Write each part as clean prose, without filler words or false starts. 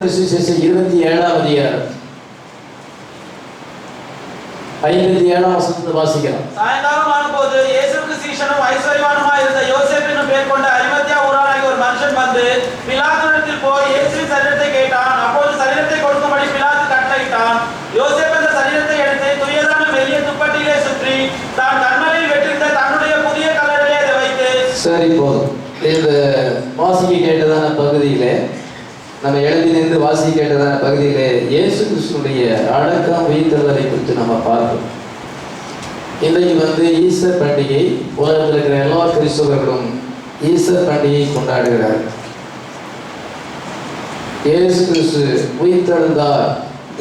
சுவிசேஷம் 27ஆம் அதிகாரம் 57ஆம் வசனத்தை வாசிக்கலாம். சாயங்காலம் ஆனபோது இயேசுவுக்கு சீஷனும் ஐஸ்வர்யவானுமாய் இருந்த யோசேப்பு என்னும் பெயர் கொண்ட அரிமத்தியா ஊரானாகிய ஒரு மனுஷன் வந்து பிலாத்துவிடத்தில் போய் இயேசுவின் சரீரத்தை கேட்டான். அப்போது சரீரத்தை கொடுக்கும்படி பிலாத்து கட்டளையிட்டான். யோசேப்பு அந்த சரீரத்தை எடுத்து துயரான மெல்லிய துப்பட்டியிலே சுற்றி தான் கண்மலையில் வெட்டிருந்த தன்னுடைய புதிய கல்லறையிலே அதை வைத்து. சரி, போதும். இந்த வாசிக்க கேட்டதான பகுதியிலே நம்ம எழுதி நின்று வாசிக்க கேட்டதான பகுதியிலே இயேசு கிறிஸ்துடைய அடக்கம் உயிர்த்தெழுதலை குறித்து நம்ம பார்ப்போம். இன்றைக்கு ஈஸ்டர் பண்டிகை, உலகத்தில் இருக்கிற எல்லா கிறிஸ்தவர்களும் ஈஸ்டர் பண்டிகையை கொண்டாடுகிறார்கள். இயேசு கிறிஸ்து உயிர்த்தெழுந்தார்.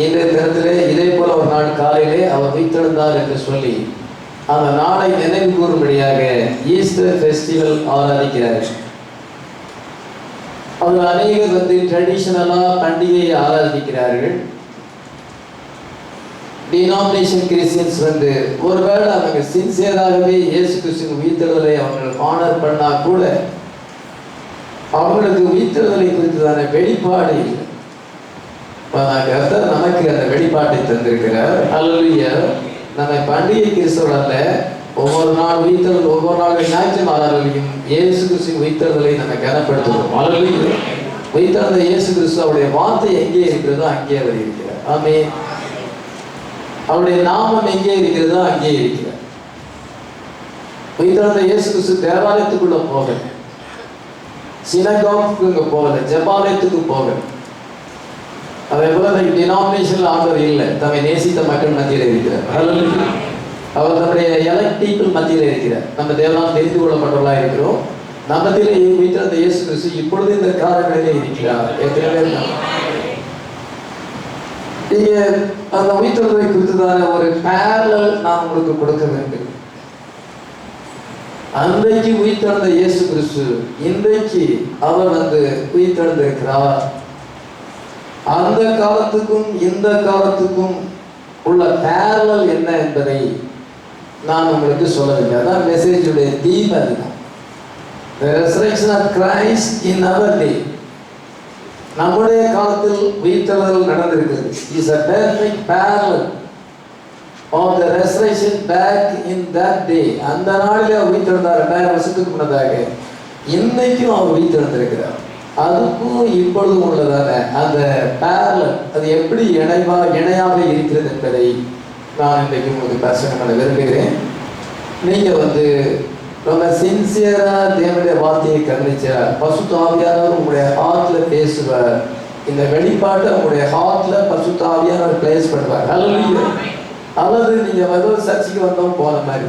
இன்றைய தினத்திலே இதே போல ஒரு நாள் காலையிலே அவர் உயிர்த்தெழுந்தார் என்று சொல்லி அந்த நாளை நினைவு கூறும்படியாக ஈஸ்டர் ஃபெஸ்டிவல் ஆராதிக்கிறார்கள். அவங்க அநேகர் ட்ரெடிஷனலா பண்டிகையை ஆராதிக்கிறார்கள். டினாமினேஷன் கிறிஸ்டியன்ஸ் ஒருவேளை அவங்க சின்சியராகவே இயேசு கிறிஸ்துவின் உயிர்த்தெழுதலை அவங்க ஆனர் பண்ணா கூட அவங்களுக்கு உயிர்த்தெழுதலை குறித்ததான வெளிப்பாடு இல்லை. கர்த்தர் நமக்கு அந்த வெளிப்பாட்டை தந்திருக்கிறார். அல்லேலூயா. நம்ம பண்டிகை கிறிஸ்தவர்கள் அல்ல. ஒவ்வொரு நாள் உயிர்த்தெழுதல், ஒவ்வொரு நாள் ஞாயிற்று ஆராதனையும் இயேசு கிறிஸ்துவின் உயிர்த்தெழுதலை நம்ம கனப்படுத்துகிறோம். அல்லேலூயா. உயிர்த்தெழுந்த இயேசு கிறிஸ்து அவருடைய வார்த்தை எங்கே இருக்கிறதோ அங்கே அவர் இருக்கிறார். ஆமென். அவருடைய நாமம் எங்கே இருக்கிறதோ அங்கே இருக்கிறார். உயிர்த்தெழுந்த இயேசு கிறிஸ்து தேவாலயத்துக்குள்ள போகல, சினகாகுக்கு போகல, ஜெபாலயத்துக்கு போகல. அதே போல டினாமினேஷன்ல ஆண்டவர் இல்லை, தம்மை நேசித்த மக்கள் மத்தியில் இருக்கிறார். அல்லேலூயா. அவர் நம்முடைய எலக்ட் பீப்புள் மத்தியில் இருக்கிறார். நம்ம தேவனால் தெரிந்து கொள்ளப்பட்டவர்களாக இருக்கிறோம். நம்மத்திலே உயிர்த்தெழுந்த இயேசு கிறிஸ்து இப்பொழுது இந்த காலங்களிலே இருக்கிறார். நீங்க அந்த உயிர்த்தெழுதலை குறித்ததான ஒரு பேரலல் நான் உங்களுக்கு கொடுக்க வேண்டும். அன்றைக்கு உயிர்த்தெழுந்த இயேசு கிறிஸ்து இன்றைக்கு அவர் உயிர்த்தெழுந்திருக்கிறார். அந்த காலத்துக்கும் இந்த காலத்துக்கும் உள்ள பேரலல் என்ன என்பதை நான் உங்களுக்கு சொல்லவில்லை. அதான் மெசேஜுடைய தீம். அதுதான் the resurrection of Christ in our day. நம்முடைய காலத்தில் உயிர்த்தெழுதல் நடந்திருக்கிறது. is a perfect parallel of the resurrection back in that day. அந்த நாளிலே உயிர்த்தெழுந்தார். 2000 வருஷத்துக்கு முன்னதாக இன்னைக்கும் அவர் உயிர்த்தெழுந்திருக்கிறார். அதுக்கும் இப்பொழுதும் உள்ளதான அந்த பேரலல், அது எப்படி இணையாக இருக்கிறது என்பதை நான் இன்றைக்கு உங்களுக்கு பிரசங்கம் பண்ண விரும்புகிறேன். நீங்கள் ரொம்ப சின்சியராக தேவனுடைய வார்த்தையை கவனிச்சா பசுத்த ஆவியானவர் உங்களுடைய ஹார்ட்டில் பேசுவார். இந்த வெளிப்பாட்டை உங்களுடைய ஹார்ட்டில் பசுத்த ஆவியானவர் பிளேஸ் பண்ணுவார். அல்லது நீங்கள் சர்ச்சைக்கு வந்தோம் போன மாதிரி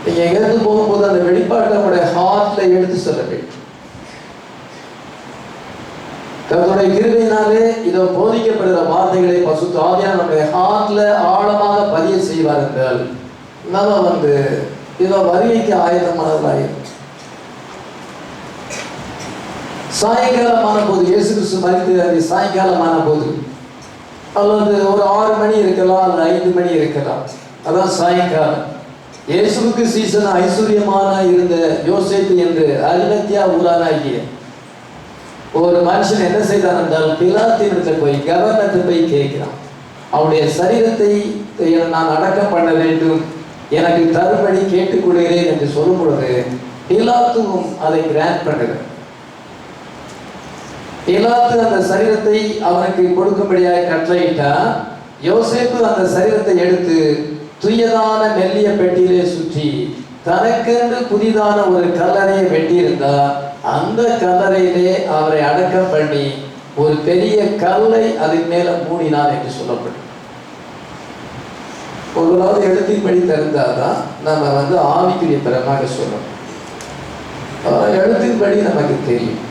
நீங்கள் எங்கேருந்து போகும்போது அந்த வெளிப்பாட்டை உங்களுடைய ஹார்ட்டில் எடுத்து சொல்ல வேண்டும். தன்னுடைய கிருபையினாலே இதோ போதிக்கப்படுகிற வார்த்தைகளை பசுத்த ஆவியானவர் நம்முடைய ஹார்ட்ல ஆழமாக பதிய செய்வார் என்றால் நம்ம இதோ வருகைக்கு ஆயுதமானவர்களாயிருக்கும். சாயங்காலமான போது இயேசு கிறிஸ்து மரித்து சாயங்காலமான போது அல்லது ஒரு 6 மணி இருக்கலாம், அல்லது 5 மணி இருக்கலாம். அதான் சாயங்காலம். இயேசுவுக்கு சீசன் ஐஸ்வர்யமான இருந்த யோசேப்பு என்று அரிமத்தியா ஊரானாகிய ஒரு மனுஷன் என்ன செய்தான் என்றால் பிலாத்தினிடத்தில் போய் கவர்னத்தை போய் கேட்கிறான். அவருடைய சரீரத்தை நான் அடக்கம் பண்ண வேண்டும், எனக்கு தரும்படி கேட்டுக்கொள்கிறேன் என்று சொல்லும் பொழுது பிலாத்துவும் அதை கிராண்ட் பண்ணுகிறார். பிலாத்து அந்த சரீரத்தை அவனுக்கு கொடுக்கும்படியாக கட்டளையிட்டான். யோசேப்பு அந்த சரீரத்தை எடுத்து துயதான மெல்லிய பெட்டியிலே சுற்றி தனக்கென்று புதிதான ஒரு கல்லறையை வெட்டியிருந்தார். அந்த கல்லறையிலே அவரை அடக்கம் பண்ணி ஒரு பெரிய கல்லை அதன் மேல மூடினான் என்று சொல்லப்படும். ஒருவராவது எழுத்தின்படி தெரிந்தாதான் நம்ம ஆவிக்குரிய பரமாக சொல்லணும். எழுத்தின்படி நமக்கு தெரியும்.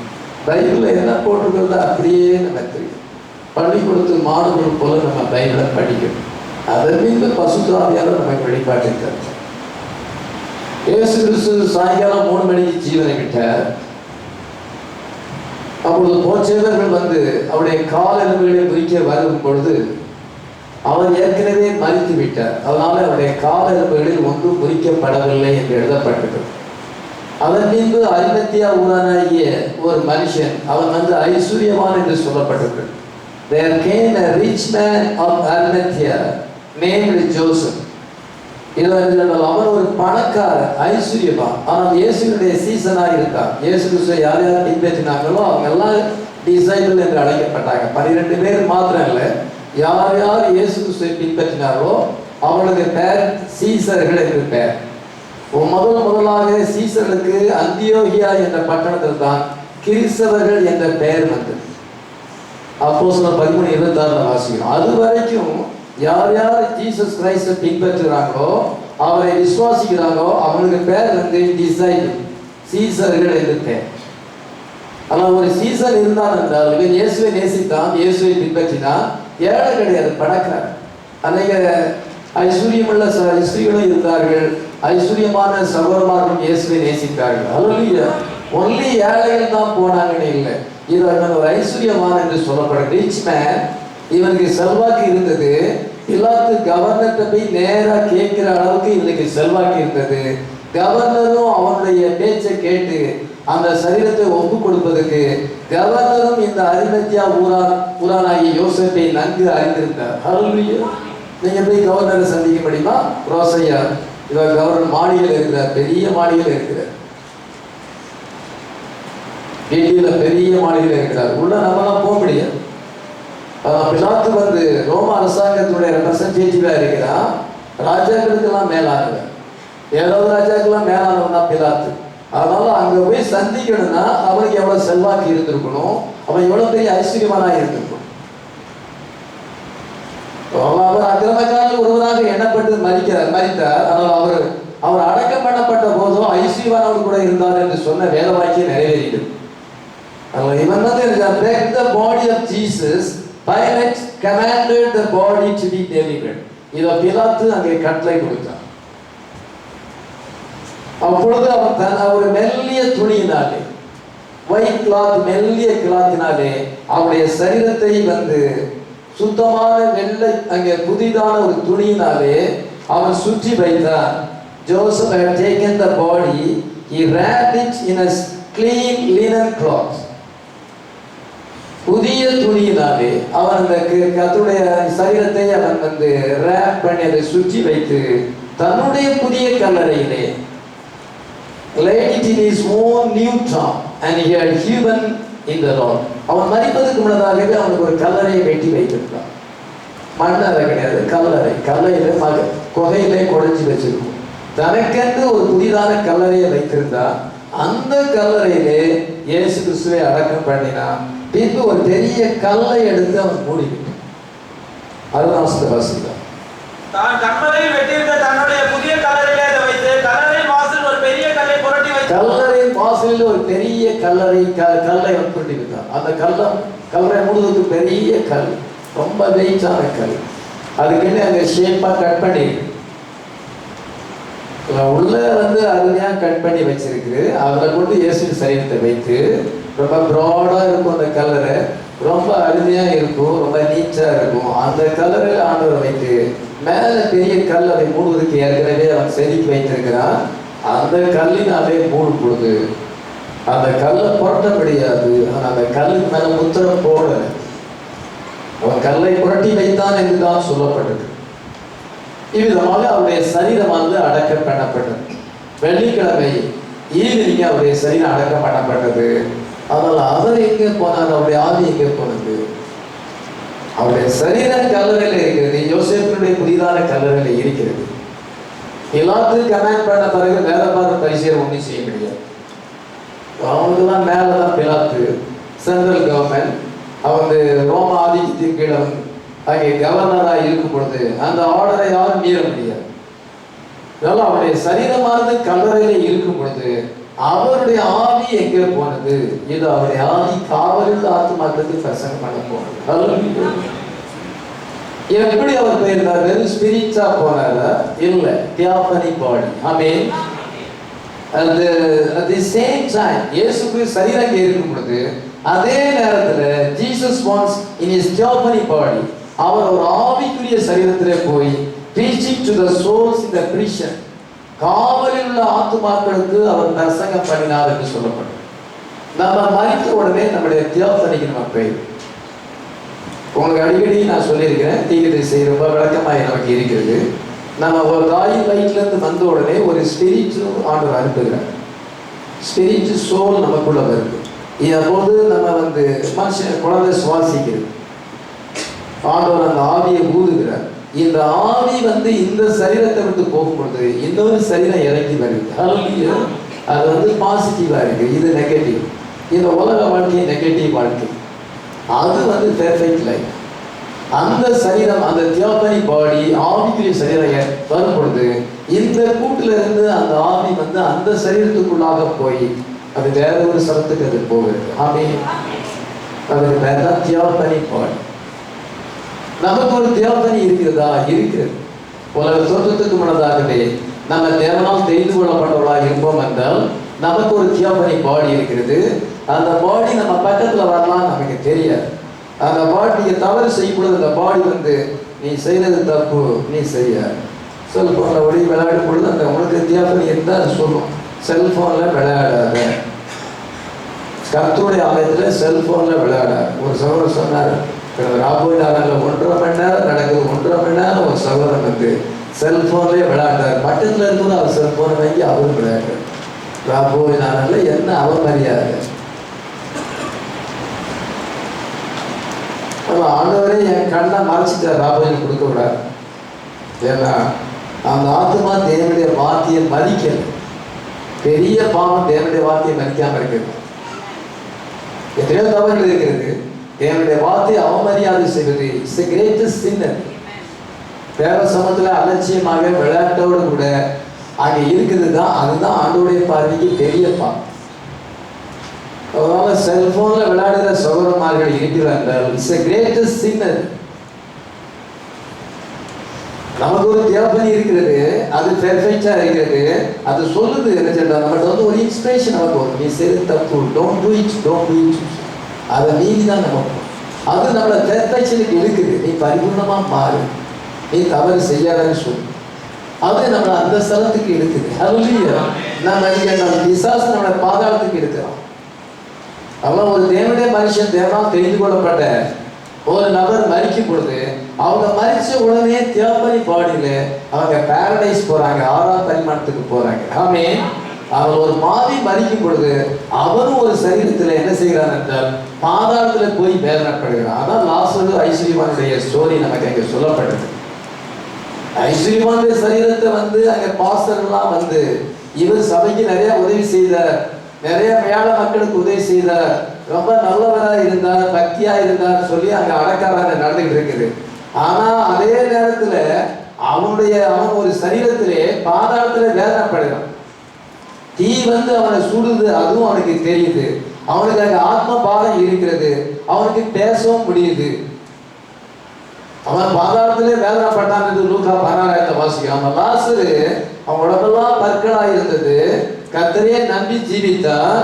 பைபிள்ல என்ன போட்டிருக்கிறதோ அப்படியே நமக்கு தெரியும். பள்ளிக்கூடத்து மாணவர்கள் போல நம்ம பைபிளை படிக்கணும். அதன் மீது பசுத்த ஆவியானவர் நமக்கு வெளிப்பாட்டை தரும். இயேசு கிறிஸ்து சாயங்காலம் 3 மணிக்கு ஜீவனை விட்டார். அப்பொழுது போச்சேவர்கள் அவருடைய கால் எலும்புகளை குறிக்க வரும் பொழுது அவர் ஏற்கனவே மரித்து விட்டார். அதனால அவருடைய கால் எலும்புகளில் ஒன்றும் குறிக்கப்படவில்லை என்று எழுதப்பட்டிருக்கிறது. அதன் பின்பு அரிமத்தியா ஊரானாகிய ஒரு மனுஷன், அவன் ஐஸ்வர்யவான் என்று சொல்லப்பட்டது. There came a rich man of Arimathea named Joseph. அவன் ஒரு பணக்காரன், ஐஸ்வர்யவான். ஆனால் இயேசுடைய சீசனாக இருக்கான். இயேசு கிறிஸ்துவை யார் யார் பின்பற்றினாங்களோ அவங்க எல்லாம் டிசைபிள் என்று அழைக்கப்பட்டாங்க. 12 பேர் மாத்திரம் இல்லை, யார் யார் இயேசு கிறிஸ்துவை பின்பற்றினார்களோ அவர்களுக்கு பேர் சீசர்கள் என்று பெயர். முதலாக சீசர்களுக்கு அந்தியோகியா என்ற பட்டணத்தில் தான் கிறிஸ்தவர்கள் என்ற பெயர் வந்தது. அப்போஸ்தலர் 13:26 வாசிக்கிறோம். அது வரைக்கும் யார் யார் ஜீசஸ் கிரைஸ்டை பின்பற்றுகிறாங்களோ, அவரை விசுவாசிக்கிறாங்களோ அவங்களுக்கு பேர் டிசைபிள், சீசர்கள் என்று பெயர். ஆனால் ஒரு சீசன் இருந்தான் என்றால் இவன் இயேசுவை நேசித்தான், இயேசுவை பின்பற்றினான், ஏழை கிடையாது, பணக்காரன். அநேக ஐஸ்வர்யமுள்ள ஸ்திரீகளும் இருந்தார்கள், ஐஸ்வர்யமான சகோதரமார்களும் இயேசுவை நேசித்தார்கள். அல்லேலூயா. ஒன்லி ஏழைகள் தான் போனாங்கன்னு இல்லை, இவன் ஒரு ஐஸ்வர்யவான் என்று சொல்லப்படுற ரிச் மேன். இவனுக்கு செல்வாக்கு இருந்தது. பிலாத்து கவர்னர்கிட்ட போய் நேராக கேட்கிற அளவுக்கு இவனுக்கு செல்வாக்கு இருந்தது. கவர்னரும் அவனுடைய பேச்சை கேட்டு அந்த சரீரத்தை ஒப்பு கொடுப்பதற்கு கவர்னரும் இந்த அரிமத்தியா ஊரானாகிய யோசேப்பை நன்கு அறிந்திருந்தார். அல்லேலூயா. நீங்க போய் கவர்னரை சந்திக்க முடியுமா? ரோசையா இவர் கவர்னர் மாளிகையில் இருக்கிறார், பெரிய மாளிகையில் இருக்கிறார், டெல்லியில பெரிய மாளிகையில் இருக்கிறார். உள்ள நம்மளாம் போக முடியாது. பிலாத்து ரோம அரசாங்கத்துடைய ரெப்ரசன்டேட்டிவா இருக்கிறான். ராஜாக்களுக்கெல்லாம் மேலானவர், ஏழாவது ராஜாக்கெல்லாம் மேலானவன் தான் பிலாத்து. அதனால அங்க போய் சந்திக்கணும்னா அவனுக்கு எவ்வளவு செல்வாக்கு இருந்திருக்கணும், அவன் எவ்வளவு பெரிய ஐஸ்வர்யமானா இருந்திருக்கணும். அவர் அக்கிரமக்காரர்கள் ஒருவராக எண்ணப்பட்டு மரித்தார். ஆனால் அவர் அடக்கம் பண்ணப்பட்ட போதும் ஐஸ்வர்யவானவர் கூட இருந்தார் என்று சொன்ன வேத வாக்கியம் நிறைவேறியது. இவன் break the body of Jesus, Pilate commanded the body to be delivered. இத பிலாத்து அங்கே கட்டளை கொடுத்தான். அப்பொழுது அவன் ஒரு மெல்லிய துணியினாலே, ஒயிட் கிளாத், மெல்லிய கிளாத்தினாலே அவருடைய சரீரத்தை சுத்தமான வெள்ளை அங்கே புதிதான ஒரு துணியினாலே அவன் சுற்றி வைத்தான். Joseph had taken the body, he wrapped it in a clean linen cloth. புதிய துணியினாலே அவன் அந்த கர்த்தருடைய சரீரத்தை அவன் ரேப் பண்ணி அதை சுற்றி வைத்து தன்னுடைய புதிய கல்லறையிலே laid it in his own new tomb and he had hewn in the Lord. அவன் மரிப்பதற்கு முன்னதாகவே அவனுக்கு ஒரு கல்லறையை வெட்டி வைத்திருந்தான். மண்ணறை கிடையாது, கல்லறை. கல்லையில குகையிலே குடைஞ்சி வச்சிருக்கும். தனக்கென்று ஒரு புதிதான கல்லறையை வைத்திருந்தான். அந்த கல்லறையிலே இயேசு கிறிஸ்துவை அடக்கம் பண்ணினான். பின்பு ஒரு பெரிய கல்லை எடுத்து அவன் மூடிவிட்டான். அதுதான் வாசித்தான். தான் கல்லறையில் வெட்டியிருந்த தன்னுடைய புதிய கல்லறையிலே அதை வைத்து கல்லறையின் வாசலில் ஒரு பெரிய கல்லை புரட்டி வைத்தான். கல்லறையின் வாசலில் ஒரு பெரிய கல்லை அவன் புரட்டி வைத்தான். அந்த கல்லறை முழுவதும் பெரிய கல், ரொம்ப வெயிட்டான கல். அதுக்குன்னு அங்கே ஷேப்பா கட் பண்ணி உள்ள அருமையா கட் பண்ணி வச்சிருக்கு. அதில் கொண்டு இயேசுவின் சரீரத்தை வைத்து ரொம்ப ப்ராடா இருக்கும். அந்த கல்லறை ரொம்ப அருமையா இருக்கும், ரொம்ப நீட்டா இருக்கும். அந்த கல்லறையில் ஆண்டவரை வைத்து மேல பெரிய கல் அதை மூடுவதற்கு ஏற்கனவே அவன் செதுக்கி வைத்திருக்கிறான். அந்த கல்லினாலே மூடும் பொழுது அந்த கல்லை புரட்ட முடியாது. ஆனால் அந்த கல்லுக்கு மேல முத்திரம் போடல. அவன் கல்லை புரட்டி வைத்தான் என்றுதான் சொல்லப்பட்டது. இவ்விதமாக அவருடைய சரீரம் அடக்கம் பண்ணப்பட்டது. வெள்ளிக்கிழமை ஈவினிங் அவருடைய சரீரம் அடக்கம் பண்ணப்பட்டது. அதனால் அவர் எங்கே போனார்? அவருடைய ஆவி எங்கே போனது? அவருடைய சரீரம் கல்லறையில் இருக்கிறது. யோசேப்பினுடைய புதிதான கல்லறையில் இருக்கிறது. எல்லாத்துக்கும் கமெண்ட் பண்ண பிறகு வேலை பார்த்த பரிசீலனை ஒன்றும் செய்ய முடியாது. அவங்களுக்குலாம் மேலதான் பிலாத்து, சென்ட்ரல் கவர்மெண்ட், அவங்க ரோம ஆதிக்கத்தின் கீழே அங்கே கவர்னராக இருக்கும் பொழுது அந்த ஆர்டரை யாரும் மீற முடியாது. அதனால அவருடைய சரீரமானது கல்லறையில இருக்கும் பொழுது அவருடைய ஆவி எங்கே போனது? இது அவருடைய ஆவி காவலில் ஆத்மாக்களுக்கு பிரசங்கம் பண்ண போனது. எப்படி அவர் போயிருந்தார்? வெறும் ஸ்பிரிட்டா போனாரா? இல்லை, தியாபனி பாடி. ஆமென். at the same time இயேசு கிறிஸ்து சரீரம் இருக்கும் பொழுது அதே நேரத்தில் ஜீசஸ் வான்ஸ் இன் his theophany body அவர் ஒரு ஆவிக்குரிய சரீரத்திலே போய் preaching to the souls in the prison, காவலில் உள்ள ஆத்துமாக்களுக்கு அவர் பிரசங்கம் பண்ணினார் என்று சொல்லப்படும். நம்ம மறித்த உடனே நம்முடைய தியோபனிக்கு நம்ம போயிடும். உங்களுக்கு அடிக்கடி நான் சொல்லியிருக்கிறேன், தீர்க்கதரிசி ரொம்ப விளக்கமாக நமக்கு இருக்கிறது. நம்ம ஒரு தாயின் வயிற்றிலிருந்து வந்த உடனே ஒரு ஸ்பிரிச்சும் ஆண்டவர் அனுப்புகிறார். ஸ்பிரிச்சு சோல் நமக்குள்ள வருது. அப்போது நம்ம மனுஷன் குழந்தை சுவாசிக்கிறது, ஆண்டவர் அந்த ஆவியை ஊதுகிறார். இந்த ஆவி இந்த சரீரத்தை விட்டு போகும்பொழுது இன்னொரு சரீரம் இறங்கி வருது. அது பாசிட்டிவா இருக்கு, இது நெகட்டிவ். இந்த உலக வாழ்க்கை நெகட்டிவ் வாழ்க்கை, அது பெர்ஃபெக்ட் லைஃப். அந்த சரீரம், அந்த தியோபனி பாடி, ஆவிக்குரிய சரீரம் வரும் பொழுது இந்த கூட்டுல இருந்து அந்த ஆவி அந்த சரீரத்துக்குள்ளாக போய் அது வேற ஒரு சரத்துக்கு அது போகுது. அதுக்கு வேற தான் தியோபனி பாடி. நமக்கு ஒரு தியோபனி இருக்கிறதா? இருக்கிறது. உலக தோற்றத்துக்கு முன்னதாகவே நம்ம தேவனால் தெரிந்து கொள்ளப்பட்டவர்களாக இருப்போம் என்றால் நமக்கு ஒரு தியோபனி பாடி இருக்கிறது. அந்த பாடி நம்ம பக்கத்துல வரலாம் நமக்கு தெரியாது. அந்த பாடி நீங்க தவறு செய்யும் பொழுது அந்த பாடி நீ செய்யறது தப்பு, நீ செய்ய செல்போன்ல ஒளி விளையாடும் பொழுது அந்த உனக்கு தியோபனி இருந்தால் அது சொல்லும், செல்போன்ல விளையாடாத, கர்த்தருடைய ஆலயத்துல செல்போன்ல விளையாடாது. ஒரு சகோதரர் சொன்னார், ராபோய் நாளில் 1.5 மணி நேரம் நடக்குது, 1.5 மணி நேரம் ஒரு சகோதரன் செல்போன்லேயே விளையாடுறார். பக்கத்தில் இருக்கும்போது அவர் செல்போனை வாங்கி அவரும் விளையாடுறார். ராபோய் நாளில் என்ன அவமரியாதை! ஆண்டவரே என் கண்ணை மறைச்சிட்டார், ராபோயில் கொடுக்க விடாது. ஏன்னா அந்த ஆத்மா தேவனுடைய வார்த்தையை மதிக்கல. பெரிய பாவம் தேவனுடைய வார்த்தையை மதிக்காம இருக்கிறது. எத்தனையோ தவறுகள் இருக்கிறது. தேவனுடைய வார்த்தையை அவமரியாதை செய்வது இட்ஸ் எ கிரேட்டஸ்ட் சின். தேவ சமத்துல அலட்சியமாக விளையாட்டோடு கூட அங்கே இருக்குது தான், அதுதான் ஆண்டவருடைய பார்வைக்கு பெரிய பாவம். அதனால செல்போன்ல விளையாடுகிற சகோதரமார்கள் இருக்கிறார்கள், இட்ஸ் எ கிரேட்டஸ்ட் சின். நமக்கு ஒரு தியோபனி இருக்கிறது, அது பெர்ஃபெக்டா இருக்கிறது. அது சொல்லுது என்ன சொல்றா, நம்மகிட்ட ஒரு இன்ஸ்பிரேஷன் நமக்கு, நீ செய்து தப்பு, don't to it, don't to it. அதை மீறி தான் நமக்கு அது நம்மளை பெர்ஃபெக்ஷனுக்கு இருக்குது. நீ பரிபூர்ணமா மாறு, நீ தவறு செய்யாதன்னு சொல்லு. அது நம்மளை அந்த ஸ்தலத்துக்கு இருக்குது. அதுலயே நம்ம பிசாசு நம்மளை பாதாளத்துக்கு இருக்கிறோம். அவன் ஒரு தேவனுடைய மனுஷன், தேவனால் தெரிந்து கொள்ளப்பட்ட ஒரு நபர் மரிக்கும் பொழுது அவங்க மரிச்ச உடனே தியோபனி பாடியில அவங்க பாரடைஸ் போறாங்க, 6ஆம் பரிமாணத்துக்கு போறாங்க. ஆமென். அவன் ஒரு மாவி மரிக்கும் பொழுது அவனும் ஒரு சரீரத்தில் என்ன செய்கிறான் என்றால் பாதாளத்துல போய் வேதனைப்படுகிறான். அதான் லாசரு ஐஸ்வர்யவானுடைய ஸ்டோரி நமக்கு அங்கே சொல்லப்பட்டது. ஐஸ்வர்யவானுடைய சரீரத்தை அங்க பாஸ்டர்லாம் இவர் சபைக்கு நிறைய உதவி செய்தார், நிறைய மேல மக்களுக்கு உதவி செய்தார், ரொம்ப நல்லவரா இருந்தார், பக்தியா இருந்தார் சொல்லி அங்க அடக்காராக நடந்துகிட்டு இருக்குது. ஆனா அதே நேரத்துல அவன் ஒரு சரீரத்திலே பாதாளத்துல வேதனைப்படுகிறான். தீ அவனை சுடுது, அதுவும் அவனுக்கு தெரியுது. அவனுக்கு அங்க ஆத்ம பாரம் இருக்கிறது, அவனுக்கு பேசவும் முடியுது. அவன் பாதாளத்திலே வேதனைப்பட்டான் என்று லூக்கா 16 வாசிக்கிறான். அவன் லாசரு அவன் உடம்பெல்லாம் பற்களா இருந்தது, கர்த்தரையே நம்பி ஜீவித்தான்,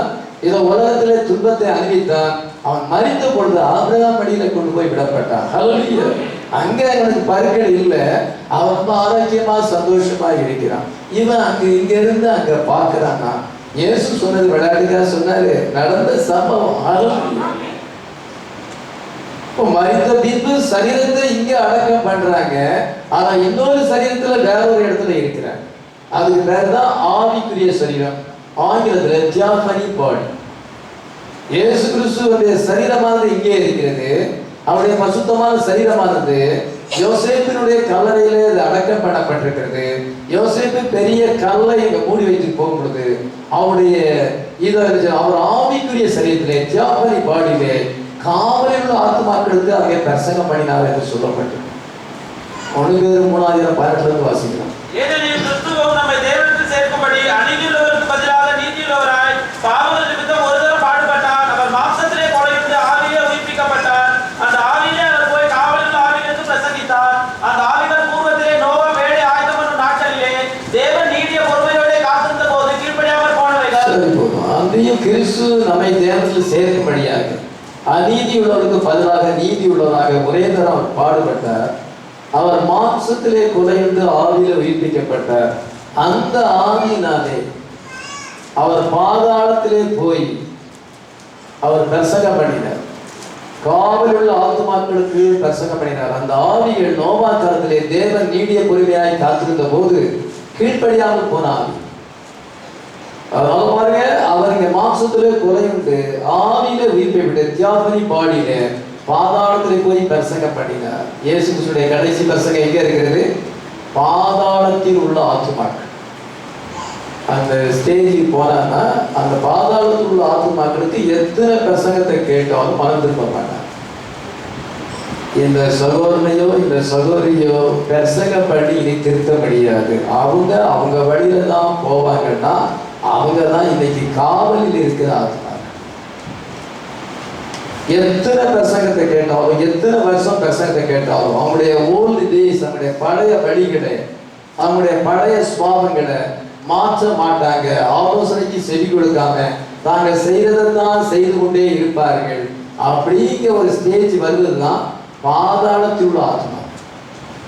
இதை உலகத்திலே துன்பத்தை அனுபவித்தான். அவன் மரித்த பொழுது ஆபிரகாம் மடியில கொண்டு போய் விடப்பட்டான். ஹல்லேலூயா. அங்க அவனுக்கு பற்கள் இல்லை, அவன் ரொம்ப ஆரோக்கியமா சந்தோஷமா இருக்கிறான். இவன் இங்க இருந்து அங்க பாக்குறான்னா இயேசு சொன்னது விளையாட்டுக்காக சொன்னாரு, நடந்த சம்பவம். மரித்த பின்பு சரீரத்தை இங்க அடக்கம் பண்றாங்க, ஆனா இன்னொரு சரீரத்துல வேற ஒரு இடத்துல இருக்கிறாங்க. அதுக்கு பேருதான் ஆவிக்குரிய சரீரம், ஆங்கிலத்துல தியோபனி பாடி. இயேசு கிறிஸ்துவுடைய சரீரமானது இங்கே இருக்கிறது. அவருடைய பசுத்தமான சரீரமானது யோசேப்பினுடைய கல்லறையிலே அடக்கம் பண்ணப்பட்டிருக்கிறது. யோசேப்பு பெரிய கல்லை இங்க மூடி வைத்து போகும் பொழுது அவருடைய அவர் ஆவிக்குரிய சரீரத்திலே தியோபனி பாடியிலே காவலில் உள்ள ஆத்துமாக்களுக்கு அங்கே பிரசங்கம் பண்ணினார் என்று சொல்லப்பட்டது. 1 பேர் 3:18 வாசிக்கலாம். ஏனெனில் கிறிஸ்துவும் நம்மை தேவனிடத்தில் சேர்க்கும்படி அநீதியுள்ளவருக்கு பதிலாக நீதியுள்ளவராய் பாவங்கள் நிமித்தம் ஒரு தரம் பாடுபட்டார். அவர் மாம்சத்திலே கொலையுண்டு ஆவியிலே உயிர்ப்பிக்கப்பட்டார். அந்த ஆவியிலே அவர் போய் காவலில் ஆவியிலிருந்து பிரசங்கித்தார். அந்த ஆவிகள் பூர்வத்திலே நோவா வேலை ஆயுதம் என்னும் நாட்களிலே தேவன் நீடிய பொறுமையோடு காத்திருந்த போது கீழ்ப்படியாமல் போனவைகள். அங்கேயும் கிறிஸ்து நம்மை தேவனிடத்தில் சேர்க்கும்படியாக அநீதி உள்ளவருக்கு பதிலாக நீதி உள்ளவராக ஒரே தரம் பாடுபட்டார். அவர் மாம்சத்திலே கொலையுண்டு ஆவியில உயிர்ப்பிக்கப்பட்டார். அந்த ஆவியினாலே அவர் பாதாளத்திலே போய் அவர் பிரசங்கம் பண்ணினார். காவல் உள்ள ஆத்துமாக்களுக்கு பிரசங்கம் பண்ணினார். அந்த ஆவிகள் நோவா காலத்திலே தேவன் நீடிய பொறுமையாய் காத்திருந்த போது கீழ்ப்படியாமல் போன ஆவி. பாருங்க, அவர் இங்க மாம்சத்திலே குறையுண்டு ஆவியில உயிர்ப்பை விட தியாபனி பாடியில பாதாளத்திலே போய் பிரசங்கம் பண்ணினார். இயேசு கிறிஸ்துடைய கடைசி பிரசங்கம் எங்க இருக்கிறது? பாதாளத்தில் உள்ள ஆத்துமாக்கள். அந்த ஸ்டேஜுக்கு போனா அந்த பாதாளத்தில் உள்ள ஆத்துமாக்களுக்கு எத்தனை பிரசங்கத்தை கேட்டாலும் மறந்துருக்க மாட்டாங்க. இந்த சகோதரனையோ இந்த சகோதரியோ பிரசங்கம் பண்ணி இனி திருத்த முடியாது. அவங்க வழியில தான் போவாங்கன்னா அவங்க தான் இன்னைக்கு காவலில் இருக்கிற ஆத்மா. எத்தனை பிரசங்கத்தை கேட்டாலும் எத்தனை வருஷம் பிரசங்கத்தை கேட்டாலும் அவங்களுடைய ஓல்டு டேஸ், அவங்களுடைய பழைய வழிகளை, அவங்களுடைய பழைய சுவாபங்களை மாற்ற மாட்டாங்க. ஆலோசனைக்கு செவி கொடுக்காம தாங்க செய்யறதான் செய்து கொண்டே இருப்பார்கள். அப்படிங்கிற ஒரு ஸ்டேஜ் வருவதுதான் பாதாளத்தில் உள்ள ஆத்மா.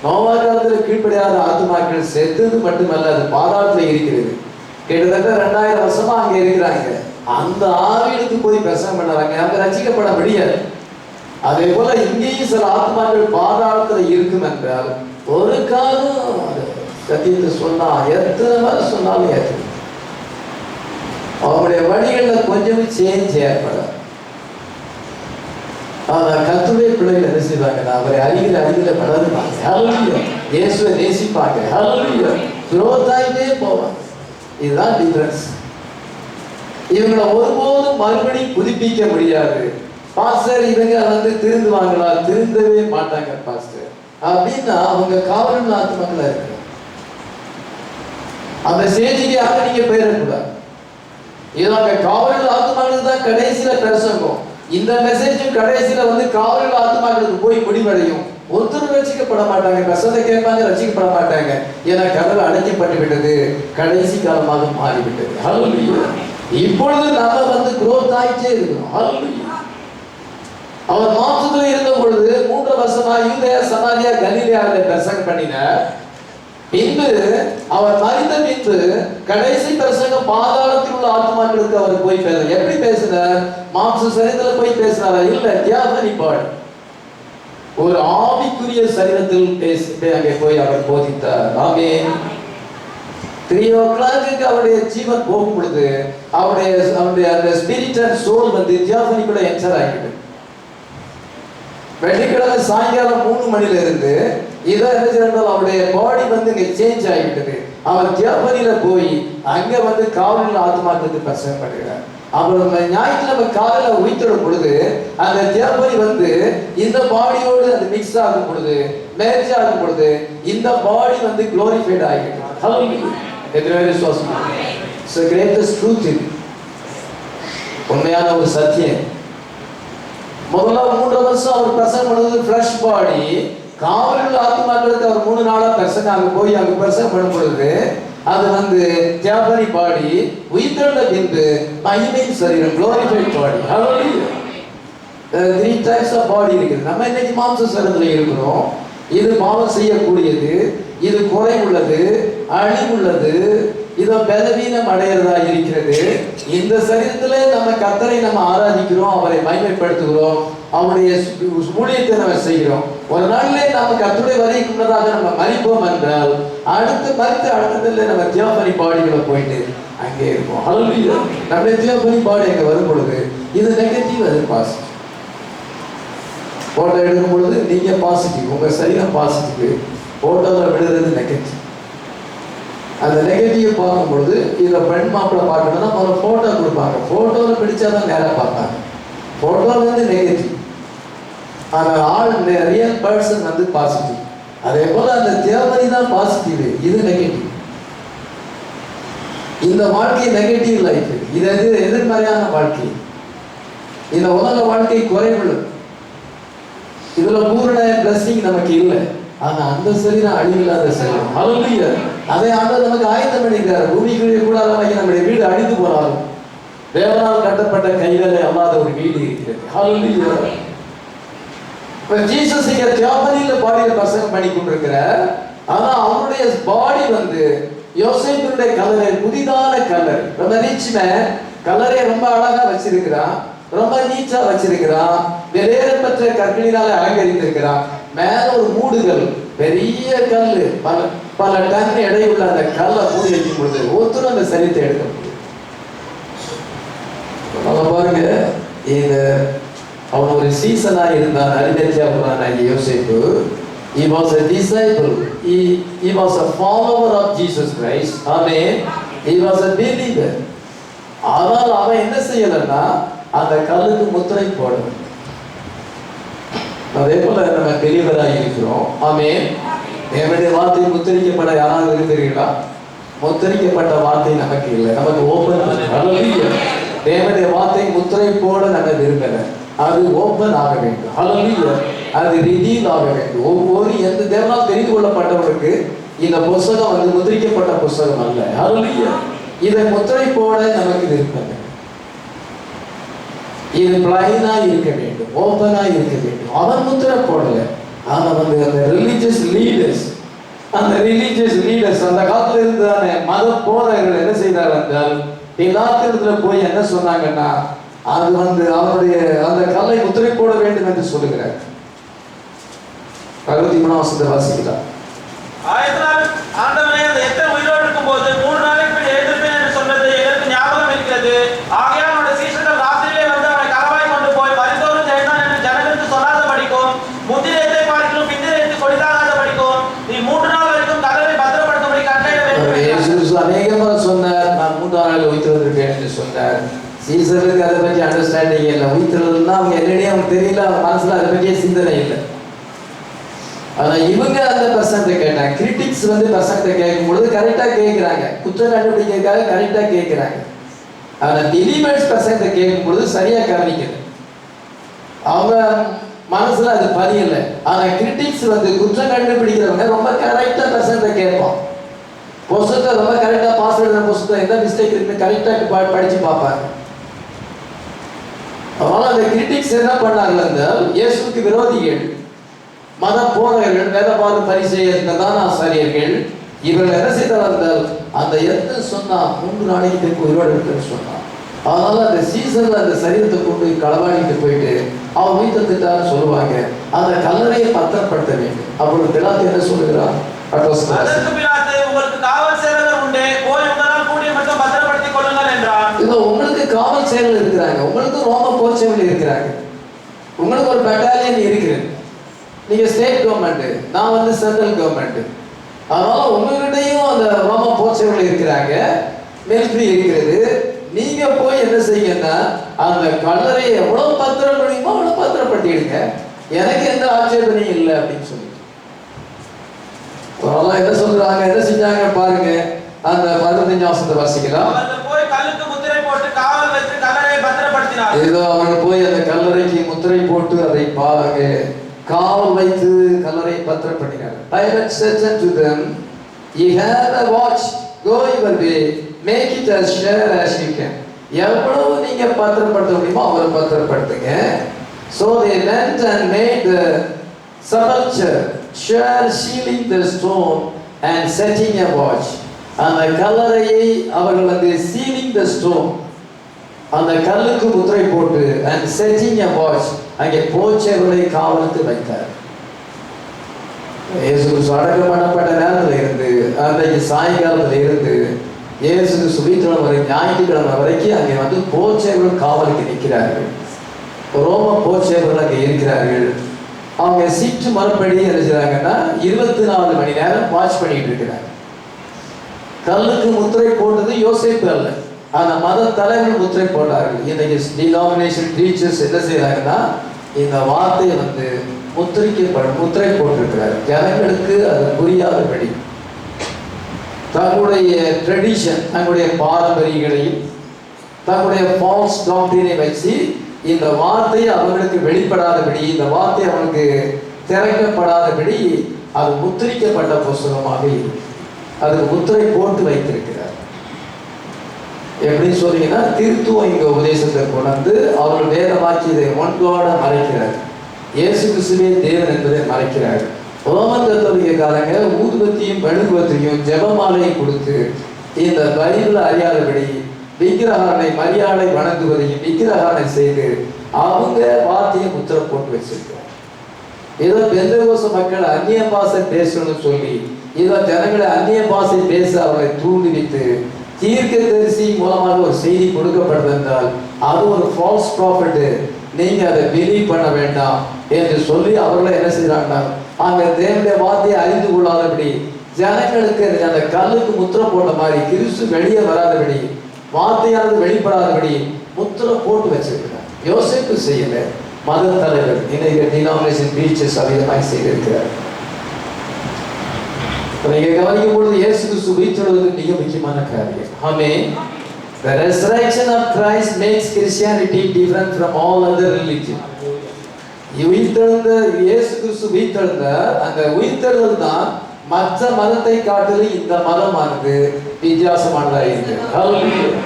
நோவா காலத்தில் கீழ்ப்படியாத ஆத்மாக்கள் செத்தது மட்டுமல்ல, அது பாதாளத்தில் இருக்கிறது. கிட்டத்தட்ட 2000 வருஷமா அங்க இருக்கிறாங்க. அந்த ஆவிகளுக்கு போய் பிரசங்கம் பண்ணாங்க, அங்க ரசிக்கப்பட முடியாது. அதே போல இங்கேயும் சில ஆத்மாக்கள் பாதாளத்துல இருக்கும் என்றால் ஒரு காலம் சத்தியத்தை சொன்னா எத்தனை பேர் சொன்னாலும் ஏற்று அவங்களுடைய வழிகள்ல கொஞ்சம் சேஞ்ச் ஏற்படும். ஆனா கர்த்தருடைய பிள்ளைகள் என்ன செய்வாங்க? அவரை அருகில பழகுவாங்க, இயேசுவை நேசிப்பாங்க, growth ஆகிட்டே போவாங்க. இதுதான் டிஃபரன்ஸ். இவங்களை ஒருபோதும் மறுபடியும் புதுப்பிக்க முடியாது. பாஸ்டர் இவங்க திருந்துவாங்களா? திருந்தவே மாட்டாங்க பாஸ்டர் அப்படின்னா அவங்க காவல் நாட்டு மக்களா இருக்கு. அந்த ஸ்டேஜுக்கு யாரும் நீங்க போயிடக்கூடாது. இதாங்க காவல் ஆத்துமாக்களுக்கு தான் கடைசியில பிரசங்கம். இந்த மெசேஜும் கடைசியில காவல் ஆத்துமாக்களுக்கு போய் முடிவடையும். ஒருத்தரும் ரசிக்கப்பட மாட்டாங்க, பிரசத்தை கேட்பாங்க, ரசிக்கப்பட மாட்டாங்க. ஏன்னா கதவு அடைக்கப்பட்டு விட்டது, கடைசி காலமாக மாறிவிட்டது. ஹல்லேலூயா. இப்பொழுது நம்ம growth ஆயிட்டே இருக்கணும். ஹல்லேலூயா. அவர் மாம்சத்துல இருந்த பொழுது 3 வருஷமா யூதேயா, சமாரியா, கலிலேயாவில் பிரசங்கம் பண்ணினார். பின்பு அவர் மரித்த பின்பு கடைசி பிரசங்கம் பாதாளத்தில் உள்ள ஆத்மாக்களுக்கு அவர் போய் பேச. எப்படி பேசினார்? மாம்ச சரீரத்துல போய் பேசினாரா? இல்ல, தியாபனி பாடி ஒரு ஆவிக்குரிய சரீரத்தில் அங்கே போய் அவர் போதித்தார். ஆமென். 3 o'clock அவருடைய ஜீவன் போகும் பொழுது அவருடைய அந்த ஸ்பிரிட் அண்ட் சோல் தியாபனிக்குள்ள என்டர் ஆகிட்டு. வெள்ளிக்கிழமை சாயங்காலம் 3 மணில இருந்து இதை என்ன செய்யறால் அவருடைய பாடி இங்க சேஞ்ச் ஆகிவிட்டது. அவர் தியாபனில போய் அங்க காவலில் ஆத்மாக்களுக்கு பிரசங்கம் பண்ணுகிறார். அப்புறம் ஞாயிற்றுக்கிழமை காலையில உயிர்த்தெழும் பொழுது அந்த தியாபனி இந்த பாடியோடு அது மிக்ஸ் ஆகும் பொழுது, மேட்ச் ஆகும் பொழுது இந்த பாடி குளோரிஃபைட் ஆகிட்டு. உண்மையான ஒரு சத்தியம். முதல்ல 3 வருஷம் அவர் பிரசங்கம் பண்ணது ஃப்ரெஷ் பாடி. காவலில் ஆத்மாக்களுக்கு அவர் 3 நாளா பிரசங்கம் அங்க போய் அங்க பிரசங்கம் பண்ணும் பொழுது அது தியாபனி பாடி உயிர்த்தெழுந்த பின்பு மகிமையின் சரீரம், glorified body. Hallelujah. 3 types of பாடி இருக்குது. நம்ம இன்னைக்கு மாம்ச சரீரத்துல இருக்கிறோம். இது பாவம் செய்யக்கூடியது, இது குறை உள்ளது, அழிவுள்ளது, இது பலவீனம் அடைகிறதா இருக்கிறது. இந்த சரீரத்திலே நம்ம கர்த்தரை நம்ம ஆராதிக்கிறோம், அவரை மகிமைப்படுத்துகிறோம், அவருடைய ஊழியத்தை நம்ம செய்கிறோம். ஒரு நாளிலே நம்ம கர்த்தருடைய வரைக்கு முன்னதாக நம்ம மரிப்போம் என்றால் அடுத்ததுல நம்ம தியாபனி பாடிகளை போயிட்டு அங்கே இருப்போம். ஹல்லேலூயா. நம்முடைய தியாபனி பாடி அங்கே வரும் பொழுது இது நெகட்டிவ், அது பாசிட்டிவ். போட்டோ எடுக்கும் பொழுது நீங்க பாசிட்டிவ், உங்க சரீரம் பாசிட்டிவ், போட்டோவில் விடுறது நெகட்டிவ். அந்த நெகட்டிவ் பார்க்கும் பொழுது இதை பெண் மாப்பிள்ளை பார்க்கணும்னா முதல்ல போட்டோ கொடுப்பாங்க. போட்டோவில் பிடிச்சாதான் நேரம் பார்ப்பாங்க. போட்டோவில் நெகட்டிவ், ஆனால் ஆள் ரியல் பர்சன் பாசிட்டிவ். அதே போல அந்த தியாபனி தான் பாசிட்டிவ், இது நெகட்டிவ். இந்த வாழ்க்கை நெகட்டிவ் லைஃப், இது எதிர்மறையான வாழ்க்கை. இந்த உலக வாழ்க்கை குறைவுள்ளது. இதுல பூரண பிளஸிங் நமக்கு இல்லை. ஆனா அந்த சரீரம் அழிவில்லாத சரீரம். ஹல்லேலூயா. அதை ஆண்டவர் நமக்கு ஆயத்தம் பண்ணிக்கிறார். பூமிக்குரிய கூடாரமாகி நம்முடைய வீடு அழிந்து போனாலும் தேவனால் கட்டப்பட்ட கைகளை அல்லாத ஒரு வீடு இருக்கிறது. ஹல்லேலூயா. இப்ப ஜீசஸ் இங்க தியாபனியில பாடியில பிரசங்கம் பண்ணி கொண்டிருக்கிறார். ஆனா அவருடைய பாடி யோசேப்பினுடைய கல்லறை புதிதான கல்லறை, ரொம்ப ரிச் மேன், கல்லறையை ரொம்ப அழகா வச்சிருக்கிறான், ரொம்ப நீச்சா வச்சிருக்கிறான், வெளியேறப்பட்ட கற்களினால அலங்கரித்திருக்கிறான். மேல ஒரு மூடுகள், பெரிய கல்லு, பல டன் எடையுள்ள அந்த கல்லை மூடி வைக்கும் பொழுது ஒருத்தரும் அந்த சரித்தை எடுக்க முடியும். பாருங்க, இந்த அவன் ஒரு சீசனா இருந்தான், அரிமத்தியா ஊரானாகிய யோசேப்பு. He was a disciple. He was a follower of Jesus Christ. Amen. He was a believer. ஆனால் அவன் என்ன செய்யலன்னா அந்த கல்லுக்கு முத்திரை போடணும். அதே போல நம்ம பெரியவராக இருக்கிறோம். ஆமென். தேவனுடைய வார்த்தை முத்திரிக்கப்பட யாராவது இருக்கிறீர்களா? முத்திரிக்கப்பட்ட வார்த்தை நமக்கு இல்லை, நமக்கு ஓபன். ஹல்லேலூயா. தேவனுடைய வார்த்தை முத்திரை போட நம்ம விரும்பல, அது ஓபன் ஆக வேண்டும். ஹல்லேலூயா. அது ரிவீல் ஆக வேண்டும். ஒவ்வொரு எந்த தேவனால் தெரிந்து கொள்ளப்பட்டவருக்கு இந்த புத்தகம் வந்து முத்திரிக்கப்பட்ட புத்தகம் அல்ல. ஹல்லேலூயா. இதை முத்திரை போட நமக்கு விரும்பல. இது பிளைனா இருக்க வேண்டும், ஓபனா இருக்க வேண்டும். அவன் முத்திரை போடல. ஆனா வந்து அந்த ரிலீஜியஸ் லீடர்ஸ் அந்த காலத்துல இருந்தான மத போதகர்கள் என்ன செய்தார்கள் என்றால், பிலாத்திடத்துல போய் என்ன சொன்னாங்கன்னா, அது வந்து அவருடைய அந்த கல்லை முத்திரை போட வேண்டும் என்று சொல்லுகிறார். 63 வசனத்தை வாசிக்கிறார். ஆண்டவனே, அந்த எத்தனை உயிரோடு இருக்கும் போது 3 நாளைக்கு பின் எழுந்திருப்பேன் என்று சொன்னது எனக்கு ஞாபகம் இருக்கிறது. ஆகையால் அவனுடைய சீஷர்கள் ராத்திரியிலே வந்து அவனை களவாய் கொண்டு போய் மரித்தோரும் எழுந்தான் என்று ஜனங்களுக்கு சொல்லாத படிக்கும், முந்திரத்தை பார்க்கலும் பிந்திரத்தை கொடிதாகாத படிக்கும், நீ 3 நாள் வரைக்கும் கதவை பத்திரப்படுத்தும்படி கட்டளையிட வேண்டும். இயேசு அநேகமாக சொன்னார், நான் 3ஆம் நாள் உயிர்த்தெழுந்திருப்பேன் என்று சொன்னார். சீசருக்கு அதை பற்றி அண்டர்ஸ்டாண்டிங் இல்லை. உயிர்த்தெழுதுன்னா அவங்க என்னன்னே அவங்க தெரியல, அவங்க மனசுல அதை பற்றியே சிந்தனை இல்லை. ஆனா இவங்க அந்த பர்சன்ட்டை கேட்டாங்க. கிரிட்டிக்ஸ் வந்து பர்சன்ட்டை கேட்கும் பொழுது கரெக்டா கேட்கிறாங்க, குற்றம் கண்டுபிடிக்கிறதுக்காக கரெக்டா கேட்கிறாங்க. ஆனா பிலீவர்ஸ் பர்சன்ட்டை கேட்கும் பொழுது சரியா கவனிக்கல, அவங்க மனசுல அது பதியல. ஆனா கிரிட்டிக்ஸ் வந்து குற்றம் கண்டுபிடிக்கிறவங்க ரொம்ப கரெக்டா பர்சன்ட்டை கேட்பான். புஸ்தகத்தை ரொம்ப கரெக்டா பாஸ் எழுதுற புஸ்தகம் எந்த மிஸ்டேக் இருக்குன்னு கரெக்டா படிச்சு பார்ப்பாங்க. அதனால அந்த கிரிட்டிக்ஸ் என்ன பண்ணார்கள் என்றால், இயேசுக்கு விரோதிகள், மத போதகர்கள், வேதபாத பரிசேயர், பிரதான ஆசாரியர்கள், இவர்கள் என்ன செய்தார்கள், அந்த எந்த சொன்னா 3 நாளைக்கு பிறகு உயிரோடு இருக்குன்னு சொன்னான். அதனால அந்த சீசன்ல அந்த சரீரத்தை கொண்டு களவாடிட்டு போயிட்டு அவன் உயிர்த்தெழுந்துட்டான்னு சொல்லுவாங்க. அந்த கல்லறையை பத்திரப்படுத்த வேண்டும். அப்பொழுது பிலாத்து என்ன சொல்லுகிறான்? உங்களுக்கு காவல் சேவகர் உண்டு, போய் உங்களால் கூடிய மட்டும் பத்திரப்படுத்திக் கொள்ளுங்கள் என்றான். இதோ உங்களுக்கு காவல் சேவகர் இருக்கிறாங்க, உங்களுக்கு ரோம போர் சேவகர் இருக்கிறாங்க, உங்களுக்கு ஒரு பட்டாலியன் இருக்கிறது. நீங்க ஸ்டேட் கவர்மெண்ட், நான் வந்து சென்ட்ரல் கவர்மெண்ட். அதனால உங்ககிட்டையும் அந்த ரோம போர் சேவகர் இருக்கிறாங்க, மிலிட்ரி இருக்கிறது. நீங்க போய் என்ன செய்யுங்கன்னா அந்த கல்லறையை எவ்வளவு பத்திரம் முடியுமோ அவ்வளவு பத்திரப்படுத்திடுங்க, எனக்கு எந்த ஆட்சேபனையும் இல்லை அப்படின்னு சொல்லி என்ன சொல்றாங்க. என்ன செஞ்சாங்க பாருங்க, அந்த 15 வசனத்தை வாசிக்கலாம். போய் கல்லுக்கு முத்திரை போட்டு காவல் வைத்து கல்லறையை பத்திரப்படுத்தினார். ஏதோ அவர்கள் போய் அந்த கல்லறைக்கு முத்திரை போட்டு அதை காவல் வைத்து கல்லறை பத்திரப்படுத்தினார். Pilate said unto them, ye have a watch, go your way, make it as sure as you can. எவ்வளவு நீங்க பத்திரப்படுத்த முடியுமோ அவரை பத்திரப்படுத்துங்க. So they went and made the sepulchre sure, sealing the stone and setting a watch. அந்த கல்லறையை அவர்கள் வந்து sealing the stone, அந்த கல்லுக்கு முத்திரை போட்டு and setting a watch, அங்கே போச்சவர்களை காவலுக்கு வைத்தார். இயேசு அடக்கம் பண்ணப்பட்ட நேரத்தில் இருந்து அன்றைக்கு சாயங்காலத்தில் இருந்து இயேசு சுபீக்கிழமை வரை ஞாயிற்றுக்கிழமை வரைக்கும் அங்கே வந்து போச்சவர்கள் காவலுக்கு நிற்கிறார்கள். ரோம போச்சவர்கள் அங்கே இருக்கிறார்கள். அவங்க சீட்டு மறுபடி எழுதுறாங்கன்னா 24 மணி நேரம் வாட்ச் பண்ணிட்டு இருக்கிறாங்க. கல்லுக்கு முத்திரை போட்டது யோசேப்பு அல்ல, அந்த மத தலைவர்கள் முத்திரை போட்டார்கள். இன்னைக்கு டினாமினேஷன் டீச்சர்ஸ் என்ன செய்யறாங்கன்னா இந்த வார்த்தையை வந்து முத்திரை போட்டிருக்கிறார். ஜனங்களுக்கு அது புரியாதபடி தங்களுடைய ட்ரெடிஷன், தங்களுடைய பாரம்பரியங்களையும் தங்களுடைய ஃபால்ஸ் டாக்டரினை வச்சு இந்த வார்த்தை அவர்களுக்கு வெளிப்படாதபடி, இந்த வார்த்தை அவனுக்கு திறக்கப்படாதபடி அது முத்திரிக்கப்பட்ட புஸ்தகமாக அதுக்கு முத்திரை போட்டு வைத்திருக்கிறார். எப்படின்னு சொன்னீங்கன்னா, திருத்துவம் இங்க உபதேசத்தை கொண்டு அவர்கள் வேத வாக்கியதை ஒன்றோட மறைக்கிறார். இயேசு கிறிஸ்துவே தேவன் என்பதை மறைக்கிறார். ரோமன் கத்தோலிக்காரங்க ஊதுபத்தியும் மெழுகுவத்தையும் ஜெபமாலையும் கொடுத்து இந்த பைபிளை அறியாதபடி விக்கிரகாரனை மரியாதை வணங்குவதையும் விக்கிரகாரனை செய்து அவங்க வார்த்தையை முத்திர போட்டு வச்சிருக்காங்க. ஏதோ பெந்தகோச மக்கள் அந்நிய பாஷை பேசணும்னு சொல்லி ஏதோ ஜனங்களை அந்நிய பாஷை பேச அவர்களை தூண்டிவித்து தீர்க்கதரிசி மூலமாக ஒரு செய்தி கொடுக்கப்படுது என்றால் அது ஒரு ஃபால்ஸ் ப்ராஃபிட், நீங்க அதை பிலீவ் பண்ண வேண்டாம் என்று சொல்லி அவர்களை என்ன செய்யறாங்கன்னா அங்க தேவனுடைய வார்த்தையை அறிந்து கொள்ளாதபடி ஜனங்களுக்கு அந்த கல்லுக்கு முத்திரை போட்ட மாதிரி கிறிஸ்து வெளியே வராதபடி வார்த்தையானது வெளிப்படாதபடி முத்திரை போட்டு வச்சிருக்கிறார். யோசிப்பு செய்யல மத தலைவர் இன்னைக்கு டினாமினேஷன் பிரீச்சர்ஸ் அதிகமாக செய்திருக்கிறார். நீங்க கவனிக்கும் பொழுது இயேசு கிறிஸ்து உயிர்த்தெழுவது மிக முக்கியமான காரியம். ஆமென். The resurrection of Christ makes Christianity different from all other religion. உயிர்த்தெழுந்த இயேசு கிறிஸ்து உயிர்த்தெழுந்த அந்த உயிர்த்தெழுதல் தான் மற்ற மதத்தை காட்டிலும் இந்த மதமானது வித்தியாசமானதாக இருக்கிறது.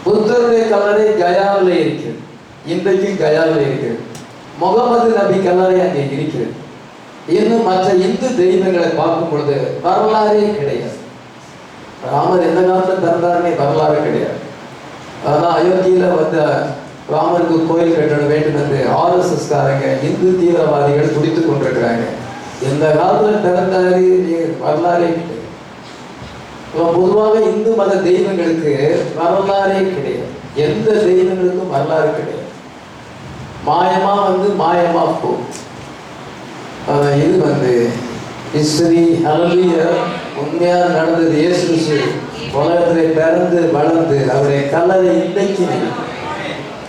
புத்தருடைய கல்லறை கயாவில் இருக்கிறது, இன்றைக்கும் கயாவில் இருக்கிறது. முகமது நபி கல்லறை அங்கே இருக்கிறது. இன்னும் மற்ற இந்து தெய்வங்களை பார்க்கும் பொழுது வரலாறே கிடையாது. ராமர் எந்த காலத்தில் பிறந்தாருன்னே வரலாறு கிடையாது. அதனால் அயோத்தியில வந்த ராமருக்கு கோயில் கட்ட வேண்டும் என்று RSS காரங்க இந்து தீவிரவாதிகள் துடித்துக் கொண்டிருக்கிறாங்க. எந்த காலத்தில் பிறந்தாரு வரலாறே கிடையாது. பொதுவாக இந்து மத தெய்வங்களுக்கு வரலாறே கிடையாது. எந்த தெய்வங்களுக்கும் வரலாறு கிடையாது. மாயமா வந்து மாயமா போ. இது ஹிஸ்டரி ஹல்லேலூயா. உண்மையாக நடந்தது. இயேசு கிறிஸ்து உலகத்திலே பிறந்து வளர்ந்து அவருடைய கல்லறை இன்றைக்கு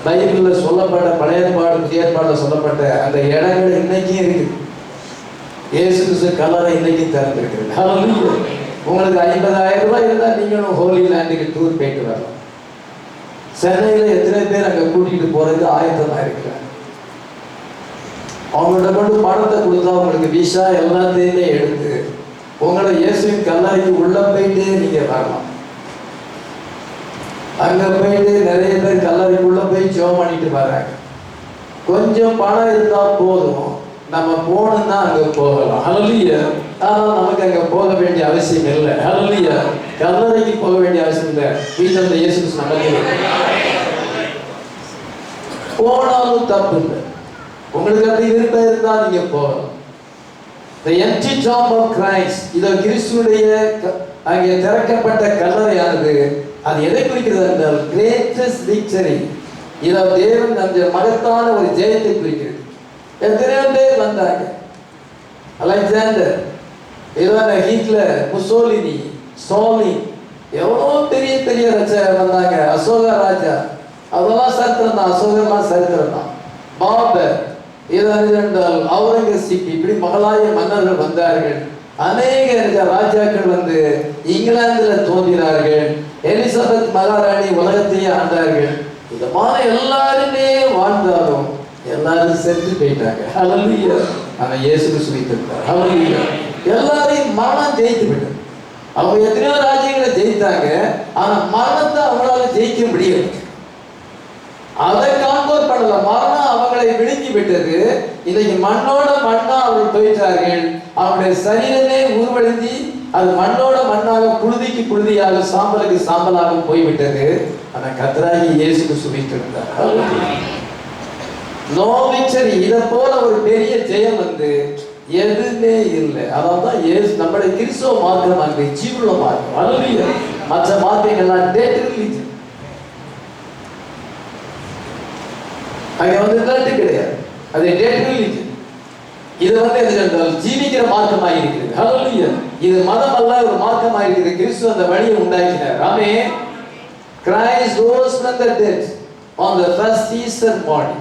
பைபிளில் சொல்லப்பட்ட பழைய ஏற்பாடு புதிய ஏற்பாடில் சொல்லப்பட்ட அந்த இடங்கள் இன்னைக்கும் இருக்குது. இயேசு கிறிஸ்து கல்லறை இன்னைக்கும் திறந்திருக்கிறது. ஹல்லேலூயா. உங்களுக்கு 50,000 ரூபாய் இருந்தால் நீங்களும் ஹோலி லேண்டுக்கு டூர் போயிட்டு வரலாம். சென்னையில் எத்தனை பேர் அங்கே கூட்டிகிட்டு போகிறதுக்கு ஆயத்தமாக இருக்கிறாங்க. அவங்கள்ட்ட கொண்டு பணத்தை கொடுத்தா உங்களுக்கு விசா எல்லாத்தையுமே எடுத்து உங்களை இயேசுவின் கல்லறைக்கு உள்ள போயிட்டே நீங்க வரலாம். அங்க போயிட்டு நிறைய பேர் கல்லறைக்குள்ள போய் ஜெபம் பண்ணிட்டு வர்றாங்க. கொஞ்சம் பணம் இருந்தா போதும், நம்ம போகணும்னா அங்க போகலாம். ஹல்லேலூயா. ஆனால் நமக்கு அங்க போக வேண்டிய அவசியம் இல்லை. ஹல்லேலூயா. கல்லறைக்கு போக வேண்டிய அவசியம் இல்லை. வீட்டில் இயேசு கிறிஸ்து நமக்கு போனாலும் தப்பு இல்லை. உங்களுக்கு அப்படி விருப்பம் இருந்தால் நீங்க போகலாம். The empty tomb of Christ, இது கிறிஸ்துவுடைய அங்கே திறக்கப்பட்ட கல்லறையானது அது எதை குறிக்கிறது என்றால் கிரேட்டஸ்ட் விக்டரி. இதை தேவன் அந்த மகத்தான ஒரு ஜெயத்தை குறிக்கிறது. எத்தனையோ பேர் வந்தாங்க. அலெக்சாண்டர், ஹிட்லர், முசோலினி, ஸ்டாலின், எவ்வளோ பெரிய பெரிய வந்தாங்க. அசோக ராஜா, அதெல்லாம் சரித்திரம் தான். அசோகெல்லாம் சரித்திரம் தான். பாபர், என்றால் அவுரங்கசீப், இப்படி மகளாய மன்னர்கள் வந்தார்கள். அநேக ராஜாக்கள் வந்து இங்கிலாந்தில் தோன்றினார்கள். எலிசபெத் மகாராணி உலகத்தையே ஆண்டார்கள். இதமான எல்லாருமே வாழ்ந்தாலும் எல்லாரும் செத்து போயிட்டாங்க. ஹல்லேலூயா. ஆனா இயேசு கிறிஸ்து உயிர்த்தெழுந்தார். ஹல்லேலூயா. எல்லாரையும் மரணம் ஜெயித்து விட்டது. அவங்க எத்தனையோ ராஜ்யங்களை ஜெயித்தாங்க. ஆனா மரணத்தை அவங்களால ஜெயிக்க முடியல. அதை காண்போர் பண்ணல. மரணம் அவங்களை விழுங்கி விட்டது. இன்னைக்கு மண்ணோட மண்ணா அவர்கள் போயிட்டார்கள். அவருடைய சரீரமே உருவழிந்தி அது மண்ணோட மண்ணாக புழுதிக்கு புழுதியாக சாம்பலுக்கு சாம்பலாக போய்விட்டது. ஆனா கர்த்தராகி இயேசு கிறிஸ்து உயிர்த்தெழுந்தார். No victory. இதை போல ஒரு பெரிய ஜெயம் வந்து எதுவுமே இல்லை. அதான் இயேசு நம்முடைய கிறிஸ்துவ மார்க்கம் அங்கே ஜீவனுள்ள மார்க்கம். ஹல்லேலூயா. மற்ற மார்க்கங்கள்லாம் டெட் ரிலீஜன். அங்கே வந்து தட்டு கிடையாது. அது டெட் ரிலீஜன். இது என்ன ஜீவிக்கிற மார்க்கமாக இருக்கிறது. ஹல்லேலூயா. இது மதம் அல்ல, ஒரு மார்க்கமாக இருக்கிறது. கிறிஸ்து அந்த வழியை உண்டாக்கினார். ஆமென். Christ rose from the dead on the first Easter morning.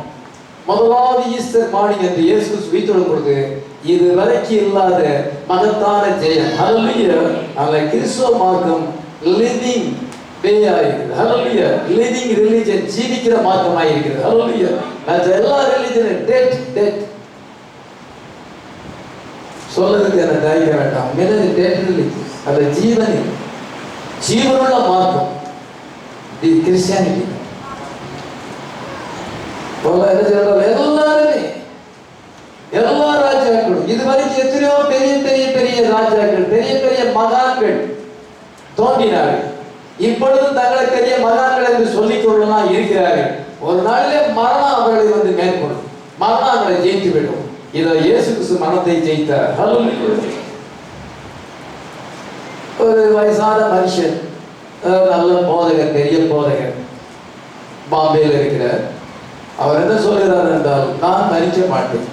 முதலாவது ஈஸ்டர் மார்னிங் என்று இயேசு கிறிஸ்து உயிர்த்தெழும் பொழுது இது வரைக்கும் இல்லாத மகத்தான ஜெயம். ஹல்லேலூயா. அந்த கிறிஸ்துவ மார்க்கம் லிவிங் பேயா இருக்குது. ஹல்லேலூயா. லிவிங் ரிலிஜன், ஜீவிக்கிற மார்க்கமாக இருக்கிறது. ஹல்லேலூயா. மற்ற எல்லா ரிலிஜனும் டெட் டெட் சொல்லதுக்கு என்ன தயக்க வேண்டாம். டெட் ரிலிஜன், அது ஜீவனுள்ள மார்க்கம் கிறிஸ்டியானிட்டி. எல்லாருமே எல்லா ராஜ்ய ராஜாக்களும் இதுவரைக்கும் எத்தனையோ பெரிய பெரிய பெரிய ராஜாக்கள், பெரிய பெரிய மகான்கள் தோன்றினார்கள். இப்பொழுதும் தங்களை பெரிய மகான்கள் என்று சொல்லிக் கொள்ளலாம் இருக்கிறார்கள். ஒரு நாளிலே மரணம் அவர்களை வந்து மேற்கொள்ளும், மரணம் அவர்களை ஜெயித்து விடும். இதோ இயேசு கிறிஸ்து மரணத்தை ஜெயித்தார். ஒரு வயசான மனுஷன், நல்ல போதகர், பெரிய போதகர், பாம்பேல இருக்கிறார். அவர் என்ன சொல்கிறார் என்றால், நான் மரிக்க மாட்டேன்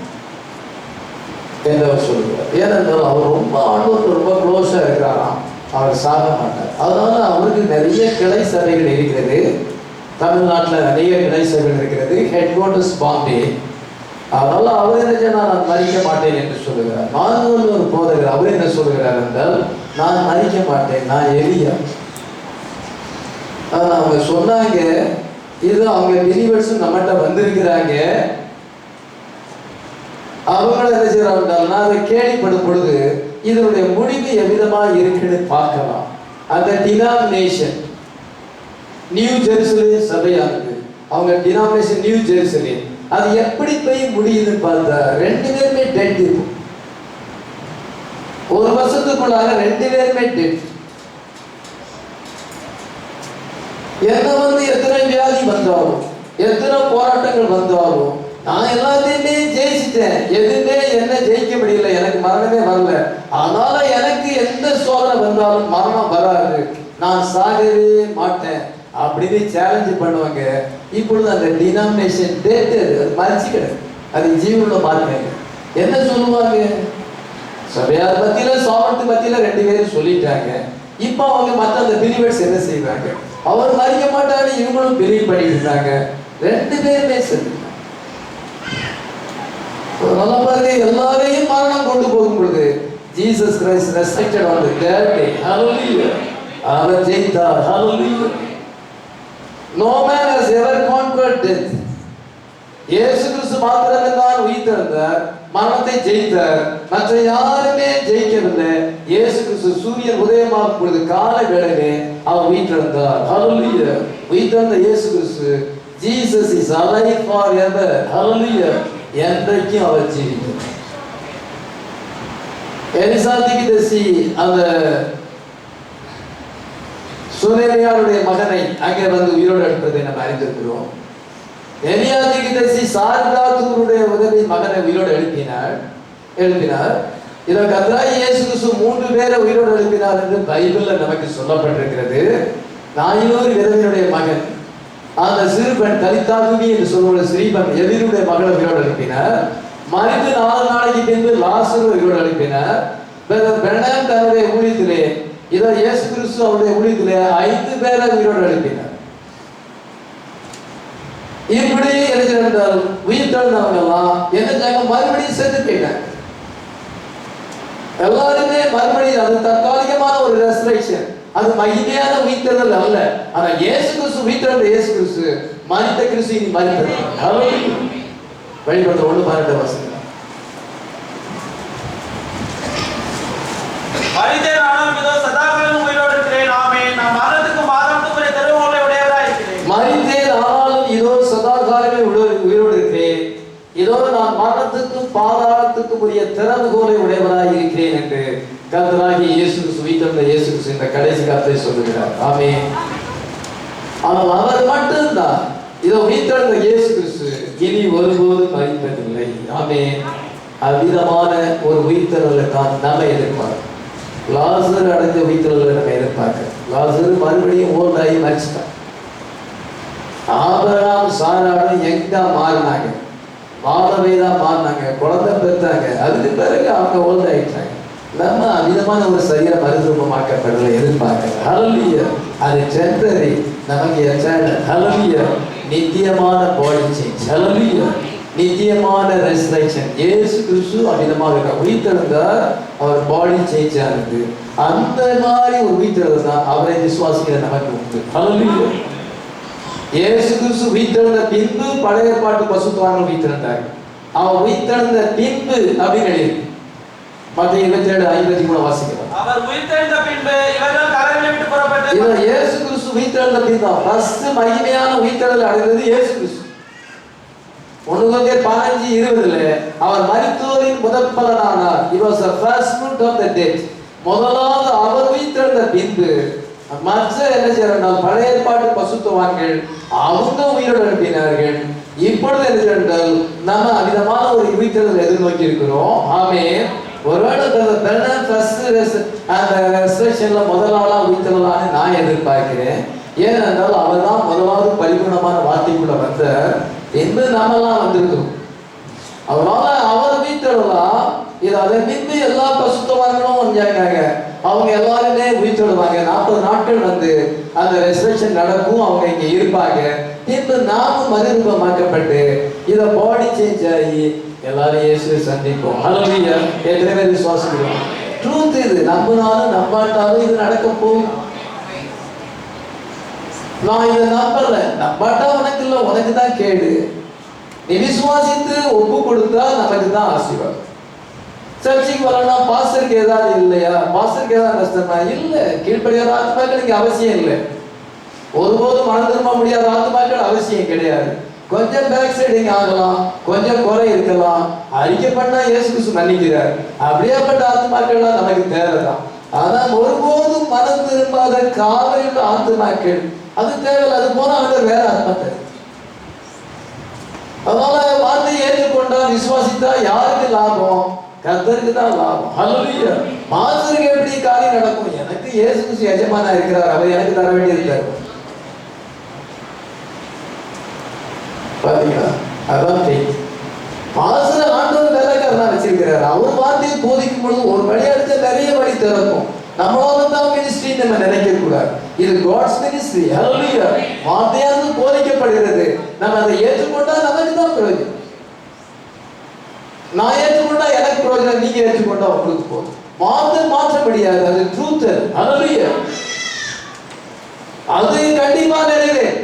என்று அவர் சொல்கிறார். ஏனென்றால் அவர் ரொம்ப ஆண்டவருக்கு ரொம்ப க்ளோஸா இருக்கிறாராம். அவர் சாக மாட்டார். அதனால அவருக்கு நிறைய கிளை சபைகள் இருக்கிறது. தமிழ்நாட்டில் நிறைய கிளை சபைகள் இருக்கிறது. Head quarters Bombay. அதனால அவர் என்ன செய்ய, நான் மரிக்க மாட்டேன் என்று சொல்லுகிறார். மாணவர்கள் ஒரு போதகர், அவர் என்ன சொல்லுகிறார் என்றால், நான் மரிக்க மாட்டேன், நான் எலியா. அவங்க சொன்னாங்க, இது அவங்க பிலிவர்ஸ் நம்மகிட்ட வந்திருக்கிறாங்க. அவங்கள என்ன செய்யறாங்க, நான் அதை கேள்விப்படும் பொழுது இதனுடைய முடிவு எவ்விதமா இருக்குன்னு பார்க்கலாம். அந்த டினாமினேஷன் நியூ ஜெருசலேம் சபையானது, அவங்க டினாமினேஷன் நியூ ஜெருசலேம், அது எப்படி போய் முடியுதுன்னு பார்த்தா 2 பேருமே டெட் இருக்கும். ஒரு வருஷத்துக்குள்ளாக 2 பேருமே டெட். என்ன வந்து எத்தனை வியாதி வந்தாலும், எத்தனை போராட்டங்கள் வந்தாலும், நான் எல்லாத்தையுமே ஜெயிச்சிட்டேன், எதுவுமே என்ன ஜெயிக்க முடியல, எனக்கு மரணமே வரல, அதனால எனக்கு எந்த சோதனை வந்தாலும் மரணம் வராது, நான் சாகவே மாட்டேன் அப்படின்னு சேலஞ்ச் பண்ணுவாங்க. இப்பொழுது அந்த டினாமினேஷன் டேட்டு அது மறைச்சு கிடக்கு, அது ஜீவனோட மாற்றாங்க. என்ன சொல்லுவாங்க, சபையார் மத்தியில சாமர்த்து மத்தியில 2 பேரும் சொல்லிட்டாங்க. இப்ப அவங்க மற்ற அந்த பிலிவர்ஸ் என்ன செய்வாங்க, அவர் மறிக்க மாட்டாரு, இவங்களும் பிலீவ் பண்ணிட்டு இருந்தாங்க. 2 பேருமே சொல்லி நல்லா பாருங்க, எல்லாரையும் மரணம் கொண்டு போகும் பொழுது Jesus Christ resurrected on the third day. ஹalleluya. அவர் ஜெயித்தார். ஹalleluya. No man has ever conquered death. இயேசு கிறிஸ்து மாத்திரமே தான் உயிர்த்தெழுந்தார், மரணத்தை ஜெயித்தார். மற்ற யாருமே ஜெயிக்கவில்லை. இயேசு கிறிஸ்து சூரியன் உதயமாகும் பொழுது கால வேளையிலே அவர் உயிர்த்தெழுந்தார். ஹalleluya. உயிர்த்தெழுந்த இயேசு கிறிஸ்து, Jesus is alive forever. ஹalleluya. என்றைக்கும் அவர் ஜீவிக்கிறார். எலிசா தீர்க்கதரிசி அந்த சுனேமியாருடைய மகனை அங்கே வந்து உயிரோடு எடுப்பதை நம்ம அறிந்திருக்கிறோம். எலியா தீர்க்கதரிசி சார்தாத்தூருடைய உதவி மகனை உயிரோடு எழுப்பினார். இதை கர்த்தராகிய இயேசு கிறிஸ்து 3 பேரை உயிரோடு எழுப்பினார் என்று பைபிள்ல நமக்கு சொல்லப்பட்டிருக்கிறது. 400 விதவையுடைய மகன், அந்த சிறுபெண் தலித்தாகுமி என்று சொல்லுகிற ஸ்ரீபன் எதிருடைய மகளை உயிரோடு எழுப்பினார். மறித்து 4 நாளைக்கு பின்பு லாசரு உயிரோடு எழுப்பினார். பெர்னாம் தன்னுடைய ஊழியத்திலே, இதோ இயேசு கிறிஸ்து அவருடைய ஊழியத்திலே 5 பேரை உயிரோடு எழுப்பினார். இப்படி எழுதியிருந்தால் உயிர்த்தெழுந்தவங்க எல்லாம் என்ன செய்ய, மறுபடியும் செத்து போயிட்டாங்க. எல்லாருமே மறுபடியும், அது தற்காலிகமான ஒரு ரெசரக்ஷன், அது மகிமையான உயிர்த்தெழுதல் அல்ல. ஆனா இயேசு கிறிஸ்து உயிர்த்தெழுந்த இயேசு கிறிஸ்து மரித்த கிறிஸ்து இனி மரித்தது. வெளிப்படுத்த 1:12 வாசிக்கலாம். மரித்தேன் ஆனாலும் இதோ சதாகாலம் உயிரோடு இருக்கிறேன். ஆமென். நான் மரணத்துக்கும் மாதாந்தத்துக்குரிய தெருவுகளை உடையவராய் இருக்கிறேன். மரித்தேன் ஆனாலும் இதோ சதாகாலமே உயிரோடு இருக்கிறேன். இதோ நான் மரணத்துக்கும் பாதாளத்துக்கும் உரிய திறவுகோலை உடையவராய் இருக்கிறேன் என்று கர்த்தராகிய இயேசு கிறிஸ்து உயிர்த்தெழுந்த இயேசு கிறிஸ்து இந்த கடைசி காலத்தை சொல்லுகிறார். ஆமென். ஆனால் அவர் மட்டும்தான், இதோ உயிர்த்தெழுந்த இயேசு கிறிஸ்து இனி ஒருபோதும் மரிப்பதில்லை. ஆமென். அவ்விதமான ஒரு உயிர்த்தெழுதலை தான் நம்ம எதிர்பார்க்கிறோம். லாசர் அடைஞ்ச உயிர்த்தெழுதலை நம்ம எதிர்பார்க்கிறோம். லாசர் மறுபடியும் ஓல்டாகி மரிச்சிட்டான். ஆபிரகாம் சாராளும் எங்கா மாறினாங்க, மாதவைதா மாறினாங்க, குழந்தை பெற்றாங்க. அதுக்கு பிறகு அவங்க ஓல்ட் ஆயிட்டாங்க. நம்ம அமிதமான ஒரு சரீர மறுரூபமாக்கப்படுறதை எதிர்பார்க்கிறோம். ஹalleluya. அது டெம்பரரி, நமக்கு எட்டர்னல். ஹalleluya. நித்தியமான பாடி சேஞ்ச். ஹalleluya. நித்தியமான ரெசரக்ஷன். இயேசு கிறிஸ்து அமிதமாக உயிர்த்தெழுந்தார், அவர் பாடி சேஞ்ச் ஆனது. அந்த மாதிரி ஒரு உயிர்த்தெழுதல் தான் அவரை விசுவாசிக்கிற நமக்கு உண்டு. ஹalleluya. இயேசு கிறிஸ்து உயிர்த்தெழுந்த பின்பு பழைய பாட்டு பசுத்தவான்கள் உயிர்த்தெழுந்தார். அவர் உயிர்த்தெழுந்த பின்பு அப்படின்னு எழுதி மத்திய 27:53 வாசிக்கலாம். அவர் உயிர்த்தெழுந்த பின்பு இவர்கள் கல்லறையை விட்டு புறப்பட்டு, இது இயேசு கிறிஸ்து உயிர்த்தெழுந்த பின்பு ஃபர்ஸ்ட் மகிமையான உயிர்த்தெழுதல் அடைந்தது இயேசு கிறிஸ்து. 1 Corinthians 15:20 அவர் மரித்தோரின் முதற் பலனானார். He was the first fruit of the dead. முதலாவது அவர் உயிர்த்தெழுந்த பின்பு மற்ற என்ன செய்யறால் பழைய ஏற்பாட்டு பசுத்தவான்கள் அவங்க உயிரோடு எழுப்பினார்கள். இப்பொழுது என்ன செய்யறால் நம்ம அவிதமான ஒரு உயிர்த்தெழுதலை எதிர்நோக்கி இருக்கிறோம். ஆமென். ஒருவேளை அந்த ரெசரக்ஷன்ல முதலாளா உயிர்த்தெழலான்னு நான் எதிர்பார்க்கிறேன். ஏனென்றால் அவர் தான் முதலாவது பரிபூர்ணமான வார்த்தைக்குள்ள வந்தார் என்று நாமெல்லாம் வந்திருக்கிறோம். அவரால் அவர் உயிர்த்தெழலாம். இது அதை பின்பு எல்லா பசுத்தவான்களும் வந்தாங்க. அவங்க எல்லாருமே உயிர்த்தெழுவாங்க. 40 நாட்கள் வந்து அந்த ரெசரக்ஷன் நடக்கும். அவங்க இங்க இருப்பாங்க. பின்பு நாமும் மறுரூபமாக்கப்பட்டு இத பாடி சேஞ்ச் ஆகி எல்லாரும் இயேசுவை சந்திப்போம். ஹல்லேலூயா. எத்தனை பேர் விசுவாசிக்கிறோம்? ட்ரூத் இது. நம்பினாலும் நம்பாட்டாலும் இது நடக்க போகும். நான் இதை நம்பல. நம்பாட்டா உனக்கு இல்லை, உனக்கு தான் கேடு. நீ விசுவாசித்து ஒப்பு கொடுத்தா நமக்கு தான் ஆசீர்வாதம். சர்ச்சைக்கு வரலாம், பாஸ்டருக்கு ஏதாவது இல்லையா, பாஸ்டருக்கு ஏதாவது நஷ்டமா இல்லை. கீழ்ப்படியாத ஆத்மாக்களுக்கு அவசியம் இல்லை. ஒருபோதும் மனம் திரும்ப முடியாத ஆத்மாக்கள் அவசியம் கிடையாது. கொஞ்சம் பேக் சைடிங் ஆகலாம், கொஞ்சம் குறை இருக்கலாம். அறிக்கை பண்ணா இயேசு கிறிஸ்து மன்னிக்கிறார். அப்படியேப்பட்ட ஆத்மாக்கள்லாம் நமக்கு தேவைதான். ஆனால் ஒருபோதும் மனம் திரும்பாத காவலில் ஆத்மாக்கள் அது தேவை. அது போனா அவங்க வேற ஆத்மா தேவை. அதனால வார்த்தையை ஏற்றுக்கொண்டா விசுவாசித்தா யாருக்கு லாபம்? கர்த்தருக்கு தான் லாபம். ஹல்லேலூயா. மாசருக்கு எப்படி காரியம் நடக்கும்? எனக்கு இயேசு கிறிஸ்து எஜமானா இருக்கிறார், அவர் எனக்கு தர வேண்டியிருக்காரு. பாத்தீங்களா? அதான் மாசர் ஆண்டவர் வேலைக்காரனா வச்சிருக்கிறார். அவர் வார்த்தையை போதிக்கும் பொழுது ஒரு வழி அடுத்த நிறைய வழி திறக்கும். நம்மளால தான் மினிஸ்ட்ரி நம்ம நினைக்க கூடாது. இது காட்ஸ் மினிஸ்ட்ரி. ஹல்லேலூயா. வார்த்தையானது போதிக்கப்படுகிறது. நம்ம அதை ஏற்றுக்கொண்டா நமக்கு தான் பிரயோஜனம். நான் ஏற்றுக்கொண்டா எனக்கு பிரயோஜனம், நீங்க ஏற்றுக்கொண்டா உங்களுக்கு போதும். வார்த்தை மாற்ற முடியாது. அது ட்ரூத். ஹல்லேலூயா. அது கண்டிப்பா நிறைவேறும்.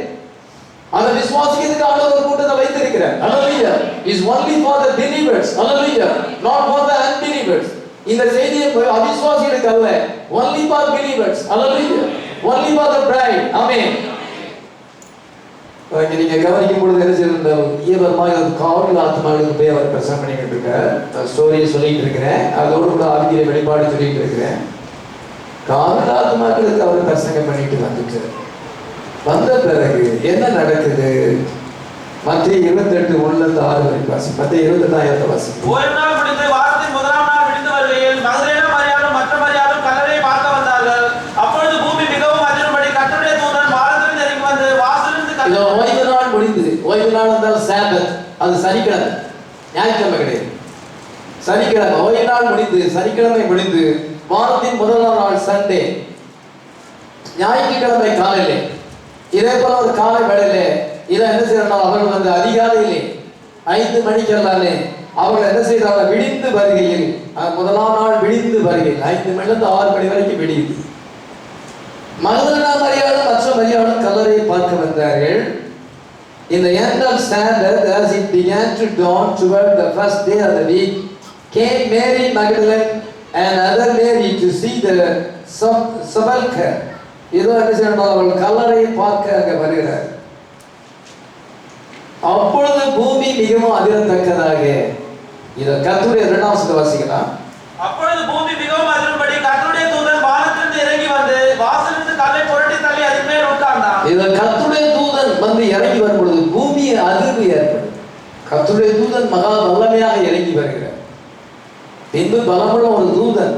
அந்த விசுவாசிக்கிறதுக்கு ஆண்டவர் ஒரு கூட்டத்தை வைத்திருக்கிறார். ஹல்லேலூயா. is only for the believers. Hallelujah. not for the unbelievers. இந்த செய்தியை அவிசுவாசிகளுக்கு அல்ல, only for believers. Hallelujah. only for the bride. ஆமென். நீங்க கவனிக்கும் பொழுது என்ன செய்யணும்? ஈவர்மாய் ஒரு காவல் ஆத்மாவுக்கு போய் அவர் பிரசங்கம் பண்ணிக்கிட்டு இருக்கார். ஸ்டோரியை சொல்லிட்டு இருக்கிறேன். அதோடு கூட ஆவியிலே வெளிப்பாடு சொல்லிட்டு இருக்கிறேன். காவல் ஆத்மாக்களுக்கு அவர் பிரசங்கம் பண்ணிட்டு வந்துட்டு வந்த பிறகு என்ன நடக்குது? மத்திய 28:1-6 வரை வாசி. மத்திய 28 வாசி. ஒரு நாள் முடிந்து வாரத்தின் முதலாம் நாள் விடிந்து வருகையில் மகதலேனா மரியாளும் மற்ற மரியாளும் கல்லறையை பார்க்க வந்தார்கள். அப்பொழுது பூமி மிகவும் அதிரும்படி கர்த்தருடைய தூதன் வானத்திலிருந்து இறங்கி வந்து வாசலிலிருந்து ஓய்வு நாள் முடிந்தது. ஓய்வு நாள் என்றால் சாபத். அது சனிக்கிழமை, ஞாயிற்றுக்கிழமை கிடையாது. சனிக்கிழமை ஓய்வு நாள் முடிந்து, சனிக்கிழமை முடிந்து வாரத்தின் முதலாம் நாள் சண்டே, ஞாயிற்றுக்கிழமை காலையிலே இதே போல ஒரு காலை வேளையிலே இதை என்ன செய்யறாங்க? அவர்கள் வந்து அதிகாலையிலே 5 மணிக்கெல்லாமே அவர்கள் என்ன செய்யறாங்க? விடிந்து வருகையில், முதலாம் நாள் விடிந்து வருகையில் 5 மணிலிருந்து 6 மணி வரைக்கும் விடியுது. மகதலேனா மரியாளும் மற்ற மரியாளும் கல்லறையை பார்க்க வந்தார்கள். In the end of Sabbath, as it began to dawn toward the first day of the week, came Mary Magdalene and other Mary to see the sepulchre. இதோ என்ன செய்யணும்? அவர்கள் கல்லறையை பார்க்க அங்க வருகிறார். அப்பொழுது பூமி மிகவும் அதிரத்தக்கதாக, இத கர்த்தருடைய 2ஆம் வசனத்தை வாசிக்கலாம். அப்பொழுது பூமி மிகவும் அதிரும்படி கர்த்தருடைய தூதன் வானத்திலிருந்து இறங்கி வந்து வாசலிலிருந்து கல்லை புரட்டி தள்ளி அதன் மேல் உட்கார்ந்தார். இத கர்த்தருடைய தூதன் வந்து இறங்கி வரும் பொழுது பூமி அதிர்வு ஏற்படும். கர்த்தருடைய தூதன் மகா வல்லமையாக இறங்கி வருகிறார். பின்பு பலமுள்ள ஒரு தூதன்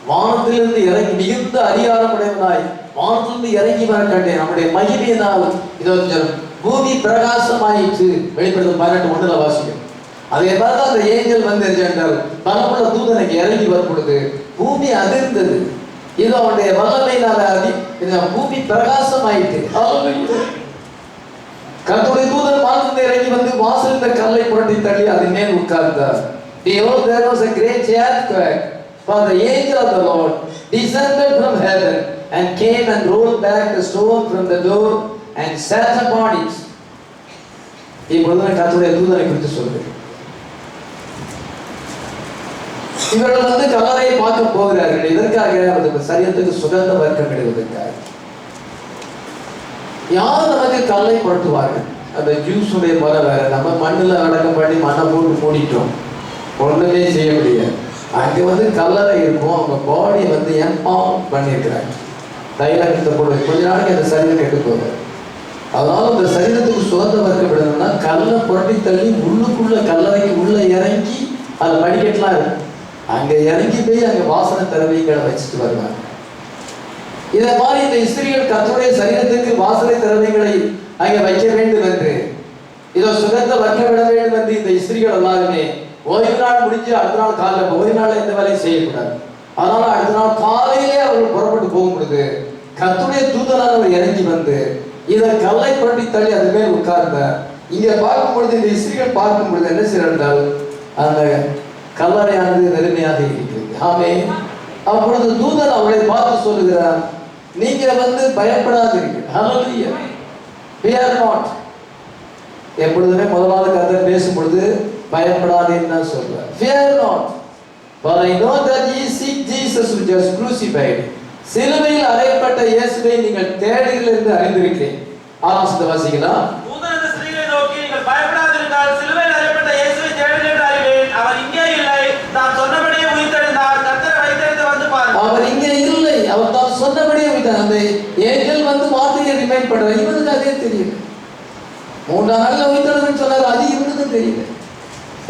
வானத்திலிருந்து இறங்கி மிகுந்த அதிகாரமுடையவனாய் வானத்திலிருந்து இறங்கி வர கண்டேன். நம்முடைய மகிமையினால் இதோ பூமி பிரகாசமாயிற்று. வெளிப்படுத்தும் 18:1 வாசிக்கும். அதே மாதிரி அந்த ஏஞ்சல் வந்து என்றால் பலமுள்ள தூதனுக்கு இறங்கி வரும் பொழுது பூமி அதிர்ந்தது. இது அவனுடைய வல்லமையினால பூமி பிரகாசமாயிற்று. கர்த்தருடைய தூதன் வானத்திலிருந்து இறங்கி வந்து வாசல் இந்த கல்லை புரட்டி தள்ளி அதன் மேல் உட்கார்ந்தார். Behold, there was a great earthquake, for the angel of the Lord descended from heaven and came and rolled back the stone from the door and sat upon it. இப்பொழுது கர்த்தருடைய தூதனை குறித்து சொல்கிறேன். இவர்கள் வந்து கல்லறையை பார்க்க போகிறார்கள். இதற்காக அந்த சரீரத்துக்கு சுகந்த வர்க்கம் இடுவதற்காக. யார் நமக்கு கல்லை புரட்டுவார்கள்? அந்த ஜூஸுடைய முறை வேற. நம்ம மண்ணில் அடக்கம் பண்ணி மண்ணை போட்டு மூடிட்டோம், ஒன்றுமே செய்ய முடியாது. அங்கே வந்து கல்லறை இருக்கும், அவங்க பாடியை வந்து எம்பாம் பண்ணியிருக்கிறாங்க, தைலத்தை போட்டு. கொஞ்ச நாளைக்கு அந்த சரீரம் கெட்டு போகுது. அதனால அந்த சரீரத்துக்கு சுதந்திரம் வைக்கப்படணும்னா கல்லை புரட்டி தள்ளி உள்ளுக்குள்ள கல்லறைக்கு உள்ள இறங்கி அது படிக்கட்டுலாம் இருக்கு, அங்கே இறங்கி போய் அங்கே வாசனை திரவியங்களை வச்சுட்டு வருவாங்க. இதை மாதிரி இந்த இஸ்திரிகள் கர்த்தருடைய சரீரத்துக்கு வாசனை திரவியங்களை அங்கே வைக்க வேண்டும் என்று, இதோ சுகந்தம் வைக்கப்பட வேண்டும் என்று இந்த இஸ்திரிகள் எல்லாருமே ஓய்வு நாள் முடிஞ்சு அடுத்த நாள் காலையில், ஓய்வு நாள் எந்த வேலையும் செய்யக்கூடாது. அதனால அடுத்த நாள் காலையிலே அவர்கள் புறப்பட்டு போகும் பொழுது கர்த்தருடைய தூதனானவர் இறங்கி வந்து இதை கல்லை புரட்டி தள்ளி அது மேல் உட்கார்ந்தார். இங்க பார்க்கும் பொழுது இந்த இஸ்திரிகள் பார்க்கும் பொழுது என்ன செய்யறால் அந்த கல்லறையானது வெறுமையாக இருக்கிறது. ஆமே. அப்பொழுது தூதன் அவளை பார்த்து சொல்லுகிறார், நீங்க வந்து பயப்படாதீர்கள். ஹல்லேலூயா. fear not. எப்பொழுதுமே முதலாவது கர்த்தர் பேசும் பொழுது பயப்படாதேன்னு தான் சொல்றார். fear not, for I know that ye seek Jesus which was crucified. சிலுவையில் அறையப்பட்ட இயேசுவை நீங்கள் தேடுகிறீர்கள் என்று அறிந்திருக்கிறேன். ஆரம்பத்தை வாசிக்கலாம். தூதன் அந்த ஸ்திரீயை நோக்கி, நீங்கள் பயப்படாதிருந்தால் சிலுவையில் அறையப்பட்ட இயேசுவை தேடுகிறீர்கள் என்று அறிவேன். அவர் இங்கே இல்லை, நான் சொன்னபடியே உயிர்த்தெழுந்தார். கர்த்தரை வைத்தெழுந்து வந்து பாருங்கள். அவர் இங்கே இல்லை, அவர் தான் சொன்னபடியே உயிர்த்தார். அந்த ஏஞ்சல் வந்து வார்த்தையை ரிமைண்ட் பண்றார். இவனுக்கு அதே தெரியல. 3 நாள்ல உயிர்த்தெழுதுன்னு சொன்னார், அது இவனுக்கும் தெரியல.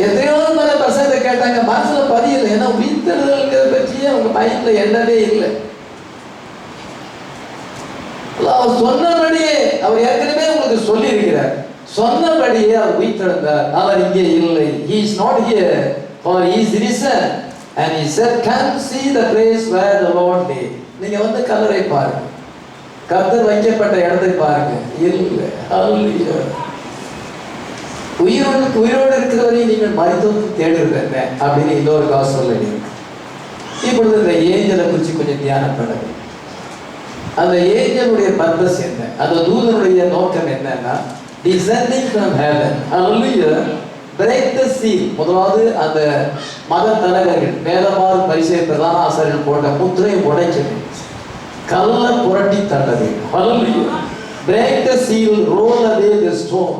எத்தனையோ மேல பசங்க கேட்டாங்க, மனசுல பதியல. ஏன்னா உயிர்த்தெழுதல்ங்கிறத பற்றியே அவங்க மைண்ட்ல எண்ணவே இல்லை. அவர் சொன்னபடியே, அவர் ஏற்கனவே உங்களுக்கு சொல்லி இருக்கிறார், சொன்னபடியே அவர் உயிர்த்தெழுந்தார். அவர் இங்கே இல்லை. He is not here, for he is risen. And he said, come see the place where the Lord lay. நீங்க வந்து கல்லறை பாருங்க, கர்த்தர் வைக்கப்பட்ட இடத்தை பாருங்க. இல்லை. ஹல்லேலூயா. உயிரோடு இருக்கிறவரை நீங்கள் மரித்தோருக்கு தேடுறது என்ன அப்படின்னு இன்னொரு காசுல இருக்கு. இப்பொழுது இந்த ஏஞ்சலை குறித்து கொஞ்சம் தியானம் பண்ணுங்க. அந்த ஏஞ்சலுடைய பர்பஸ் என்ன, அந்த தூதனுடைய நோக்கம் என்னன்னா, descending from heaven, hallelujah, break the seal. முதலாவது அந்த மத தலைவர்கள் வேதமார் பரிசேயர் பிரதான ஆசாரியர்கள் போட்ட முத்திரையை உடைச்சது, கல்ல புரட்டி தள்ளது. hallelujah, break the seal, roll away the stone.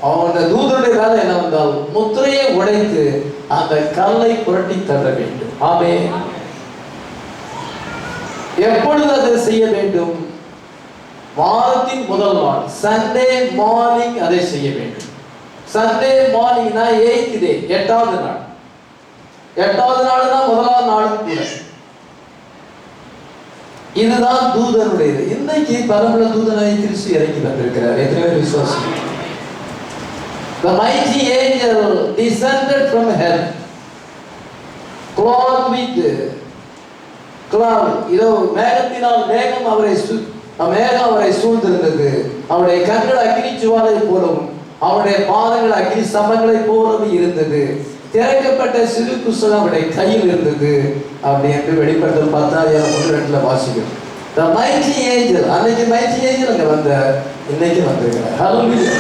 அவன் தூதனுடைய வேலை என்ன வந்தால் முத்திரையை உடைத்து அந்த கல்லை புரட்டி தள்ள வேண்டும். ஆமென். எப்பொழுது அதை செய்ய வேண்டும்? வாரத்தின் முதல் நாள், சண்டே மார்னிங் அதை செய்ய வேண்டும். சண்டே மார்னிங்னா 8th டே, 8வது நாள். 8வது நாள் தான் முதலாவது நாளும் கூட. இதுதான் தூதனுடையது. இன்னைக்கு பரமல தூதனாய் கிறிஸ்து இறங்கி வந்திருக்கிறார். எத்தனை பேர் விசுவாசி? The mighty angel descended from heaven, clothed with cloud. இதோ மேகத்தினால் மேகம் அவரை சூழ்ந்திருந்தது. அவருடைய கண்கள் அக்கினி ஜுவாலை போலவும் அவருடைய பாதங்கள் அக்கினி ஸ்தம்பங்களை போலவும் இருந்தது. திறக்கப்பட்ட சிறு புஸ்தகம் அவருடைய கையில் இருந்தது. அப்படி என்று வெளிப்படுத்தல் 10:1-2 வாசிக்கிறோம். The mighty angel, அன்னைக்கு mighty angel அங்க வந்த, இன்னைக்கு வந்திருக்கிறார். ஹல்லேலூயா.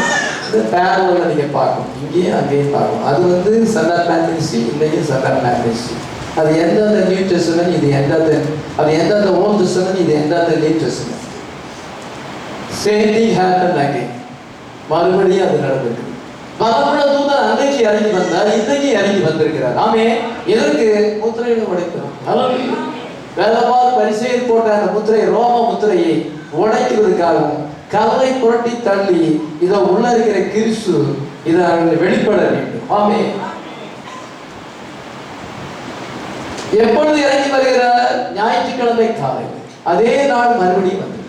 இந்த பேரல்ல நீங்க பார்க்கணும், இங்கேயும் அங்கேயும் பார்க்கணும். அது வந்து சன் ஆஃப் மேன் மினிஸ்ட்ரி, இன்னைக்கு சன் ஆஃப் மேன் மினிஸ்ட்ரி. அது எந்தெந்த நியூ டெஸ்டமென்ட், இது எந்தெந்த, அது எந்தெந்த ஓல்ட் டெஸ்டமென்ட், இது எந்தெந்த new testament. Same thing happen again. மறுபடியும் அது நடந்திருக்கு. பரமல தூதன் அன்றைக்கு இறங்கி வந்தார், இன்றைக்கு இறங்கி வந்திருக்கிறார். ஆமே. எதற்கு? முத்திரையை உடைக்கிறோம். ஹல்லேலூயா. வேதமார் பரிசேயர் போட்ட அந்த முத்திரை, ரோம முத்திரையை உடைக்கிறதுக்காகவும் கல்லை புரட்டி தள்ளி இதை உள்ள இருக்கிற கிறிஸ்து இதை வெளிப்பட வேண்டும். ஆமே. எப்பொழுது இறங்கி வருகிறார்? ஞாயிற்றுக்கிழமை காலை. அதே நாள் மறுபடியும் வந்து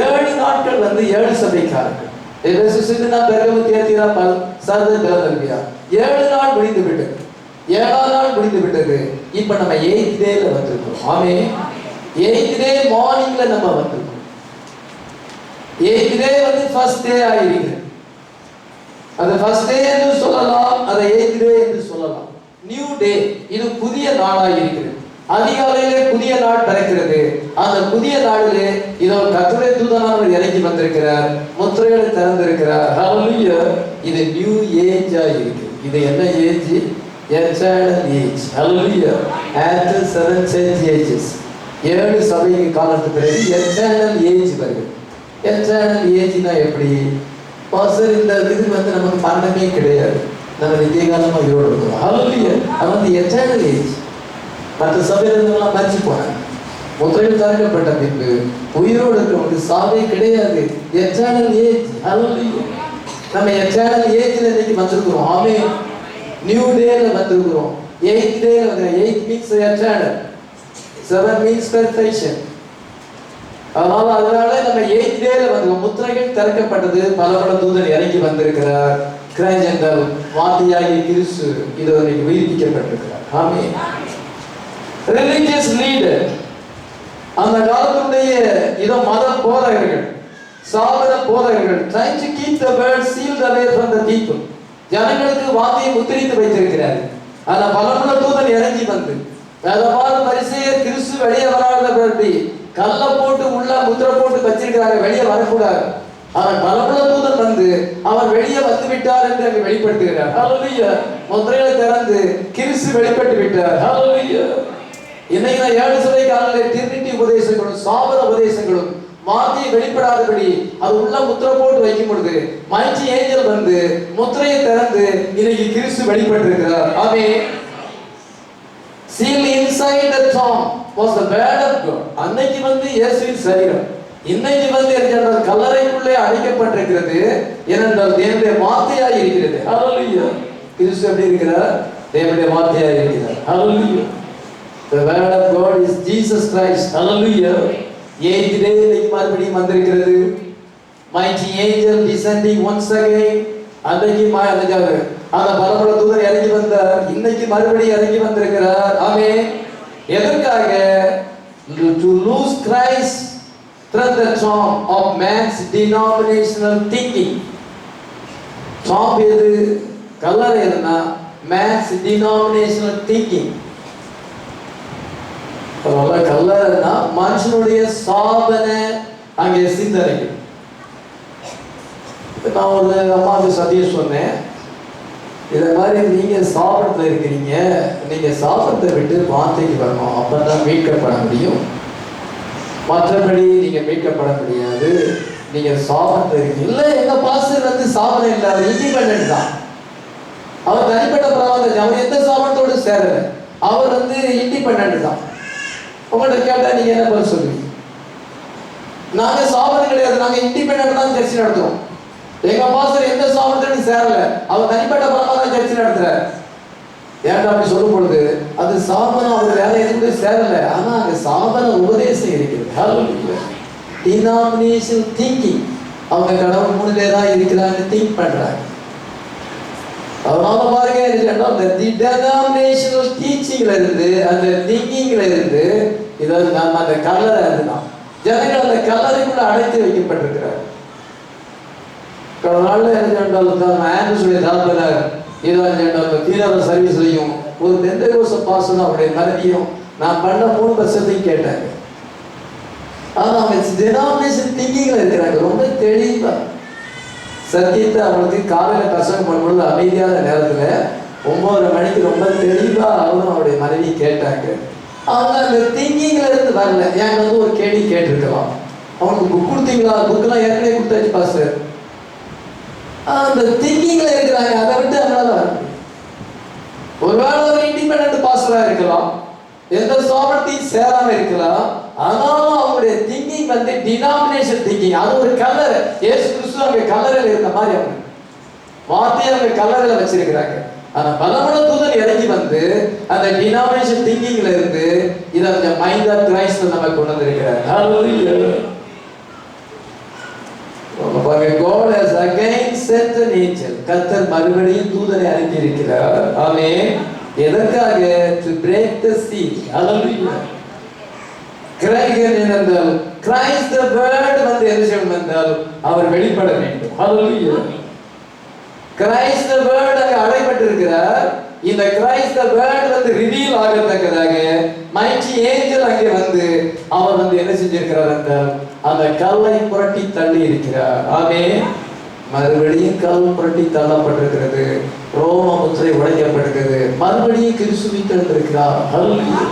7 நாட்கள் வந்து 7 சபைக்காரர்கள் 7 நாள் முடிந்து விட்டது. 7ஆம் நாள் முடிந்து விட்டது. இப்ப நம்ம 8th டேல வந்திருக்கோம். ஆமே. 8th டே மார்னிங்ல நம்ம வந்திருக்கோம். 8th டே வந்து ஃபர்ஸ்ட் டே ஆயிருக்கு. அது ஃபர்ஸ்ட் டே என்று சொல்லலாம், அதை 8th டே என்று சொல்லலாம். நியூ டே, இது புதிய நாளாக இருக்கிறது. அதிகாலையிலே புதிய நாள் பிறக்கிறது. அந்த புதிய நாளிலே இதோ கர்த்தருடைய தூதனானவர் இறங்கி வந்திருக்கிறார், முத்திரைகளை திறந்திருக்கிறார். ஹல்லேலூயா. இது நியூ ஏஜா இருக்கு. இது என்ன age? Eternal age. Hallelujah. after 7 church ages, 7 சபை காலத்துக்கு பிறகு எட்டர்னல் ஏஜ் வருது. எட்டர்னல் ஏஜ்னா எப்படி? பாஸ்டர் இந்த இது வந்து நமக்கு மரணமே கிடையாது, நம்ம நித்திய காலமா உயிரோடு இருக்கிறோம். ஹல்லேலூயா. அது வந்து எட்டர்னல் ஏஜ். மற்ற சபையிலாம் மறிச்சு போனாங்க. முத்திரையில் திறக்கப்பட்ட பின்பு உயிரோடு இருக்கிறவங்க சாவே கிடையாது. Eternal age. ஹல்லேலூயா. நம்ம எட்டர்னல் ஏஜ்ல இன்னைக்கு வந்திருக்கிறோம். ஆமென். நியூ டேல வந்திருக்கிறோம். 8th டேல வந்து 8 மீன்ஸ் எட்டர்னல், 7 மீன்ஸ் பெர்ஃபெக்ஷன். அதனால நம்ம 8th டேல வந்து முத்திரைகள் திறக்கப்பட்டது. பல தூதன் இறங்கி வந்திருக்கிறார். கிரைஜெண்டல் வாதியாகி கிறிஸ்து இதுவரைக்கு உயிர்ப்பிக்கப்பட்டிருக்கிறார். ஆமென். ரிலிஜியஸ் லீடர், அந்த காலத்துடைய இதோ மத போதகர்கள், சாபன போதகர்கள், trying to keep the word sealed away from the people. ஜனங்களுக்கு வார்த்தையை முத்திரித்து வைத்திருக்கிறார். ஆனா பலமுள்ள தூதன் இறங்கி வந்து வேதபாத பரிசேயர் கிறிஸ்து வெளியே வராதபடி கல்ல போட்டு உள்ள முத்திரை போட்டு வச்சிருக்கிறாங்க, வெளியே வரக்கூடாது. அவன் பலமுள்ள தூதன் வந்து அவர் வெளியே வந்து விட்டார் என்று அங்கு வெளிப்படுத்துகிறார். ஹல்லேலூயா. முத்திரையை திறந்து கிறிஸ்து வெளிப்பட்டு விட்டார். ஹல்லேலூயா. இன்னைக்கு நான் 7 சபை காலங்களில் டிரினிட்டி உபதேசங்களும் சாபன உபதேசங்களும் வார்த்தையை வெளிப்படாதபடி அது உள்ள முத்திரை போட்டு வைக்கும் பொழுது மைட்டி ஏஞ்சல் வந்து முத்திரையை திறந்து இன்னைக்கு கிறிஸ்து வெளிப்பட்டு இருக்கிறார். ஆமென். Seal inside the tomb was the word of God. அன்னைக்கு வந்து இயேசுவின் சரீரம், இன்னைக்கு வந்து என்ன கல்லறைக்குள்ளே அடைக்கப்பட்டிருக்கிறது. ஏனென்றால் தேவனுடைய வார்த்தையாய் இருக்கிறது. ஹல்லேலூயா. கிறிஸ்து எப்படி இருக்கிறார்? தேவனுடைய வார்த்தையாய் இருக்கிறார். ஹல்லேலூயா. The word of God is Jesus Christ. Hallelujah. 8th day இன்னைக்கு மறுபடியும் வந்திருக்கிறது. Mighty angel descending once again. அன்னைக்கு அந்த பலமுள்ள தூதர் இறங்கி வந்தார். இன்னைக்கு மறுபடியும் இறங்கி வந்திருக்கிறார். ஆமென். எதற்காக? To lose Christ from the tomb of man's denominational thinking. tomb எது? கல்லறை எதுனா man's denominational thinking. கல்லறைனா மனுஷனுடைய சாபன அங்கே சிந்தனைகள். நான் ஒரு அம்மாவுக்கு சத்தியம் சொன்னேன், இதை மாதிரி நீங்க சாபத்தில் இருக்கிறீங்க, நீங்க சாபத்தை விட்டு வார்த்தைக்கு வரணும், அப்பதான் மீட்கப்பட முடியும். மற்றபடி நீங்க மீட்கப்பட முடியாது. நீங்க சாபத்தில் இருக்கீங்க. இல்லை, எங்க பாஸ்டர் வந்து சாபனம் இல்லை, அவர் இண்டிபெண்டன்ட் தான். அவர் தனிப்பட்ட பிரவாதம், அவர் எந்த சாபனத்தோடு சேரல, அவர் வந்து இண்டிபெண்டன்ட் தான். உங்கள்கிட்ட கேட்டா நீங்க என்ன பதில் சொல்லுவீங்க? நாங்க சாபனம் கிடையாது, நாங்க இண்டிபெண்டன்ட் தான் சர்ச்சை நடத்துறோம். எங்க பாஸ்டர் எந்த சாபனத்தோடு சேரல, அவர் தனிப்பட்ட பிரவாதம் சர்ச்சை நடத்துறாரு. ஏன்டா அப்படி சொல்லும் பொழுது அது சாபனம், அவர் வேற எதுவும் சேரல, ஆனா அங்க சாபன உபதேசம் இருக்குது. டினாமினேஷன் திங்கிங், அவங்க கடவுள் 3 பேரா இருக்கிறாங்க திங்க் பண்றாங்க. அதனால பாருங்க, அந்த டினாமினேஷனல் டீச்சிங்ல இருந்து அந்த திங்கிங்ல இருந்து இதாவது நம்ம அந்த கல்லறை அதுதான். ஜனங்கள் அந்த கல்லறைக்குள்ள அடைத்து வைக்கப்பட்டிருக்கிறார். அதனால ஆண்டர்ஸுடைய தாழ்பனர் தீவிர சர்வீஸ்லையும் ஒரு பெந்தகோஸ்த பாஸ்டரும் அவருடைய மனைவியும் நான் பண்ண 3 வருஷத்தையும் கேட்டாங்க. ஆனா அவங்க டினாமினேஷன் திங்கிங்ல இருக்கிறாங்க. ரொம்ப தெளிவா சத்தியத்தை அவங்களுக்கு காலையில் பிரசங்கம் பண்ணும்பொழுது அமைதியான நேரத்தில் 9:30 மணிக்கு ரொம்ப தெளிவா அவரும் அவருடைய மனைவி கேட்டாங்க. அவங்க அந்த திங்கிங்ல இருந்து வரல. என் வந்து ஒரு கேள்வி கேட்டிருக்கலாம், அவனுக்கு புக் கொடுத்தீங்களா? புக்கெல்லாம் ஏற்கனவே கொடுத்தாச்சு பாஸ்டர். அந்த திங்கிங்ல இருக்கிறாங்க, அதை விட்டு அதனால ஒருவேளை ஒரு இண்டிபெண்டன்ட் பாஸ்டரா இருக்கலாம், எந்த சாபனத்தையும் சேராம இருக்கலாம். ஆனாலும் அவங்களுடைய திங்கிங் வந்து டினாமினேஷன் திங்கிங். அது ஒரு கல்லறை. இயேசு கிறிஸ்து அங்க கல்லறையில் இருந்த மாதிரி அவங்க வார்த்தையை அவங்க கல்லறையில வச்சிருக்கிறாங்க. ஆனா பலமுள்ள தூதன் இறங்கி வந்து அந்த டினாமினேஷன் திங்கிங்ல இருந்து இதை அந்த மைண்ட் ஆஃப் கிரைஸ்ட் நம்ம கொண்டு வந்திருக்கிறார். ஹல்லேலூயா. God has again sent an angel. கர்த்தர் மறுபடியும் தூதனை அனுப்பி இருக்கிறார். ஆமென். எதற்காக? to break the seal. Hallelujah. Christ the word வந்து என்ன செய்யணும் என்றால் அவர் வெளிப்பட வேண்டும். Hallelujah. Christ the word அங்கே அடைபட்டிருக்கிறார். இந்த Christ the word வந்து ரிவீல் ஆகத்தக்கதாக mighty angel அங்கே வந்து அவர் வந்து என்ன செஞ்சிருக்கிறார் என்றால் அந்த கல்லை புரட்டி தள்ளி இருக்கிறார். ஆமென். மறுபடியும் கல் புரட்டி தள்ளப்பட்டிருக்கிறது. ரோம முத்திரை உடைக்கப்பட்டிருக்கிறது. மறுபடியும் கிறிஸ்து உயிர்த்தெழுந்திருக்கிறார். ஹல்லேலூயா.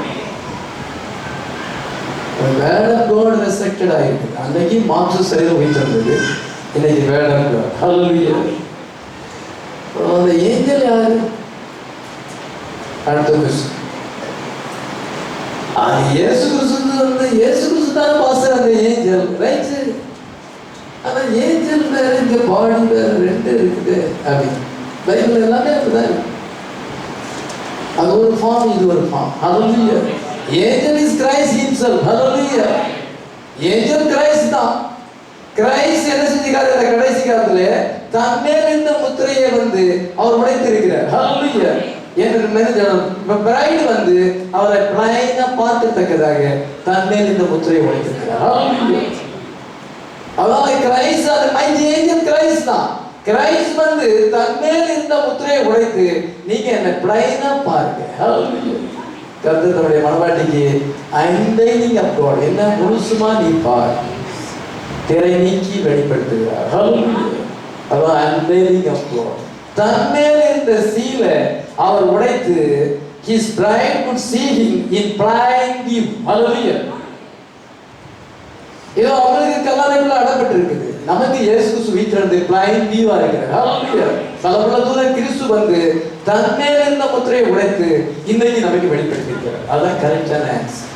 வேர்ட் ஆஃப் காட் ரெஸ்ட்ரிக்டட் ஆயிருக்கு. அன்னைக்கு மாம்ச சரீரம் உயிர்த்தெழுந்தது, இன்னைக்கு வேர்ட் ஆஃப் காட். ஹல்லேலூயா. அந்த ஏஞ்சல் யாரு? அடுத்த கொஸ்டின். அது இயேசு கிறிஸ்து வந்து இயேசு கிறிஸ்து தானே பாஸ்டர் அந்த ஏஞ்சல், ரைட்? ஆனா ஏஞ்சல் வேற, இந்த பாடி வேற, ரெண்டு இருக்குது அப்படின்னு பைபிள் எல்லாமே அப்படிதான் இருக்கு. அது ஒரு ஃபார்ம், இது ஒரு form. Hallelujah. Angel is Christ himself. Hallelujah. Angel Christ தான். கிரைஸ்ட் என்ன செஞ்சிருக்காரு? இந்த கடைசி காலத்துல தன்மேல் இந்த முத்திரையை வந்து அவர் உடைத்திருக்கிறார். ஹல்லேலூயா. பிரைட் வந்து அவரை பிளைனா பார்க்கத்தக்கதாக தன்மேல் இந்த முத்திரையை உடைத்திருக்கிறார். ஹல்லேலூயா. அதாவது கிரைஸ்ட், அது மைட்டி ஏஞ்சல் கிரைஸ்ட் தான். கிரைஸ்ட் வந்து தன்மேல் இந்த முத்திரையை உடைத்து நீங்க என்ன பிளைனா பாருங்க. ஹல்லேலூயா. கர்த்தருடைய மனவாட்டிக்கு அண்டைனிங் ஆஃப் காட் என்ன முழுசுமா நீ பார், திரை நீக்கி வெளிப்படுத்துகிறார். ஹல்லேலூயா. அதான் அண்டைனிங் ஆஃப் காட். தன்மேல் இந்த சீலை அவர் உடைத்து his bride could see him in plain view. ஹல்லேலூயா. இதோ அவங்களுக்கு கல்லறைக்குள்ள அடப்பட்டு இருக்குது, நமக்கு இயேசு கிறிஸ்து வீட்டிலிருந்து பிளைன் வியூவா இருக்கிறார். ஹல்லேலூயா. பல தூரம் கிறிஸ்து வந்து தன்மேல் இருந்த முத்திரையை உடைத்து இன்னைக்கு நமக்கு வெளிப்படுத்தியிருக்கிறார். அதான் கரெக்டான answer.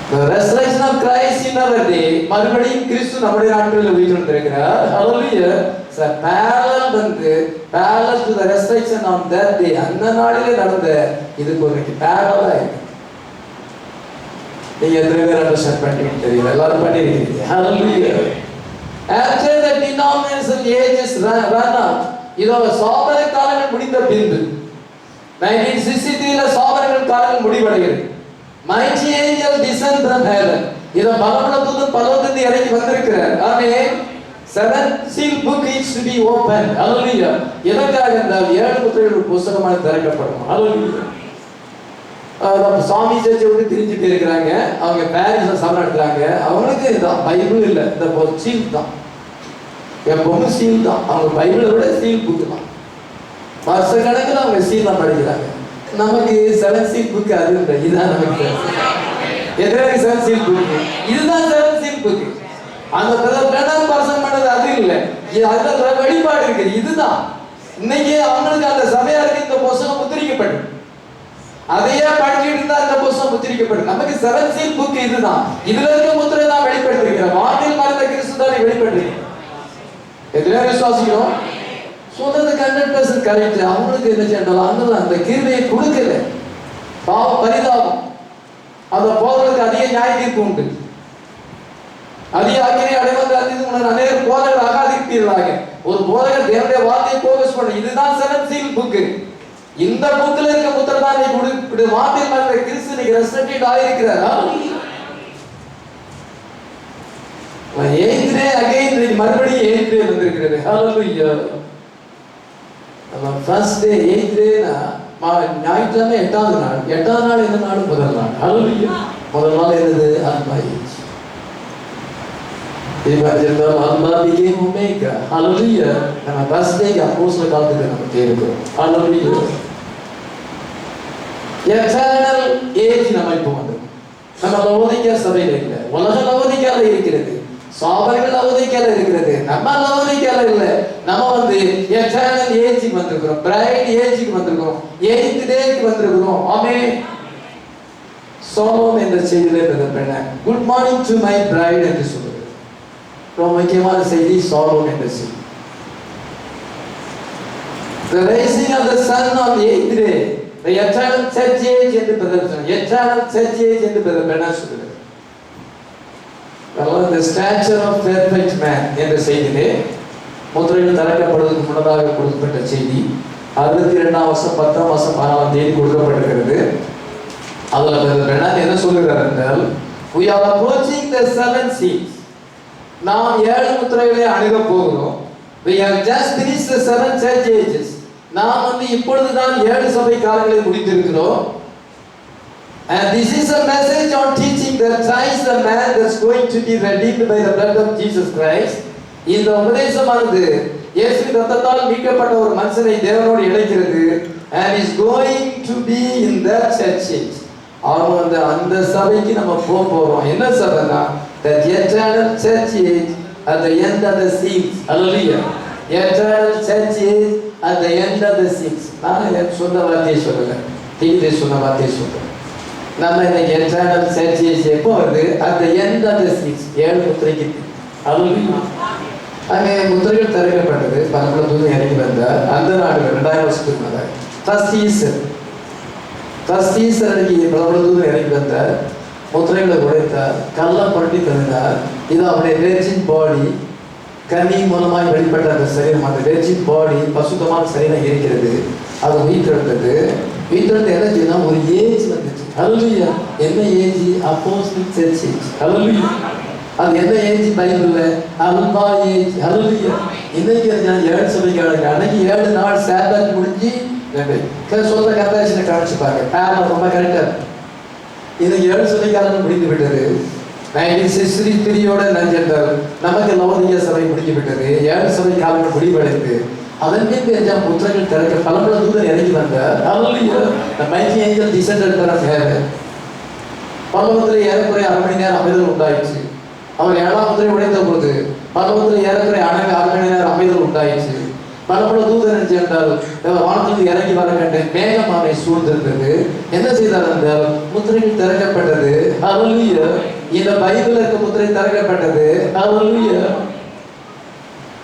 The resurrection of Christ in our day, மறுபடியும் கிறிஸ்து நம்முடைய நாட்களில் வீற்றிருக்கிறார். ஹல்லேலூயா. parallel வந்து parallel to the resurrection on that day, அந்த நாளிலே நடந்த இதுக்கு ஒரு parallel இருக்கு. நீங்க எத்தனை பேர் அண்டர்ஸ்டாண்ட் பண்ணிட்டு தெரியல, எல்லாரும் பண்ணிருக்கீங்க. Hallelujah. After the denominational ages run out, இதோ சோபன காலங்கள் முடிந்த பின்பு 1963ல சோபன காலங்கள் முடிவடைகிறது. Mighty angel descend from heaven. இதோ பலமுள்ள தூதன் பரலோகத்திலிருந்து இறங்கி வந்திருக்கிறார். ஆமென். Seventh seal book is to be opened. Hallelujah. எதற்காக? இந்த 7 முத்திரைகள் புத்தகமாக திறக்கப்படும். Hallelujah. சாமி சர்ச்சை விட்டு திரிஞ்சுட்டு இருக்கிறாங்க, அவங்க பாரிஸ்ல சபை நடத்துறாங்க. அவங்களுக்கு இதான் பைபிள் இல்லை, இந்த சீல் தான், எப்பவுமே சீல் தான். அவங்க பைபிளை விட சீல் புக்கு தான். வருஷ கணக்கில் அவங்க சீல் தான் படிக்கிறாங்க. நமக்கு 7 சீல் புக்கு அது இல்லை, இதுதான் நமக்கு எத்தனை 7 சீல் புக்கு, இதுதான் 7 சீல் புக்கு. அந்த பர்சன் பண்ணது அது இல்லை, அதுல வெளிப்பாடு இருக்கு. இதுதான் இன்னைக்கு அவங்களுக்கு அந்த சபையாருக்கு இந்த புத்தகம் முத்திரிக்கப்பட்டு அதையே படிச்சுட்டு இருந்தா இந்த புத்தகம் முத்திரிக்கப்படும். நமக்கு 7 சீல் புக் இதுதான். இதுல இருக்க முத்திரை தான் வெளிப்படுத்திருக்கிறோம். வார்த்தையில் மறைந்த கிறிஸ்து தான் வெளிப்படுத்திருக்கிறோம். எத்தனை விசுவாசிக்கிறோம்? சொன்னது 100% கரெக்ட். அவங்களுக்கு என்ன செய்யலாம், அந்த கிருபையை கொடுக்கல. பாவ பரிதாபம், அந்த போதலுக்கு அதிக நியாய தீர்ப்பு உண்டு. அதிக ஆக்கினை அடைவது அது அநேக போதகர்கள் ஆகாதிருப்பீர்களாக. ஒரு போதகர் தேவனுடைய வார்த்தையை போகஸ் பண்ண, இதுதான் 7 சீல் புக். இந்த புக்கில் இருக்க புத்தர் தான் நீ குடு வார்த்தையில் மறைந்த கிறிஸ்து இன்னைக்கு ரெஸ்ட்ரிக்டட் ஆயிருக்கிறார். அகைன் மறுபடியும் 8th day வந்திருக்கிறது. ஹல்லேலூயா. நம்ம ஃபர்ஸ்ட் டே 8th day ஞாயிற்றுக்கிழமை 8வது நாள். 8வது நாள் என்ன நாள்? முதல் நாள். ஹல்லேலூயா. முதல் நாள் என்னது? Alpha age. Alpha became omega. ஹல்லேலூயா. நம்ம ஃபர்ஸ்ட் டே அப்போஸ்தல காலத்துக்கு நம்ம தேடுறோம். ஹல்லேலூயா. எட்டர்னல் ஏஜ் நம்ம இப்போ வந்து நம்ம லவோதிக்கா சபையில இல்லை, உலக லவோதிக்கால இருக்கிறது, சாபர்கள் லவோதிக்கால இருக்கிறது. நம்ம லவோதிக்கால இல்லை, நம்ம வந்து எட்டர்னல் ஏஜுக்கு வந்திருக்கிறோம், பிரைட் ஏஜுக்கு வந்திருக்கிறோம், 8th டேக்கு வந்திருக்கிறோம். ஆமென். சோலோன் என்ற செய்தியிலே பெண்ண good morning to my bride என்று சொல்லுது. ரொம்ப முக்கியமான செய்தி சோலோன் என்ற செய்தி. The rising of the sun on the 8th day, the eternal church age என்று பிரதர்சனம், eternal church age என்று பிரதர்சனம் சொல்லுது. The stature of perfect man என்ற செய்தியிலே முத்திரைகள் திறக்கப்படுவதற்கு முன்னதாக கொடுக்கப்பட்ட செய்தி 62ஆம் வருஷம் 10ஆம் மாசம் 14ஆம் தேதி கொடுக்கப்பட்டிருக்கிறது. அதுல பிரதர்சனம் என்ன சொல்லுகிறார் என்றால், we are approaching the 7 seals. நாம் 7 முத்திரைகளை அணுக போகிறோம். We have just finished the 7 church ages. நாம் வந்து இப்பொழுதுதான் 7 சபை காலங்களை முடித்திருக்கிறோம். And this is a message on teaching that Christ the man that's going to be redeemed by the blood of Jesus Christ. இந்த உபதேசமானது இயேசு ரத்தத்தால் மீட்கப்பட்ட ஒரு மனுஷனை தேவனோடு இணைக்கிறது. And is going to be in that church age. அவங்க அந்த சபைக்கு நம்ம போறோம். என்ன சபைனா that eternal church is at the end of the seas. Hallelujah. Eternal church is at the end of the seas. நான் சொன்ன வார்த்தையை சொல்லல, தீர்த்து சொன்ன வார்த்தையை சொல்றேன். நம்ம இன்னைக்கு eternal church is எப்போ வருது? at the end of the seas. 7 முத்திரைக்கு. Hallelujah. அங்கே முத்திரைகள் திறக்கப்பட்டது. பரம்பரை தூதன் இறங்கி வந்தார். அந்த நாடு 2000 வருஷத்துக்கு முன்னாடி ஃபர்ஸ்ட் ஈஸ்டர் அன்னைக்கு பரம்பரை தூதன் இறங்கி வந்தார். முத்திரைகளை உடைத்தார், கல்லை புரட்டி தந்தார். இது அவருடைய வெர்ஜின் பாடி, கனி மூலமாய் வெளிப்பட்ட அந்த சரீரம், அந்த வெர்ஜின் பாடி பசுத்தமான சரீரம் இருக்கிறது. அது உயிர்த்தெழுந்தது. உயிர்த்தெழுந்து என்ன செய்யுதுன்னா ஒரு ஏஜ் வந்துச்சு. ஹல்லேலூயா. என்ன age? Apostolic church age. Hallelujah. அது என்ன ஏஜ் பைபிள்ல? Alpha age. ஹல்லேலூயா. இன்னைக்கு நான் 7 சபைக்காரங்க அன்னைக்கு 7 நாள் சாபத் முடிஞ்சு சொல்ற கம்பேரிசனை காமிச்சு பாருங்க. ரொம்ப கரெக்டா இன்னைக்கு 7 சபைக்காரங்க முடிந்து விட்டது. 1963யோட நஞ்சென்றால் நமக்கு லவோதியா சபை முடிஞ்சு விட்டது. 7 சபை காலங்கள் முடிவடைந்து அதன் பின் முத்திரைகள் திறக்க பலமுள்ள தூதன் இறங்கி வந்தார். ஹல்லேலூயா. the mighty angel descended from heaven. பரலோகத்தில் ஏறக்குறைய 1/2 மணி நேரம் அமைதல் உண்டாயிடுச்சு. அவர் 7ஆம் முத்திரை உடைத்த பொழுது பரலோகத்தில் ஏறக்குறைய 1/2 மணி நேரம் அமைதல் உண்டாயிடுச்சு. பலமுள்ள தூதன் என்றால் வானத்திலிருந்து இறங்கி வர கண்டு மேகம் அவனை சூழ்ந்திருந்தது. என்ன செய்தார் என்றால் முத்திரைகள் திறக்கப்பட்டது. ஹல்லேலூயா. இந்த பைபிள்ல இருக்க முத்திரை திறக்கப்பட்டது. ஹல்லேலூயா.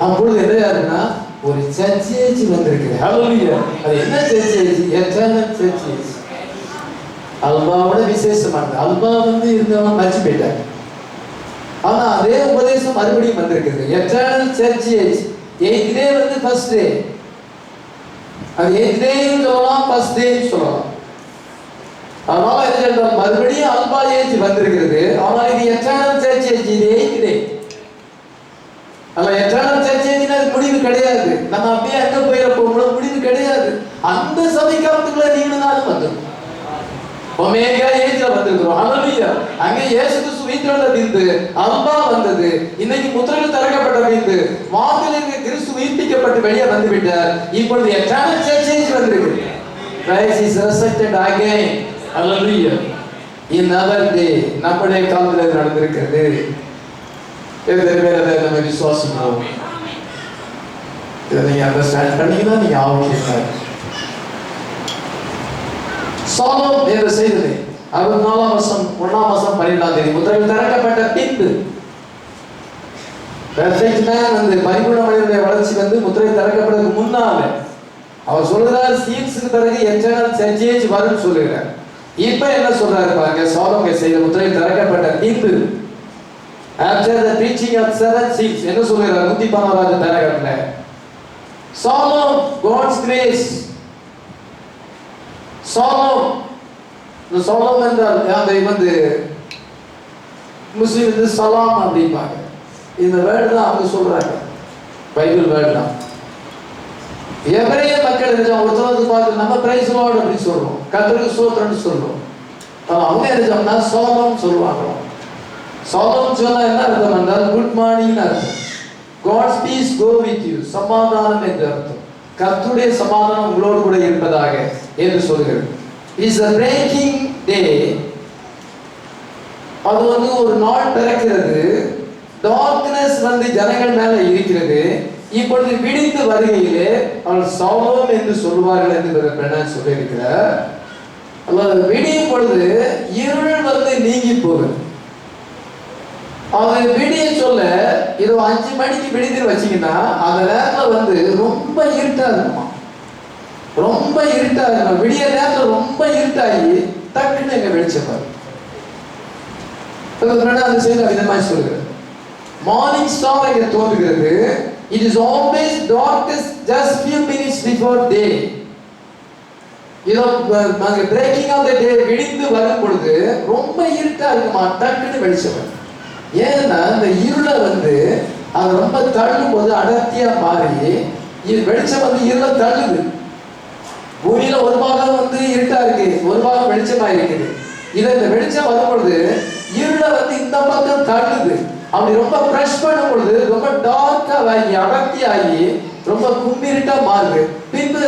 அப்பொழுது என்ன யாருன்னா ஒரு சர்ச்சேஜ் வந்திருக்கு. ஹல்லேலூயா. அது என்ன சர்ச்சேஜ்? எட்டர்னல் சர்ச்சேஜ். அல்பாவோட விசேஷமானது. அல்பா இருந்தவன் மறைச்சு போயிட்டாங்க. ஆனா அதே உபதேசம் மறுபடியும் வந்திருக்குது. Eternal சர்ச்சேஜ். 8th day first day. அது 8th டேன்னு சொல்லலாம், ஃபர்ஸ்ட் டேன்னு சொல்லலாம். அதனால என்ன சொல்றோம்? மறுபடியும் அல்பா ஏஜ் வந்திருக்கிறது. ஆனால் இது எட்டர்னல் சர்ச்சேஜ். இது 8th டே. அல்ல, எட்டர்னல் சர்ச்சேஜ்னா முடிவு கிடையாது. நம்ம அப்படியே அங்க போயிட போகும்போது முடிவு கிடையாது. அந்த சபைக்காரத்துக்குள்ள நீங்களும் வந்துடும். ஒமேகா ஏஜ்ல வந்திருக்கிறோம். ஹல்லேலூயா. அங்கே இயேசு கிறிஸ்து உயிர்த்தெழுந்த பின்பு அல்பா வந்தது. இன்னைக்கு முத்திரைகள் திறக்கப்பட்ட பின்பு வானத்தில் இருக்க கிறிஸ்து உயிர்ப்பிக்கப்பட்டு வெளியே வந்து விட்டார். இப்பொழுது எட்டர்னல் சர்ச்சேஜ் வந்திருக்கு. Christ is resurrected again. Hallelujah. In another day நம்முடைய காலத்தில் நடந்திருக்கிறது. எத்தனை பேர் அதை நம்ம விசுவாசம் பண்ணுவோம்? இதை நீங்க அண்டர்ஸ்டாண்ட் பண்ணீங்கன்னா நீங்க ஆரோக்கியமாக. சாலோம் என்ற செய்தி 64ஆம் வருஷம் 1ஆம் மாசம் 12ஆம் தேதி முத்திரைகள் திறக்கப்பட்ட பின்பு பெர்ஃபெக்ட் மேன் பரிபூர்ண மனிதனுடைய வளர்ச்சி முத்திரை திறக்கப்படுறதுக்கு முன்னால அவர் சொல்றார் சீல்ஸுக்கு பிறகு எட்டர்னல் சர்ச்சேஜ் வரும்னு சொல்லுகிறார். இப்ப என்ன சொல்றாரு பாருங்க. சாலோம் செய்த முத்திரை திறக்கப்பட்ட பின்பு after the preaching of 7 seals என்ன சொல்றார்? 111வது paragraphல சாலோம் God's grace. சாலோம் இந்த சாலோம் என்றால் அந்த முஸ்லிம் சலாம் அப்படிம்பாங்க. இந்த வேர்டு தான் அவங்க சொல்றாங்க, பைபிள் வேர்டு தான். எபிரேய மக்கள் ஒருத்தர் பார்த்து நம்ம பிரைஸ் லார்ட் அப்படின்னு சொல்றோம், கர்த்தருக்கு ஸ்தோத்திரம்னு சொல்றோம். அவங்க என்ன சாலோம் சொல்லுவாங்க. சாலோம் சொன்னா என்ன அர்த்தம் என்றால் குட் மார்னிங் அர்த்தம். God's peace go with you. சமாதானம் என்று அர்த்தம். கர்த்தருடைய சமாதானம் உங்களோடு கூட இருப்பதாக என்று சொல்கிறது. Is a breaking day. அது ஒரு நாள் பிறக்கிறது. டார்க்னஸ் ஜனங்கள் மேல இருக்கிறது. இப்பொழுது விடிந்து வருகையிலே அவள் சாலோம் என்று சொல்வார்கள் என்று சொல்லியிருக்கிறார். அல்லது விடியும் பொழுது இருள் நீங்கி போகுது. அது விடிய சொல்ல இது 5 மணிக்கு விடிந்து வச்சீங்கன்னா அந்த நேரத்தில் ரொம்ப இருட்டா இருக்குமா, ரொம்ப இருட்டா இருக்கும். விடிய நேரத்தில் ரொம்ப இருட்டாகி டக்குன்னு எங்க வெளிச்சம் அந்த செய்தி விதமாக சொல்லுகிறது. மார்னிங் ஸ்டார் இங்க தோன்றுகிறது. It is always darkest just few minutes before day. Breaking of the day விடிந்து வரும் பொழுது ரொம்ப இருட்டா இருக்குமா, டக்குன்னு வெளிச்சம். ஏன்னா இந்த இருளை அது ரொம்ப தள்ளும் போது அடர்த்தியா மாறி வெளிச்சம் இருளை தள்ளுது. பூமியில ஒரு பாகம் இருட்டா இருக்கு, ஒரு பாகம் வெளிச்சமா இருக்குது. இந்த வெளிச்சம் வரும் பொழுது இருளை இந்த பக்கம் தள்ளுது. அப்படி ரொம்ப பிரஷ் பண்ணும் பொழுது ரொம்ப டார்க்கா ஆகி அடர்த்தி ஆகி ரொம்ப கும்பிருட்டா மாறுது. பின்பு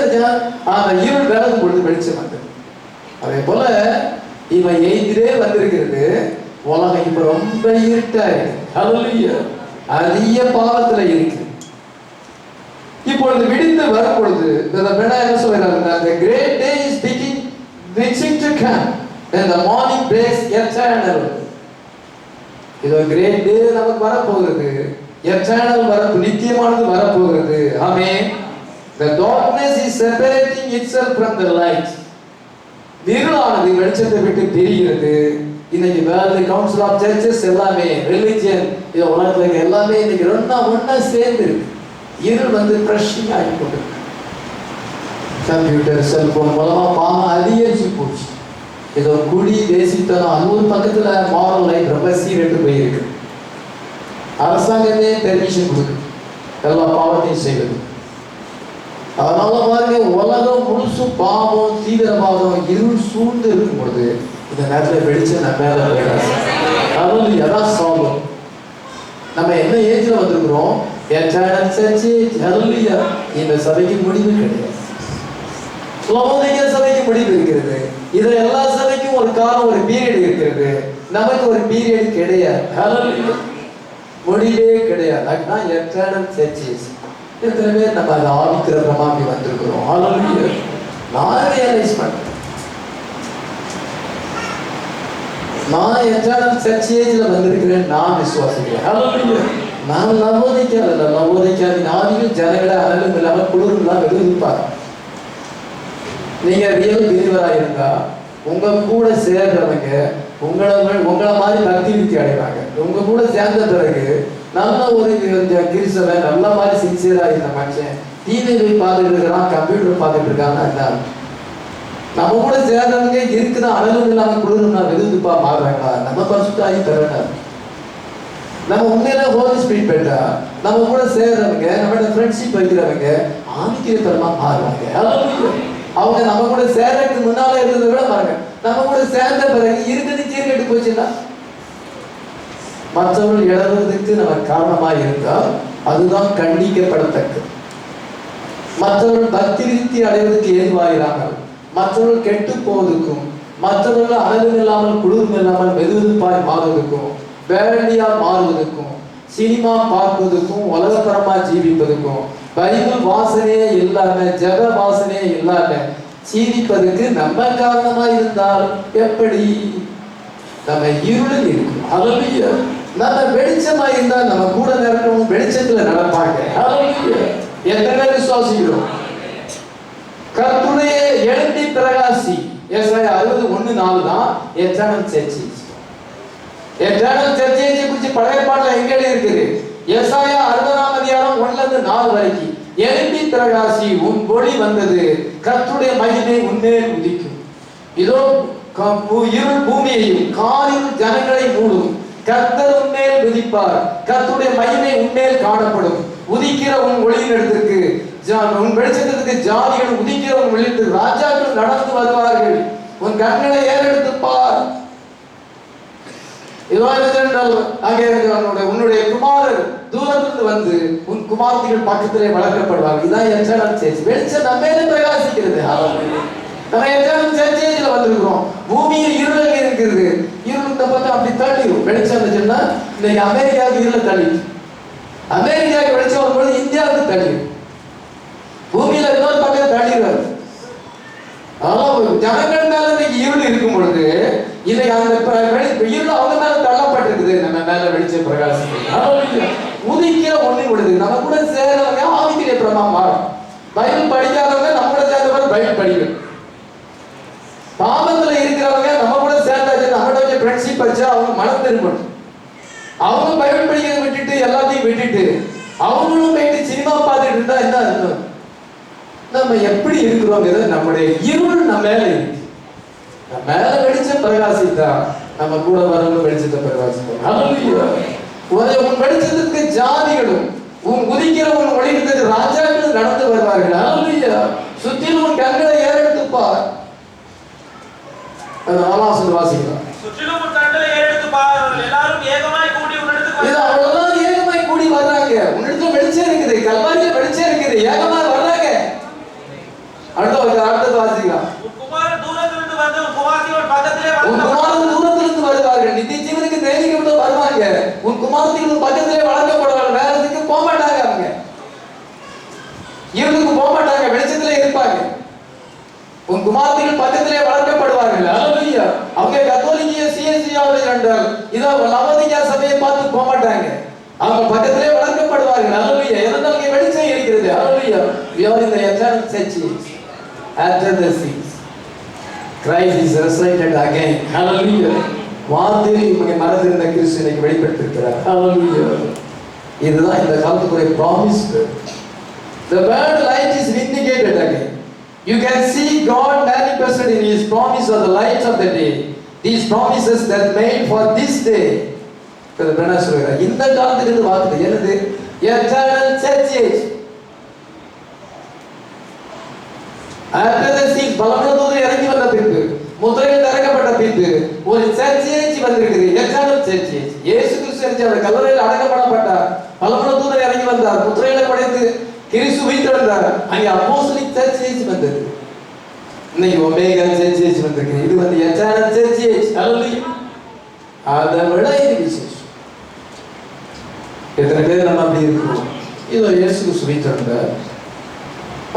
அந்த இருள் விலகும் பொழுது வெளிச்சம் அதே போல இவன் எய்திலே வந்திருக்கிறது. உலகம் இப்ப ரொம்ப இருட்டாயிருக்கு. ஹல்லேலூயா. அதிக பாவத்துல இருக்கு. இப்பொழுது விடிந்து வரும் பொழுது என்ன சொல்றாங்க? The great day is beginning to come and the morning breaks eternal. இது ஒரு great day நமக்கு வரப்போகிறது. eternal வரப்பு, நித்தியமானது வரப்போகிறது. ஆமென். The darkness is separating itself from the light. இருளானது வெளிச்சத்தை விட்டு பிரிகிறது. இன்னைக்கு வேர்ல்ட் கவுன்சில் ஆஃப் சர்ச்சஸ் எல்லாமே ரிலிஜியன் இது உலகத்துல எல்லாமே இன்னைக்கு ஒண்ணா சேர்ந்து இருக்கு. இருள் வந்து பிரஷிங் ஆகி கொண்டு கம்ப்யூட்டர் செல்போன் மூலமா பாவம் அதிகரிச்சு போச்சு. ஏதோ குடி தேசித்தனம் அது ஒரு பக்கத்துல மாரல் லைஃப் ரொம்ப சீரட்டு போயிருக்கு. அரசாங்கமே பெர்மிஷன் கொடுக்கு எல்லா பாவத்தையும் செய்வது. அதனால பாருங்க உலகம் முழுசும் பாவம் தீவிரவாதம் இருள் சூழ்ந்து இருக்கும் பொழுது இந்த நேரத்தில் வெளிச்சம் நம்ம மேல எதான் சால்வம். நம்ம என்ன ஏஜ்ல வந்திருக்கிறோம்? இந்த சபைக்கு முடிவு கிடையாது. சபைக்கு முடிவு இருக்கிறது. இது எல்லா சபைக்கும் ஒரு காலம் ஒரு பீரியட் இருக்கிறது. நமக்கு ஒரு பீரியட் கிடையாது. முடிவே கிடையாது. அதுதான் எட்டர்னல் சர்ச்சஸ். எத்தனை பேர் நம்ம அதை ஆவிக்கிற பிரமாண்டி வந்திருக்கிறோம். நான் ரியலைஸ் பண்றேன். நான் எட்டர்னல் சர்ச்சேஜ்ல வந்திருக்கிறேன். நான் விசுவாசிக்கிறேன். நான் நவோதைக்காத ஆவிகள் ஜனங்களை அனலும் இல்லாம குளிரும் இல்லாம இருப்பார். நீங்க ரியல் பிரிவரா இருந்தா உங்க கூட சேர்றவங்க உங்களை மாதிரி பக்தி வித்தி அடைவாங்க. உங்க கூட சேர்ந்த பிறகு நல்ல ஒரு கிறிஸ்தவன் நல்ல மாதிரி சின்சியரா இருந்த மனுஷன் டிவி பார்த்துட்டு இருக்கிறான், கம்ப்யூட்டர் பார்த்துட்டு இருக்காங்கன்னா நம்ம கூட சேர்ந்தவங்க இருக்குதான் அனலும் இல்லாம குளிரும் வெதுப்பா மாறுறாங்களா? நம்ம பரிசுத்தாகி தரணும். நம்ம உண்மையில ஹோலி ஸ்பிரிட் பெற்றா நம்ம கூட சேர்றவங்க நம்மளோட ஃப்ரெண்ட்ஷிப் வைக்கிறவங்க ஆவிக்கிரமா மாறுவாங்க. அவங்க நம்ம கூட சேர்றதுக்கு முன்னால இருந்ததை விட பாருங்க நம்ம கூட சேர்ந்த பிறகு இருக்குது சீர்கெட்டு போச்சுன்னா மற்றவர்கள் இழந்ததுக்கு நம்ம காரணமா இருந்தால் அதுதான் கண்டிக்கப்படத்தக்கது. மற்றவர்கள் பக்தி விருத்தி அடைவதற்கு ஏதுவாகிறார்கள். மற்றவர்கள் கெட்டு போவதற்கும் மற்றவர்கள் அனலும் இல்லாமல் குளிரும் இல்லாமல் வெதுவெதுப்பாய் மாறுவதற்கும் வேரண்டியா மாறுவதற்கும் சினிமா பார்ப்பதற்கும் உலகப்பரமா ஜீவிப்பதற்கும் பைபிள் வாசனையே இல்லாம ஜெப வாசனையே இல்லாம ஜீவிப்பதற்கு நம்ம காரணமா இருந்தால் எப்படி? நம்ம இருளில் இருக்கும். ஹல்லேலூயா. நம்ம வெளிச்சமா இருந்தா நம்ம கூட நடக்கிறவங்க வெளிச்சத்துல நடப்பாங்க. ஹல்லேலூயா. எத்தனை பேர் விசுவாசிக்கிறோம்? கர்த்தருடைய எழும்பி பிரகாசி. ஏசாயா 60:1-4 தான் எட்டர்னல் சர்ச்சஸ். எட்டர்னல் சர்ச்சஸ் குறித்து பழைய பாடல எங்க இருக்குது? ஏசாயா 60ஆம் அதிகாரம் 1-4 வரைக்கும் எழும்பி பிரகாசி, உன் ஒளி வந்தது, கர்த்தருடைய மகிமை உன்மேல் உதிக்கும். இதோ இருள் பூமியையும் காரில் ஜனங்களை மூடும், கர்த்தர் உன்மேல் உதிப்பார், கர்த்தருடைய மகிமை உன்மேல் காணப்படும். உதிக்கிற உன் ஒளியின் இடத்திற்கு உன் வெளிச்சத்திற்கு ஜாதிகள் உதிக்கிற உன் ஒளியிற்கு ராஜாக்கள் நடந்து வருவார்கள். உன் கண்களை ஏறெடுத்து பார். உன்னுடைய குமாரர் தூரத்திலிருந்து வந்து உன் குமார்த்திகள் பக்கத்திலே வளர்க்கப்படுவார்கள். இதான் எட்டர்னல் சர்ச். வெளிச்சம் நம்ம பிரகாசிக்கிறது. நம்ம எட்டர்னல் சர்ச்சேஜ்ல வந்திருக்கிறோம். பூமியில் இருள் இருக்கிறது. இருள் இந்த பக்கம் அப்படி தள்ளிடும். வெளிச்சம் இருந்துச்சுன்னா இன்னைக்கு அமெரிக்காவுக்கு இருள தள்ளிடு. அமெரிக்காவுக்கு வெளிச்சம் வரும்போது இந்தியாவுக்கு தள்ளிடும். பூமியில இன்னொரு பக்கம் தள்ளிடுவாரு. ஜனங்கள் மேல இன்னைக்கு இருள் இருக்கும் பொழுது இதை அந்த இருள் அவங்க மேல தள்ளப்பட்டிருக்குது. நம்ம மேல வெளிச்சம் பிரகாசிக்கிறது. உதிக்கிற ஒண்ணு கொடுது. நம்ம கூட சேர்றவங்க ஆவிக்கிற பிரமா மாறும். பைபிள் படிக்காதவங்க நம்ம கூட சேர்ந்தவங்க பைபிள் படிக்கணும். பாவத்துல இருக்கிறவங்க நம்ம கூட சேர்ந்தாச்சு, நம்மளோட ஃப்ரெண்ட்ஷிப் வச்சா அவங்க மனம் திரும்பணும். அவங்க பைபிள் படிக்கிறத விட்டுட்டு எல்லாத்தையும் விட்டுட்டு அவங்களும் போயிட்டு சினிமா பார்த்துட்டு இருந்தா என்ன அர்த்தம்? நம்ம எப்படி இருக்கிறோங்கிறது நம்முடைய இருள் நம்ம மேல இருக்கு. நம்ம மேல வெளிச்சம் பிரகாசித்தா நம்ம கூட வரவங்க வெளிச்சத்தை பிரகாசிப்போம். உன் வெளிச்சத்துக்கு ஜாதிகளும் உன் உதிக்கிற உன் ஒளியிடத்துக்கு ராஜாக்கள் நடந்து வருவார்கள். அல்லேலூயா. சுற்றிலும் உன் கண்களை ஏறெடுத்துப்பார். அதனால சொல்லி வாசிக்கலாம். சுற்றிலும் உன் கண்களை ஏறெடுத்துப்பார். எல்லாரும் ஏகமாய் கூடி உன்னிடத்துக்கு இது அவ்வளவுதான் ஏகமாய் கூடி வர்றாங்க. உன்னிடத்துல வெளிச்சம் இருக்குது. கல்வாரியில வெளிச்சம் இருக்குது. ஏகமாய் வர்றாங்க. அடுத்தது வாசிக்கலாம். உன் குமாரன் தூரத்திலிருந்து வந்து உன் குமாரத்தியோடு பக்கத்திலே உன் குமாரன் தூரத்திலிருந்து வருவார்கள், நித்திய ஜீவனுக்கு தேடிக்கப்பட்டு வருவாங்க. உன் குமாரத்தின் பக்கத்திலே வளர்க்கப்படுவார்கள், வேற எதுக்கு போக மாட்டாங்க. அவங்க இருளுக்கு போக மாட்டாங்க, வெளிச்சத்திலே இருப்பாங்க. உன் குமாரத்தின் பக்கத்திலே வளர்க்கப்படுவார்கள். அல்லேலூயா. அவங்க கத்தோலிக்க சிஎஸ்சியாவை என்றால் இதோ லவோதிக்கா சபையை பார்த்து போக மாட்டாங்க, அவங்க பக்கத்திலே வளர்க்கப்படுவார்கள். அல்லேலூயா. ஏனென்றால் இங்கே வெளிச்சம் இருக்கிறது. அல்லேலூயா. We are in the eternal churches after the sins. Christ is resurrected again. Hallelujah. வார்த்தையில் இவங்க மறந்திருந்த கிறிஸ்து இன்னைக்கு வெளிப்பட்டிருக்கிறார். Hallelujah. இதுதான் இந்த காலத்துக்குரிய promise. The word light is vindicated again. You can see God manifested in His promise of the light of the day. These promises that made for this day. இந்த காலத்திலிருந்து வாக்குது என்னது? Eternal churches. After the seals, பலமுள்ள தூதர் இறங்கி வந்த பின்பு, முத்திரைகள் திறக்கப்பட்ட பின்பு ஒரு சர்ச்சேஜ் வந்திருக்குது. Eternal churches. இயேசு கிறிஸ்து அவர் கல்லறையில் அடக்கப்படப்பட்டார், பலமுள்ள தூதர் இறங்கி வந்தார், முத்திரைகளை படைத்து கிறிஸ்து உயிர்த்தெழுந்தார். அங்கே அப்போஸ்தலிக் சர்ச்சேஜ் வந்தது. இன்னைக்கு ஒமேகா சர்ச்சேஜ் வந்திருக்கு. இது வந்து எட்டர்னல் சர்ச்சேஜ். அல்லேலூயா. அதை விட இது விசேஷம். எத்தனை பேர் நம்ம அப்படி இருக்கிறோம்? இதோ இயேசு கிறிஸ்து உயிர்த்தெழுந்தார்.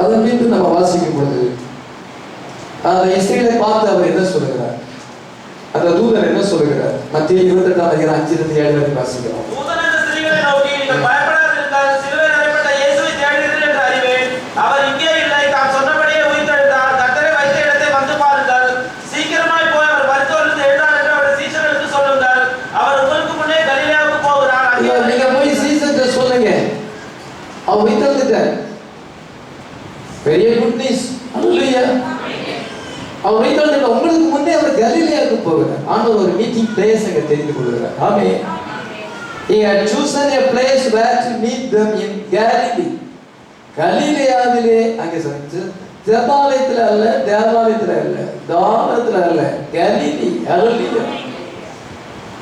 அதன் மீது நம்ம வாசிக்கும் பொழுது அந்த இஸ்ரவேலை பார்த்து அவர் என்ன சொல்லுகிறார்? அந்த தூதன் என்ன சொல்லுகிறார்? மத்திய 28ஆம் அதிகாரம் 5-7 வரை வாசிக்கிறோம். தூதன் அந்த ஸ்திரீகளை நோக்கி, நீங்கள் பயப்படாதிருங்கள், சிலுவையில் அறையப்பட்ட இயேசுவை தேடுகிறீர்கள் என்று அறிவேன். அவர் இங்கே இல்லை, தாம் சொன்னபடியே உயிர்த்தெழுந்தார். கர்த்தரை வைத்த இடத்தை வந்து பாருங்கள். சீக்கிரமாய் போய் அவர் மரித்தோரிலிருந்து எழுந்தார் என்று அவருடைய சீஷர்களுக்கு சொல்லுங்கள். அவர் உங்களுக்கு முன்னே கலிலேயாவுக்கு போகிறார். நீங்க போய் சீஷர்கிட்ட சொல்லுங்க, அவர் உயிர்த்தெழுந்தார். பெரிய குட் நியூஸ். அல்லேலூயா. அவர் உயிர்த்தெழுந்தார். உங்களுக்கு முன்னே அவர் கலிலேயாவுக்கு போகிறார். ஆண்டவர் ஒரு மீட்டிங் பிளேஸ் அங்க தெரிந்து கொள்கிறார். ஆமென். He had chosen a place where to meet them in Galilee. கலிலேயாவிலே அங்கே சொல்லுச்சு. தேவாலயத்துல அல்ல, தேவாலயத்துல அல்ல, தாவரத்துல அல்ல, கலிலி. அல்லேலூயா.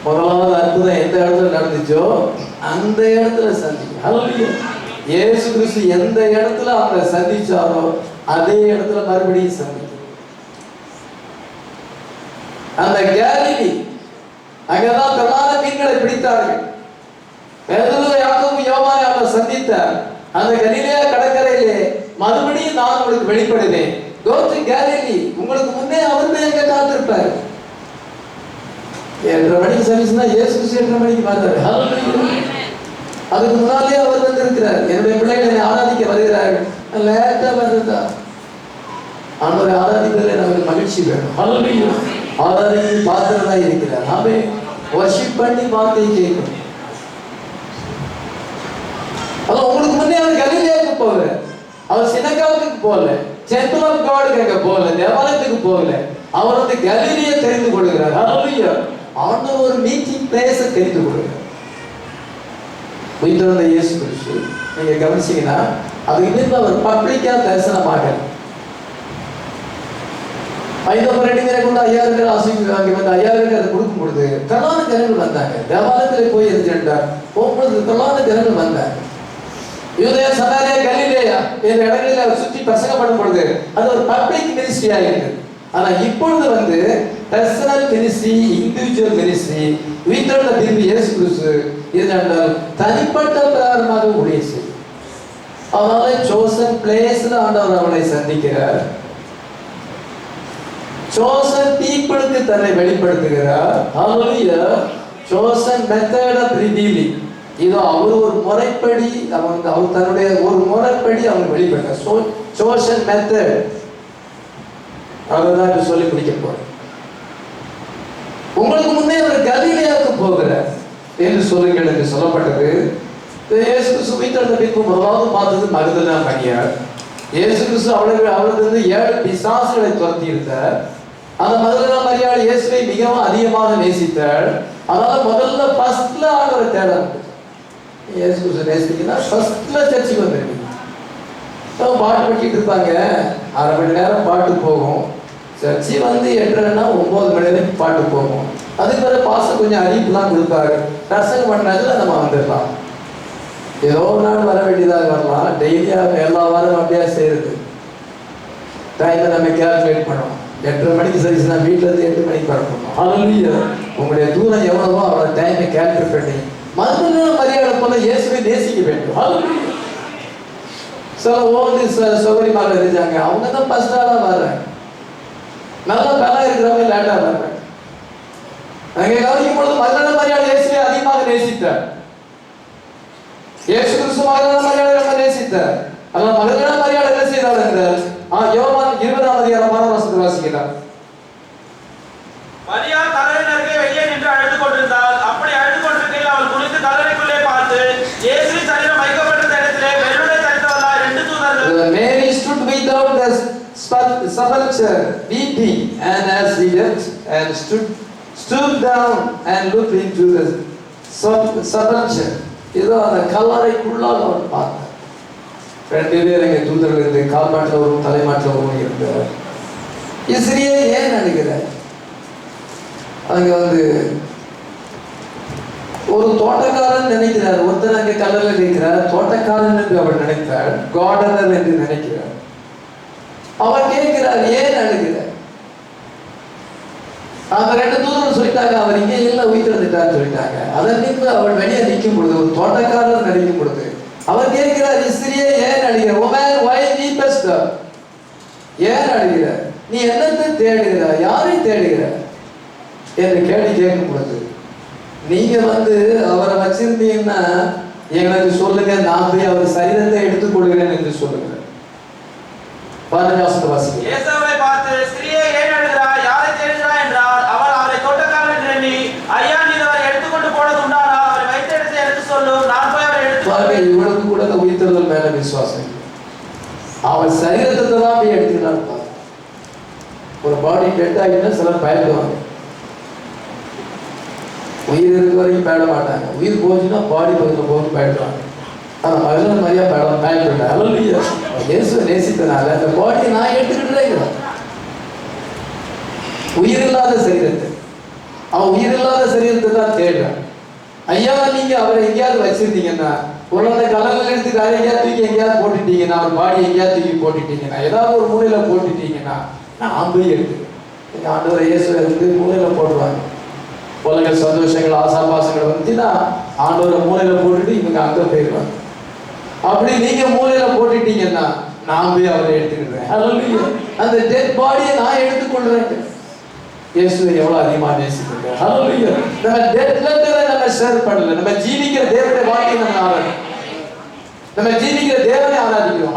முதலாவது அற்புதம் எந்த இடத்துல நடந்துச்சோ அந்த இடத்துல சந்திக்கும். அல்லேலூயா. இயேசு கிறிஸ்து எந்த இடத்துல அவங்க சந்திச்சாரோ அதே இடத்துல மறுபடியும் சந்திக்கும். அந்த கேலிலி அங்கதான் பிரதான மீன்களை பிடித்தார்கள். பேதுரு, யாக்கோபு, யோவானை அவர் சந்தித்தார். அந்த கலிலேயா கடற்கரையிலே மறுபடியும் நான் உங்களுக்கு வெளிப்படுவேன். Go to Galilee. உங்களுக்கு முன்னே அவர் எங்க காத்திருப்பார். 7:30 மணிக்கு சர்வீஸ்னா இயேசு கிறிஸ்து 7:30 மணிக்கு வந்தார். ஹல்லேலூயா. அதுக்கு முன்னாலே அவர் வந்திருக்கிறார். என்னுடைய பிள்ளைகளை என்னை ஆராதிக்க வருகிறார்கள். லேட்டா வந்ததா? அவரை ஆராதிப்பதில் நமக்கு மகிழ்ச்சி வேணும். ஹல்லேலூயா. ஆராதிக்கு பாத்திரமா இருக்கிறார். ஆமென். வர்ஷிப் பண்ணி வார்த்தையை கேட்கணும். அதான் உங்களுக்கு முன்னே அவர் கலிலேயாவுக்கு போகல, அவர் சினகாவுக்கு போகல, டெம்பிள் ஆஃப் காடுக்கு அங்க போகல, தேவாலயத்துக்கு போகல. அவர் வந்து கலிலேயை தெரிந்து கொள்கிறார். ஹல்லேலூயா. ஆண்டவர் ஒரு மீட்டிங் பிளேஸ தெரிந்து கொள்கிறார். உயிர்த்தெழுந்த இயேசு கிறிஸ்து நீங்க கவனிச்சீங்கன்னா அது இன்னும் அவர் பப்ளிக்கா தரிசனமாக 5 கொண்டு 5000 ஆசீர்வாதம் வந்து 5000 அதை கொடுக்கும் பொழுது திரளான ஜனங்கள் வந்தாங்க. தேவாலயத்தில் போய் எதிர்த்தார். போகும்பொழுது திரளான ஜனங்கள் வந்தாங்க. யூதேயா, சமாரியா, கலிலேயா என்ற இடங்களில் அவர் சுற்றி பிரசங்கம் பண்ணும் பொழுது அது ஒரு பப்ளிக் மினிஸ்ட்ரியா இருந்தது. ஆனா இப்பொழுது வந்து பர்சனல் மினிஸ்ட்ரி, இண்டிவிஜுவல் மினிஸ்ட்ரி. உயிர்த்தெழுந்த பின்பு இயேசு கிறிஸ்து இதனால் தனிப்பட்ட பிரகாரமாக ஊழியம் செய்யும். அதனால சோசன் பிளேஸ்ல ஆண்டவர் அவளை சந்திக்கிறார். chosen peopleக்கு தன்னை வெளிப்படுத்துகிறார். ஹalleluya. chosen method of revealing. இது அவர் ஒரு முறைப்படி அவர் தன்னுடைய ஒரு முறைப்படி அவர் வெளிப்படுத்தார். chosen method. அதுதான் சொல்லி பிடிக்க போறேன். உங்களுக்கு முன்னே அவர் கலிலேயாவுக்கு போகிறார் என்று சொல்லுங்கள் என்று சொல்லப்பட்டது. இயேசு கிறிஸ்து உயிர்த்தெழுந்த பின்பு முதலாவது பார்த்தது மகதலேனா மரியாள். இயேசு கிறிஸ்து அவளிலிருந்து 7 பிசாசுகளை துரத்தி இருந்தார். அந்த மகதலேனா மரியாள் இயேசுவை மிகவும் அதிகமாக நேசித்தாள். அதனால முதல்ல ஃபர்ஸ்ட்ல ஆண்டவரை தேட ஆரம்பிச்சார். இயேசு கிறிஸ்து நேசித்தீங்கன்னா ஃபர்ஸ்ட்ல சர்ச்சுக்கு வந்துருக்கீங்க. பாட்டு படிக்கிட்டு இருப்பாங்க, 1/2 மணி நேரம் பாட்டு போகும். சர்ச்சு வந்து 8:30ன்னா 9 மணி வரைக்கும் பாட்டு போகும். அதுக்கு பிறகு பாசம் கொஞ்சம் அறிவிப்புலாம் கொடுப்பாரு. பிரசங்கம் பண்ணாச்சுல நம்ம வந்துடலாம். ஏதோ ஒரு நாள் வர வேண்டியதாக வரலாம். டெய்லியாக எல்லா வாரம் அப்படியே செய்யுது. டைமை நம்ம கேல்குலேட் பண்ணோம். 8:30 மணிக்கு சரிச்சுன்னா வீட்டுல இருந்து 8 மணிக்கு பரப்பணும். ஹல்லேலூயா. உங்களுடைய தூரம் எவ்வளவோ அவ்வளோ டைமை கேல்குலேட் பண்ணி மதுரை மரியாதை போல இயேசுவை நேசிக்க வேண்டும். ஹல்லேலூயா. சில ஓல்டு சௌகரியமாக இருந்தாங்க, அவங்க தான் ஃபர்ஸ்ட் ஆளா வர்றாங்க. நல்ல பலம் இருக்கிறவங்க லேட்டா வர்றாங்க. அங்கே கவனிக்கும் பொழுது மதுரை மரியாதை இயேசுவை அதிகமாக நேசித்தார். இயேசு கிறிஸ்து மதுரை மரியாதை ரொம்ப நேசித்தார். ஆனால் மதுரை மரியாதை என்ன செய்தார் என்றால் யோவான் 20ஆம் அதிகாரம் 6ஆம் வசனத்தை வாசிக்கிறார். மரியாள் கல்லறையின் அருகே வெளியே நின்று அழுது கொண்டிருந்தாள். அப்படி அழுது கொண்டிருக்கையில் அவள் குனிந்து கல்லறைக்குள்ளே பார்த்து இயேசுவின் சரீரம் வைக்கப்பட்டிருந்த இடத்திலே வெள்ளுடை தரித்தவர்களாய் 2 தூதர்கள். Mary stood without the sepulchre weeping, and as he left and stood down and looked into the sepulchre. இதோ அந்த கல்லறைக்குள்ளாக அவன் பார்த்தான். 2 பேர் அங்கே தூதர்கள் இருந்து கால்மாற்றவரும் தலைமாற்றவரும் இருந்தார். இஸ்ரீயே ஏன் அழுகிறார்? அங்க ஒரு தோட்டக்காரன் நினைக்கிறார். ஒருத்தர் அங்கே கல்லறையில் இருக்கிறார். தோட்டக்காரன் என்று அவர் நினைத்தார், கார்டனர் என்று நினைக்கிறார். அவர் கேட்கிறார், ஏன் அழுகிறார்? அந்த 2 தூதர்கள் சொல்லிட்டாங்க, அவர் இங்கே இல்லை, உயிர்த்தெழுந்துட்டான்னு சொல்லிட்டாங்க. அதன் பின்பு அவள் வெளியே நிற்கும் பொழுது, ஒரு தோட்டக்காரர் நினைக்கும் பொழுது அவர் கேட்கிறார், இஸ்ரீயே ஏன் அழுகிறார்? woman why weepest thou? ஏன் அழுகிறார்? நீ என்னத்தை தேடுகிறாய்? யாரை தேடுகிறாய் என்று கேள்வி கேட்கும் பொழுது, நீங்க அவரை வச்சிருந்தீங்கன்னா எனக்கு சொல்லுங்க, நான் போய் அவர் சரீரத்தை எடுத்துக் கொள்கிறேன் என்று சொல்லுங்க. 15 வாசிங்க. இயேசுவை பார்த்து ஸ்திரீயே ஏன் அழுகிறாய்? யாரை தேடுகிறாய் என்றார். அவள் அவரை தோட்டக்காரன் என்று எண்ணி, ஐயா நீர் அவரை எடுத்துக்கொண்டு போனது உண்டானால் அவரை வைத்த இடத்தை எடுத்து சொல்லும், நான் போய் அவரை எடுத்து பாருங்க. இவளுக்கு கூட அந்த உயிர்த்தெழுதல் மேல விசுவாசம். அவள் சரீரத்தை தான் போய் எடுத்துக்கிறான். ஒரு பாடி டெட் ஆகிட்டா சிலர் பயப்படுவாங்க. உயிர் இருக்க வரைக்கும் பயப்பட மாட்டாங்க. உயிர் போச்சுன்னா பாடி பகுதியில் போட்டு பயப்படுவாங்க. ஆனால் மகளிர் மாதிரியா பயப்பட அல்லையா? இயேசுவை நேசித்தனால அந்த பாடியை நான் எடுத்துக்கிட்டு இருக்கிறேன். உயிர் இல்லாத சரீரத்தை, அவன் உயிர் இல்லாத சரீரத்தை தான் தேடுறான். ஐயா நீங்க அவரை எங்கேயாவது வச்சிருந்தீங்கன்னா, ஒரு அந்த கலங்கள் எடுத்து அதை எங்கேயாவது தூக்கி எங்கேயாவது போட்டுட்டீங்கன்னா, ஒரு பாடி எங்கேயாவது தூக்கி போட்டுட்டீங்கன்னா, ஏதாவது ஒரு மூலையில போட்டுட்டீங்கன்னா நான் போய் எடுத்து ஆண்டவரை இயேசுவை மூலையில போடுவாங்க. உலக சந்தோஷங்கள் ஆசாபாசங்கள் வந்துச்சுன்னா ஆண்டவரை மூலையில போட்டுட்டு இவங்க அங்கே போயிடுவாங்க. அப்படி நீங்க மூலையில போட்டுட்டீங்கன்னா நான் போய் அவரை எடுத்துக்கிடுறேன். அந்த டெட் பாடியை நான் எடுத்துக்கொள்றேன். இயேசுவை எவ்வளவு அதிகமா நேசிக்கிறேன். நம்ம டெட்ல நம்ம ஷேர் பண்ணல, நம்ம ஜீவிக்கிற தேவனுடைய வார்த்தையை நம்ம ஆராதிக்கிறோம். நம்ம ஜீவிக்கிற தேவனை ஆராதிக்கிறோம்.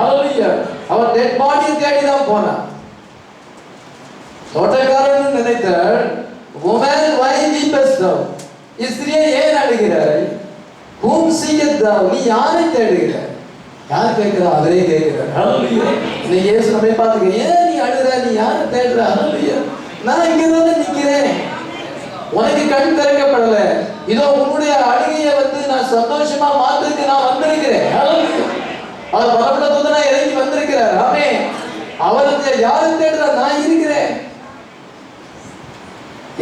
அவர் டெட் பாடியை தேடிதான் போனார். தோட்டக்காரன் நினைத்தார், woman why weepest thou? இஸ்ரீயே ஏன் அழுகிறாய்? whom seekest thou? நீ யாரை தேடுகிறாய்? யார் கேட்கிறா? அவரே கேட்கிறார். ஹல்லேலூயா. நீ இயேசு நம்மை பார்த்து, ஏன் நீ அழுகிற? நீ யாரை தேடுற? ஹல்லேலூயா. நான் இங்கதானே நிக்கிறேன், உனக்கு கண் திறக்கப்படல. இதோ உன்னுடைய அழுகையை நான் சந்தோஷமா மாத்துக்கு நான் வந்திருக்கிறேன். ஹல்லேலூயா. அவர் பரமண்ட தூதனா இறங்கி வந்திருக்கிறார். ஆமென். அவருக்கு யாரை தேடுறா? நான் இருக்கிறேன்.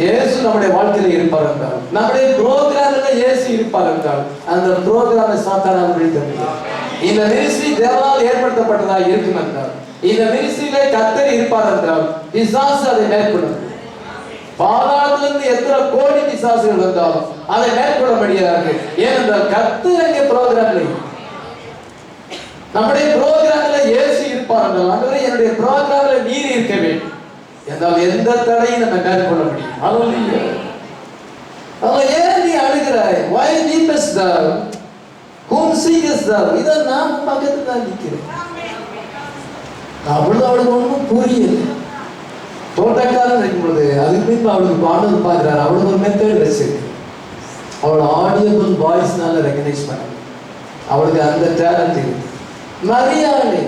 இயேசு நம்முடைய வாழ்க்கையில் இருப்பார் என்றால், நம்முடைய புரோகிராம்ல இயேசு இருப்பார் என்றால், அந்த புரோகிராமை சாத்தானால் விழிக்க முடியும். இந்த மினிஸ்ட்ரி தேவனால் ஏற்படுத்தப்பட்டதா இருக்கும் என்றால், இந்த மினிஸ்ட்ரியிலே கர்த்தர் இருப்பார் என்றால், பிசாசு அதை மேற்கொள்ள முடியும். பாதாளத்திலிருந்து எத்தனை கோடி பிசாசுகள் வந்தாலும் அதை மேற்கொள்ள முடியாது. ஏனென்றால் கர்த்தர் அங்கே புரோகிராம்ல, நம்முடைய புரோகிராம்ல இயேசு இருப்பார் என்றால், ஆண்டவரே என்னுடைய புரோகிராம்ல நீர் இருக்க வேண்டும் என்றால் எந்த தடையும் நம்ம மேற்கொள்ள முடியும். ஹல்லேலூயா. ஏன் நீ அழுகிறாய்? why weepest thou? whom seekest thou? இத நான் பக்கத்துல தான் நிக்கிறேன். அவளுக்கு ஒன்றும் புரியல. தோட்டக்காரன் இருக்கும்போது அதுக்கு பின்பு அவளுக்கு பாடல் பார்க்கிறார். அவளுக்கு ஒரு மெத்தட் வச்சிருக்கு. அவள் ஆடியபிள் வாய்ஸ்னால ரெகனைஸ் பண்ண, அவளுக்கு அந்த டேலண்ட் இருக்கு. மரியாதை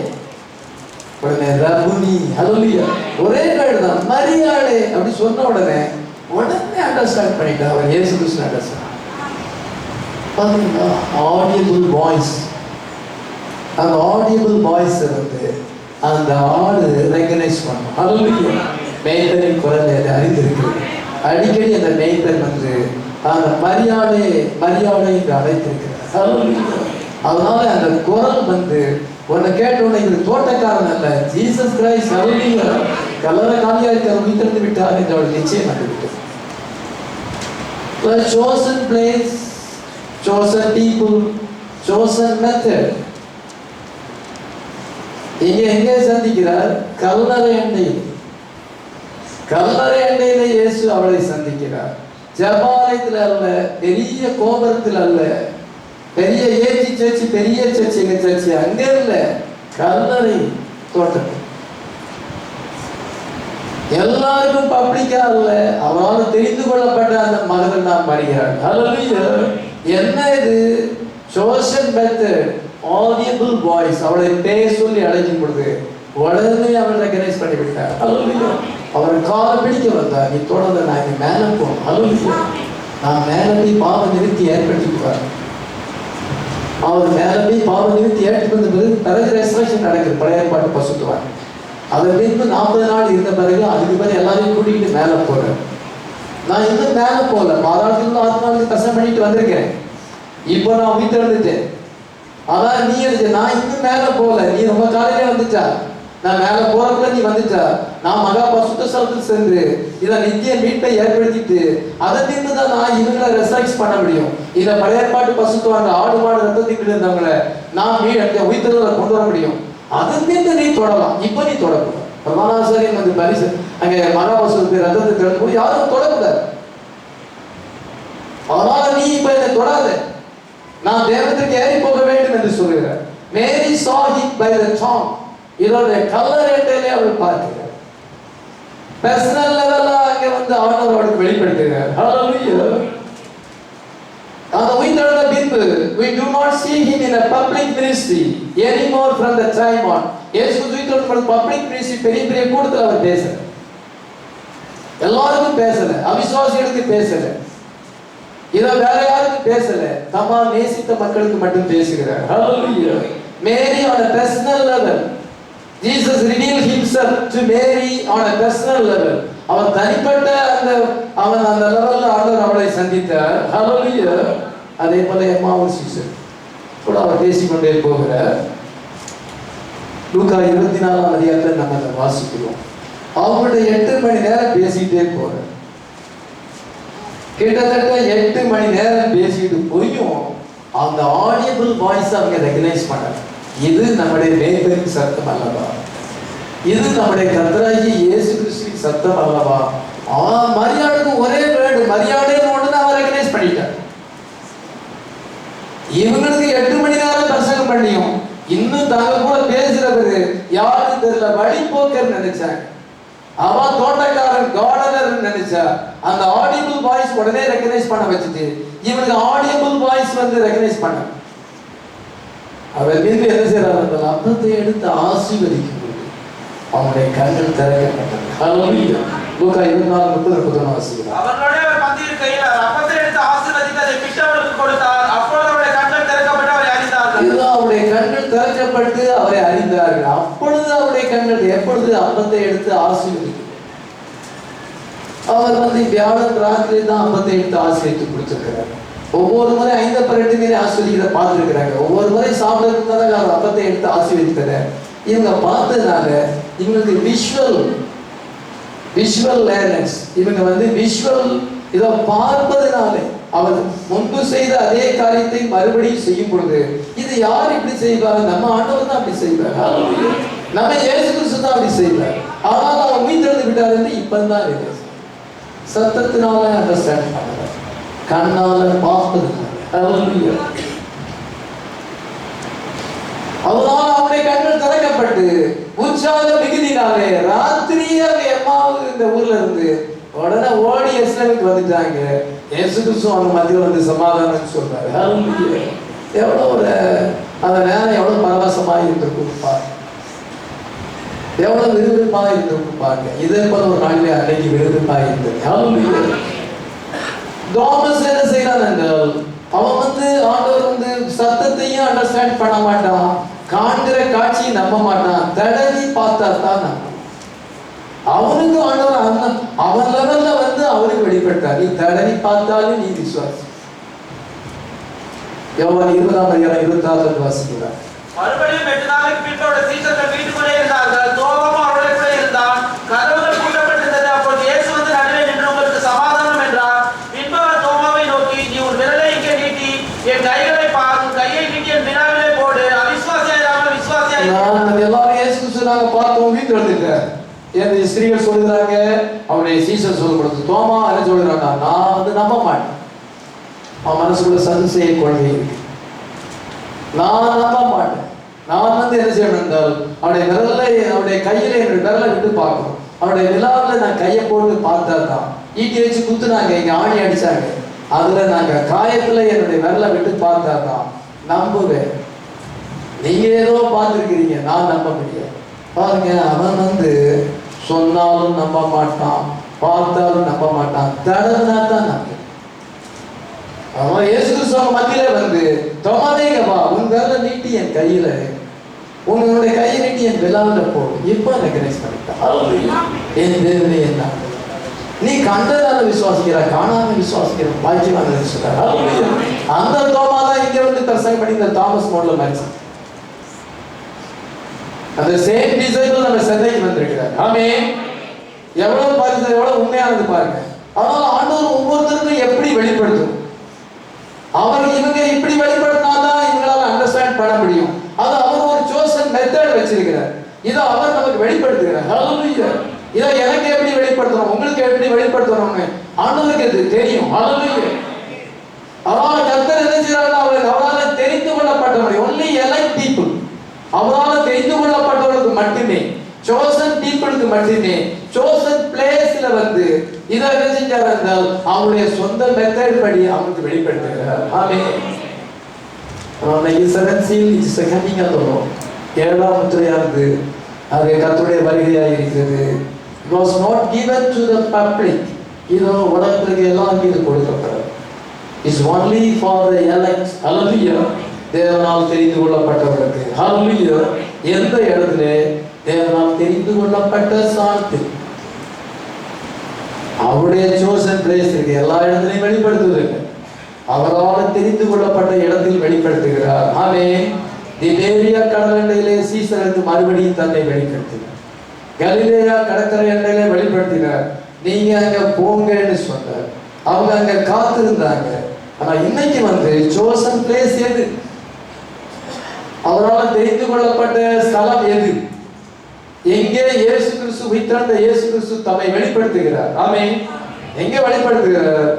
உடனே ரபுனி, ஹல்லேலூயா, ஒரே வேர்டு தான், மரியாதை அப்படி சொன்ன உடனே அண்டர்ஸ்டாண்ட் பண்ணிட்டா. அவன் இயேசு கிறிஸ்து அண்டர்ஸ்டாண்ட் பாத்தீங்களா? Audible voice. அந்த ஆடியபிள் வாய்ஸ் அந்த ஆடு ரெகனைஸ் பண்ணும். ஹல்லேலூயா. மேய்ப்பனின் குரல் அறிந்திருக்கிறது. அடிக்கடி அந்த மேய்ப்பன் அந்த மரியாதை என்று அழைத்திருக்கிறார். ஹல்லேலூயா. அதனால அந்த குரல் உன்னை கேட்டோன்னு இது தோட்டக்காரன் அல்ல, ஜீசஸ் கிரைஸ்ட் கல்லறை காலியா இருக்க உயிர்த்தெழுந்து விட்டார் என்று அவள் நிச்சயம் கண்டுவிட்டார். chosen place, chosen people, chosen method. இங்க எங்கே சந்திக்கிறார்? கல்லறை எண்ணெயில். கல்லறை எண்ணெயில இயேசு அவளை சந்திக்கிறார். ஜபாலயத்தில் அல்ல, பெரிய கோபுரத்தில் அல்ல, பெரிய ஏச்சி சர்ச்சி, பெரிய சர்ச்சி, எங்க சர்ச்சி அங்க இல்ல, கல்லறை தோட்டம். எல்லாருக்கும் பப்ளிக்கா இல்ல, அவரால் தெரிந்து கொள்ளப்பட்ட அந்த மகன் நாம் வருகிறார். ஹல்லேலூயா. என்ன இது? chosen method, audible voice. அவளை பேர் சொல்லி அழைக்கும் பொழுது உடனே அவள் ரெகனைஸ் பண்ணி விட்டார். ஹல்லேலூயா. அவர் காலை பிடிக்க வந்தார். நீ தொடர்ந்து நான் இங்க மேல போகணும். ஹல்லேலூயா. நான் மேல போய் பாவ நிறுத்தி ஏற்படுத்திக்குவார். அவர் மேல போய் பாவ நிறுத்தி ஏற்படுத்த பிறகு ரெசரக்ஷன் நடக்குது. பழைய ஏற்பாட்டு பசுத்துவார். அதன் பின்பு 40 நாள் இருந்த பிறகு அதுக்கு பிறகு எல்லாரையும் கூட்டிகிட்டு மேல போறேன். நான் இன்னும் மேல போகல, பாதாளத்துல ஆத்மாவுக்கு கஷ்டம் பண்ணிட்டு வந்திருக்கேன். இப்போ நான் உயிர்த்தெழுந்துட்டேன். அதான் நீ நான் இன்னும் மேல போகல, நீ ரொம்ப காலையிலே வந்துட்டா. நான் மேல போறப்ப நீ வந்துட்டா. நான் மகா பசுத்த ஸ்தலத்தில் சென்று இதை நித்திய மீட்பை ஏற்படுத்திட்டு அதன் பின்பு தான் நான் இவங்களை ரெசரக்ட் பண்ண முடியும். இதை பழைய ஏற்பாட்டு பசுத்துவாங்க ஆடு மாடு ரத்தத்திட்டு இருந்தவங்களை நான் உயிர்த்தெழுதலை கொண்டு வர முடியும். அதன் பின்பு நீ தொடலாம். இப்ப நீ தொடக்கூடாது. பிரதானாசாரியன் வந்து பரிசு அங்க மகாபசுக்கு ரத்தத்தை திறந்து யாரும் தொடக்கூடாது. அதனால நீ இப்ப இதை தொடாத, நான் தேவத்துக்கு ஏறி போக வேண்டும் என்று சொல்கிறார். மேரி saw him by the tongue. இதோட கல்லறை எண்ணெயிலே அவள் பார்க்கிறார். பர்சனல் லெவல்ல அங்க வந்து ஆண்டவரோடு வெளிப்படுத்துகிறார். ஹல்லேலூயா. அந்த உயிர்த்தெழுந்த பின்பு we do not see him in a public ministry anymore from the time on. இயேசு உயிர்த்தெழுந்த பப்ளிக் மினிஸ்ட்ரி பெரிய பெரிய கூட்டத்தில் அவர் பேசல, எல்லாருக்கும் பேசல, அவிசுவாசிகளுக்கு பேசல, இதை வேற யாருக்கும் பேசல, தம்மா நேசித்த மக்களுக்கு மட்டும் பேசுகிறார். ஹல்லேலூயா. மேரி on a personal level. Jesus revealed himself to Mary on a personal level. அவன் தனிப்பட்ட அவன் அந்த லெவல்ல ஆண்டவர் அவளை சந்தித்தார். ஹல்லேலூயா. அதே போல எம்மாவூர் சீசர் கூட அவர் பேசிக்கொண்டே போகிறார். லூக்கா 24ஆம் அதிகாரத்தில் நம்ம அதை வாசிக்கிறோம். அவங்களுடைய 8 மணி நேரம் பேசிக்கிட்டே போறார். கிட்டத்தட்ட 8 மணி நேரம் பேசிட்டு போயும் அந்த ஆடியபிள் வாய்ஸ் அவங்க ரெகனைஸ் பண்ணாங்க. இது நம்முடைய மேய்ப்பரின் சத்தம் அல்லவா? இது நம்முடைய கர்த்தராகிய இயேசு கிறிஸ்துவின் சத்தம் அல்லவா? மரியாதைக்கு ஒரே வேர்டு, மரியாதைன்னு ஒன்று தான் அவர் ரெகனைஸ் பண்ணிட்டார். இவங்களுக்கு 8 மணி நேரம் பிரசங்கம் பண்ணியும் இன்னும் தாங்க கூட பேசுறது யாரும் தெரியல. வழிபோக்கர் நினைச்சாங்க, அவன் தோட்டக்காரன் கார்டனர் நினைச்சா. அந்த ஆடியபிள் வாய்ஸ் உடனே ரெகனைஸ் பண்ண வச்சுட்டு இவனுக்கு ஆடியபிள் வாய்ஸ் வந்து ரெகனைஸ் பண்ண அவர் மீது என்ன செய்யறாரு? அந்த அப்பத்தை எடுத்து ஆசீர்வதிக்கும் போது அவனுடைய கண்கள் திறக்கப்பட்டது. ஹல்லேலூயா. லூக்கா 24:30 வாசிக்கிறோம். அவர்களோட அவர் பந்தியில் கையில் அப்பத்தை எடுத்து ஆசீர்வதித்து அதை பிட்டவர்களுக்கு கொடுத்தார். அப்பொழுது அவருடைய கண்கள் திறக்கப்பட்டு அவரை அறிந்தார்கள். இதுதான் அவருடைய கண்கள் திறக்கப்பட்டு அவரை அறிந்தார்கள். அப்பொழுது அவருடைய கண்கள் எப்பொழுது அப்பத்தை எடுத்து ஆசீர்வதிக்கும். அவர் வந்து வியாழன் ராத்திரி தான் அப்பத்தை எடுத்து ஆசீர்வதித்து கொடுத்திருக்கிறார். ஒவ்வொரு முறை 5 மீறி ஆசீர்வதிக்கிறத பார்த்துருக்கிறாங்க. ஒவ்வொரு முறை சாப்பிட்றதுக்கு அவர் அப்பத்தை எடுத்து ஆசீர்வதிக்கிறார். இவங்க பார்த்ததுனால இவங்களுக்கு விஷுவல் லேர்னஸ், இவங்க வந்து விஷுவல் இதை பார்ப்பதுனால அவர் முன்பு செய்த அதே காரியத்தை மறுபடியும் செய்யும் பொழுது இது யார் இப்படி செய்வார்? நம்ம ஆண்டவர் தான் அப்படி செய்வார். நம்ம இயேசு கிறிஸ்து தான் அப்படி செய்வார். ஆனால் அவர் உயிர்த்தெழுந்து விட்டார் என்று இப்பதான் இருக்கு. சத்தத்தினால அண்டர்ஸ்டாண்ட் பண்ணுறார், கண்ணால பார்ப்பதுனால. ஹல்லேலூயா. அவரால் அவருடைய கண்கள் திறக்கப்பட்டு உற்சாக மிகுதினாலே ராத்திரியே எம்மாவது இந்த ஊர்ல இருந்து உடனே ஓடி எருசலேமுக்கு வந்துட்டாங்க. இயேசு கிறிஸ்து அவங்க மத்தியில் வந்து சமாதானம் சொல்றாரு. ஹல்லேலூயா. எவ்வளவு ஒரு அந்த நேரம் எவ்வளவு பரவசமாக இருந்திருக்கும் பாருங்க, எவ்வளவு விறுவிறுப்பாக இருந்திருக்கும் பாருங்க. இதே போல ஒரு நாளிலே அன்னைக்கு விறுவிறுப்பாக இருந்தது. ஹல்லேலூயா. தாமஸ் என்ன செய்யறான் என்றால் அவன் வந்து ஆண்டவர் வந்து சத்தத்தையும் அண்டர்ஸ்டாண்ட் பண்ண மாட்டான், காண்கிற காட்சியை நம்ப மாட்டான், தடவி பார்த்தா தான் நம்ப. அவனுக்கு ஆண்டவர் அவன் லெவல்ல வந்து அவனுக்கு வெளிப்பட்டார். நீ தடவி பார்த்தாலும் நீ விசுவாசி. யோவான் 20ஆம் அதிகாரம் 26 வாசிக்கிறார். மறுபடியும் 8 நாளைக்கு பின்பு அவருடைய சீஷர்கள் வீட்டுக்குள்ளே இருந்தார்கள். தோமாவும் அவருடைய கூட இருந்தான். கதவுகள் பூட்டப்பட்டிருந்தது. அப்பொழுது இயேசு வந்து நடுவே நின்று உங்களுக்கு சமாதானம் என்றார். பின்பு அவர் தோமாவை நோக்கி, நீ உன் விரலை இங்கே நீட்டி என் கைகளை பார், உன் கையை நீட்டி என் வினாவிலே போடு, அவிசுவாசியாயிராமல் விசுவாசியாய். நான் எல்லாரும் இயேசு கிறிஸ்து நாங்க பார்த்தோம் வீட்டு வந்துட்டேன். என் ஸ்திரீகள் சொல்லுறாங்க, அவருடைய சீசர் சொல்லப்படுது. தோமா என்ன சொல்றாங்க, நான் வந்து நம்ப மாட்டேன். அவன் மனசுக்குள்ள சதுசேய கொள்கை இருக்கு. நான் நம்ப மாட்டேன். நான் வந்து என்ன செய்யணும் என்றால் அவருடைய விரலை, அவருடைய கையில என்னுடைய விரலை விட்டு பார்க்கணும். அவருடைய விழாவில் நான் கையை போட்டு பார்த்தா தான், ஈட்டி வச்சு குத்துனாங்க, இங்க ஆணி அடிச்சாங்க, அதுல நாங்க காயத்துல என்னுடைய விரலை விட்டு பார்த்தா தான் நம்புவேன். நீங்க ஏதோ பார்த்துருக்கிறீங்க, நான் நம்ப முடியாது. பாருங்க, அவன் வந்து சொன்னாலும் நம்ப மாட்டான், பார்த்தாலும் நம்ப மாட்டான், தடவினா தான் நம்ப. அவன் இயேசு கிறிஸ்துவ மத்தியில வந்து, தோமாதேங்கப்பா உன் விரலை நீட்டி என் கையில, உன்னுடைய கையை நீட்டி என் விழாவில் போ. இப்ப ரெகனைஸ் பண்ணிட்டான். என் தேவனே என்ன, நீ கண்டதால விசுவாசிக்கிற, காணாம விசுவாசிக்கிற பாக்கியவான சொல்றாரு. அந்த தோமா தான் இங்க வந்து பிரசங்கம் பண்ணி இந்த தாமஸ் மோட்ல மரிச்சான். அந்த சேம் டிசைபிள் நம்ம சந்தைக்கு வந்திருக்கிறார். ஆமென். எவ்வளவு பாருங்க, எவ்வளவு உண்மையானது பாருங்க. அதனால ஆண்டவர் ஒவ்வொருத்தருக்கும் எப்படி வெளிப்படுத்தும், அவர் இவங்க இப்படி வெளிப்படுத்தினாதான் இவங்களால அண்டர்ஸ்டாண்ட் பண்ண முடியும். அது அவர் ஒரு சோசன் மெத்தட் வச்சிருக்கிறார். இதை அவர் நமக்கு வெளிப்படுத்துகிறார். ஹல்லேலூயா. இதை எனக்கு எப்படி வெளிப்படுத்தணும், உங்களுக்கு எப்படி வெளிப்படுத்தணும்னு ஆண்டவருக்கு இது தெரியும். ஹல்லேலூயா. அவரால் கர்த்தர் என்ன செய்யறாருன்னா, அவரால் தெரிந்து கொள்ளப்பட்டவர்கள், only elect people, அவரால் தெரிந்து கொள்ளப்பட்டவர்களுக்கு மட்டுமே, chosen peopleக்கு மட்டுமே, chosen placeல வந்து இதை என்ன செஞ்சார் என்றால் அவருடைய சொந்த மெத்தட் படி அவருக்கு வெளிப்படுத்துகிறார். Amen. Seven seal is coming of the lord. ஏழாம் முத்திரையானது அது கர்த்தருடைய வருகையாக இருக்கிறது. It was not given to the public. இதோ உலகத்திற்கு எல்லாம் இது கொடுக்கப்பட்டது. It's only for the elect. Hallelujah. தேவனால் தெரிந்து கொள்ளப்பட்டவர்களுக்கு. Hallelujah. எந்த இடத்திலே தேவனால் தெரிந்து கொள்ளப்பட்ட சாத்து அவருடைய chosen place இருக்கு. எல்லா இடத்திலையும் வெளிப்படுத்துவதில்லை, அவரால் தெரிந்து கொள்ளப்பட்ட இடத்தில் வெளிப்படுத்துகிறார். ஆமென். திபேரியா கடற்கரையிலே சீசருக்கு மறுபடியும் தன்னை வெளிப்படுத்தினார். கலிலேயா கடற்கரை எல்லையிலே வெளிப்படுத்தினார். நீங்க அங்க போங்கன்னு சொன்னார். அவங்க அங்க காத்திருந்தாங்க. ஆனா இன்னைக்கு வந்து chosen place எது, அவரால் தெரிந்து கொள்ளப்பட்ட ஸ்தலம் எது, எங்கே இயேசு கிறிஸ்து, உயிர்த்தெழுந்த இயேசு கிறிஸ்து தம்மை வெளிப்படுத்துகிறார். ஆமென். எங்கே வெளிப்படுத்துகிறார்,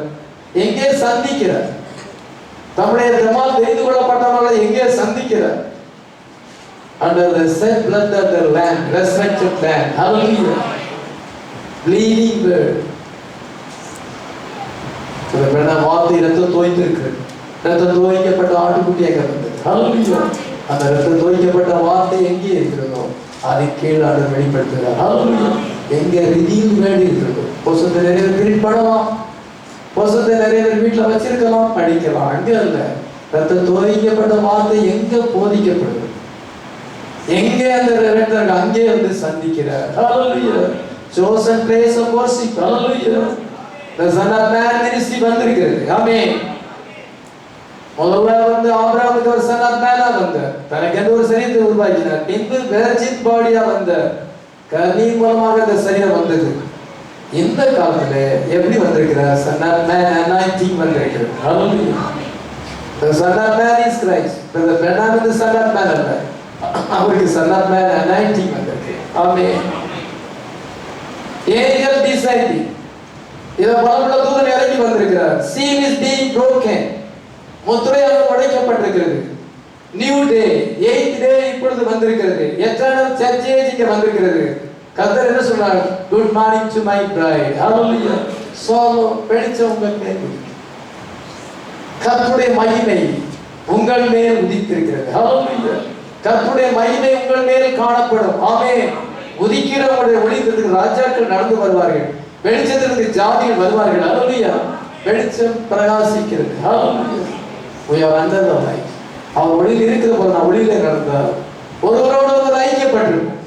எங்கே சந்திக்கிறார், தம்முடைய தம்மால் தெரிந்து கொள்ளப்பட்டவர்களை எங்கே சந்திக்கிறார்? Under the shed blood of the Lamb, resurrected Lamb. Hallelujah. Bleeding bird. இந்த வார்த்தை ரத்தம் தோய்ந்து இருக்கு. ரத்தம் தோய்க்கப்பட்ட ஆட்டுக்குட்டியாக இருந்தது. Hallelujah. அந்த ரத்தம் தோய்க்கப்பட்ட வார்த்தை எங்கே இருக்கிறதோ அதை கீழே ஆண்டவர் வெளிப்படுத்துகிறார். Hallelujah. எங்க redeemed bird இருக்கிறதோ, புத்தகத்தை நிறைய பேர் படலாம், புத்தகத்தை நிறைய பேர் வீட்டில் வச்சிருக்கலாம், படிக்கலாம். அங்கே இல்லை, ரத்தம் தோய்க்கப்பட்ட வார்த்தை எங்க போதிக்கப்படுது, எங்கே அந்த ரெண்டர் அங்கே வந்து சந்திக்கிறார். Hallelujah. Chosen place of worship. Hallelujah. The Son of Man ministry வந்திருக்கிறது. ஆமென். முதல்ல வந்து ஆபிரகாமுக்கு ஒரு Son of Man வந்தார், தனக்கு எந்த ஒரு சரீரத்தை உருவாக்கினார். பின்பு வெர்ஜின் பாடியா வந்தார், கனி மூலமாக இந்த சரீரம் வந்தது. இந்த காலத்துல எப்படி வந்திருக்கிறார்? Son of Man anointing வந்திருக்கிறது. Hallelujah. The Son of Man is Christ. The Branham is the Son of Man அல்ல, அவருக்கு Son of Man anointing வந்திருக்கு. ஆமென். Angel descending, இத பலபல தூதன் இறங்கி வந்திருக்கிறார். Seal is being broken, முத்திரையாக உடைக்கப்பட்டிருக்கிறது. நியூ டே, 8th டே இப்பொழுது வந்திருக்கிறது. எட்டர்னல் சர்ச் ஏஜ் இங்க வந்திருக்கிறது. கர்த்தர் என்ன சொல்றார்? Good morning to my bride. ஹalleluya. சோலோ வெளிச்சம் உங்கள் மேல் உதிக்கிறது. கர்த்தருடைய மகிமை உங்கள் மேல் உதித்திருக்கிறது. ஹalleluya. கர்த்தருடைய மகிமை உங்கள் மேல் காணப்படும். ஆமென். உதிக்கிற உங்களுடைய ஒளிக்கு ராஜாக்கள் நடந்து வருவார்கள், வெளிச்சத்திற்கு ஜாதிகள் வருவார்கள். ஹalleluya. வெளிச்சம் பிரகாசிக்கிறது. ஹalleluya. we are under the light. அவர் ஒளியில் இருக்கிற போது நான் ஒளியிலே நடந்தால் ஒருவரோடு ஒருவர் ஐக்கியப்பட்டிருக்கும்.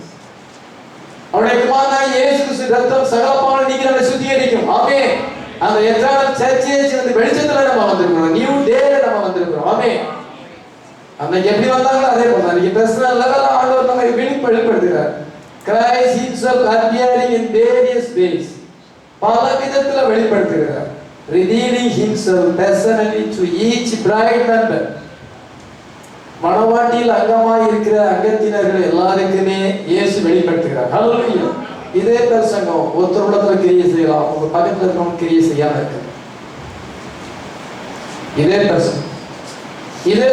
அவருடைய குமாரனாகிய இயேசு கிறிஸ்து ரத்தம் சகல பாவங்களை நீக்கி நம்மை சுத்திகரிக்கும். ஆமென். அந்த எத்தனை சர்ச்சேஜ் வந்து வெளிச்சத்துல நம்ம வந்திருக்கிறோம், நியூ டேல நம்ம வந்திருக்கிறோம். ஆமென். அன்னைக்கு எப்படி வந்தாங்களோ அதே போல அன்னைக்கு பர்சனல் லெவல்ல ஆண்டவர் நம்ம வெளிப்படுத்துகிறார். Christ himself appearing in various ways. பல விதத்துல வெளிப்படுத்துகிறார். Revealing himself personally to each bride member. மணவாட்டியில் அங்கமாய் இருக்கிற அங்கத்தினர்கள் எல்லாருக்குமே இயேசு வெளிப்படுத்துகிறார். ஹல்லேலூயா. இதே பிரசங்கம் ஒருத்தர் உள்ளத்துல கிரியை செய்யலாம், உங்க பக்கத்துல இருக்கவங்க கிரியை செய்யாம இருக்கு. இதே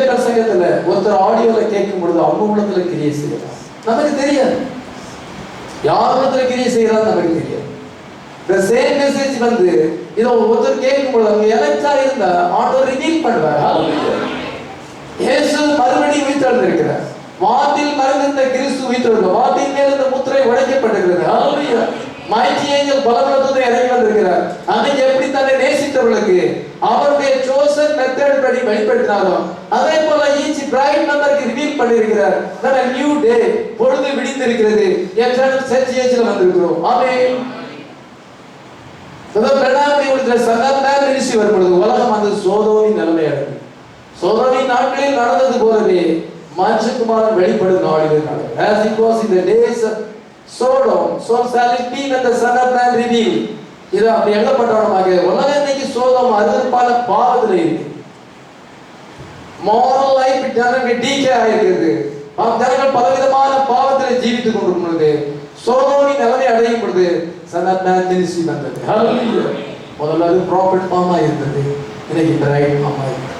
பிரசங்கத்துல ஒருத்தர் ஆடியோல கேட்கும் பொழுது அவங்க உள்ளத்துல கிரியை செய்யலாம். நமக்கு தெரியாது யார் உள்ளத்துல கிரியை செய்யலாம், நமக்கு தெரியாது. The same message வந்து இதை ஒருத்தர் கேட்கும் பொழுது அவங்க எலக்டா இருந்தா ஆண்டவர் ரிவீல் பண்ணுவார். ஹல்லேலூயா. இயேசு மறுபடியும் உயிர்த்தெழுந்திருக்கிறார். வார்த்தையில் மறைந்திருந்த கிறிஸ்து உயிர்த்தெழுந்தார். வார்த்தையின் மேல் இந்த முத்திரை உடைக்கப்பட்டிருக்கிறது. ஹல்லேலூயா. மைட்டி ஏஞ்சல் பலபலத்தோடு இறங்கி வந்திருக்கிறார். அன்னைக்கு எப்படி தன்னை நேசித்தவர்களுக்கு அவருடைய chosen method படி வெளிப்படுத்தினாரோ அதே போல each bride memberக்கு ரிவீல் பண்ணியிருக்கிறார். that a new day பொழுது விடிந்திருக்கிறது. eternal church age-ல வந்திருக்கிறோம். ஆமென். பிரதானியுடைய சங்கத்தார் நிரிசி வரும்பொழுது உலகம் அந்த சோதோமின் நிலைமை அடைந்தது. சோதோமின் நாட்களில் நடந்தது போலவே மனுஷகுமாரன் வெளிப்படும் நாளில் நடந்தது. As it was in the days of Sodom, so shall it be when the Son of Man revealed. இது அப்படி எழுதப்பட்டவனமாக உலகம் இன்னைக்கு சோதம் அருவருப்பான பாவத்துல இருக்கு. moral life ஜனங்க டீகே ஆயிருக்கிறது. ஜனங்கள் பலவிதமான பாவத்தில் ஜீவித்துக் கொண்டிருக்கும் பொழுது சோதோமின் நிலைமை அடையும் பொழுது Son of Man ministry வந்தது. ஹல்லேலூயா. முதல்ல அது ப்ராஃபிட் ஃபார்மா இருந்தது, இன்னைக்கு பிரைட் ஃபார்மா இருக்கு.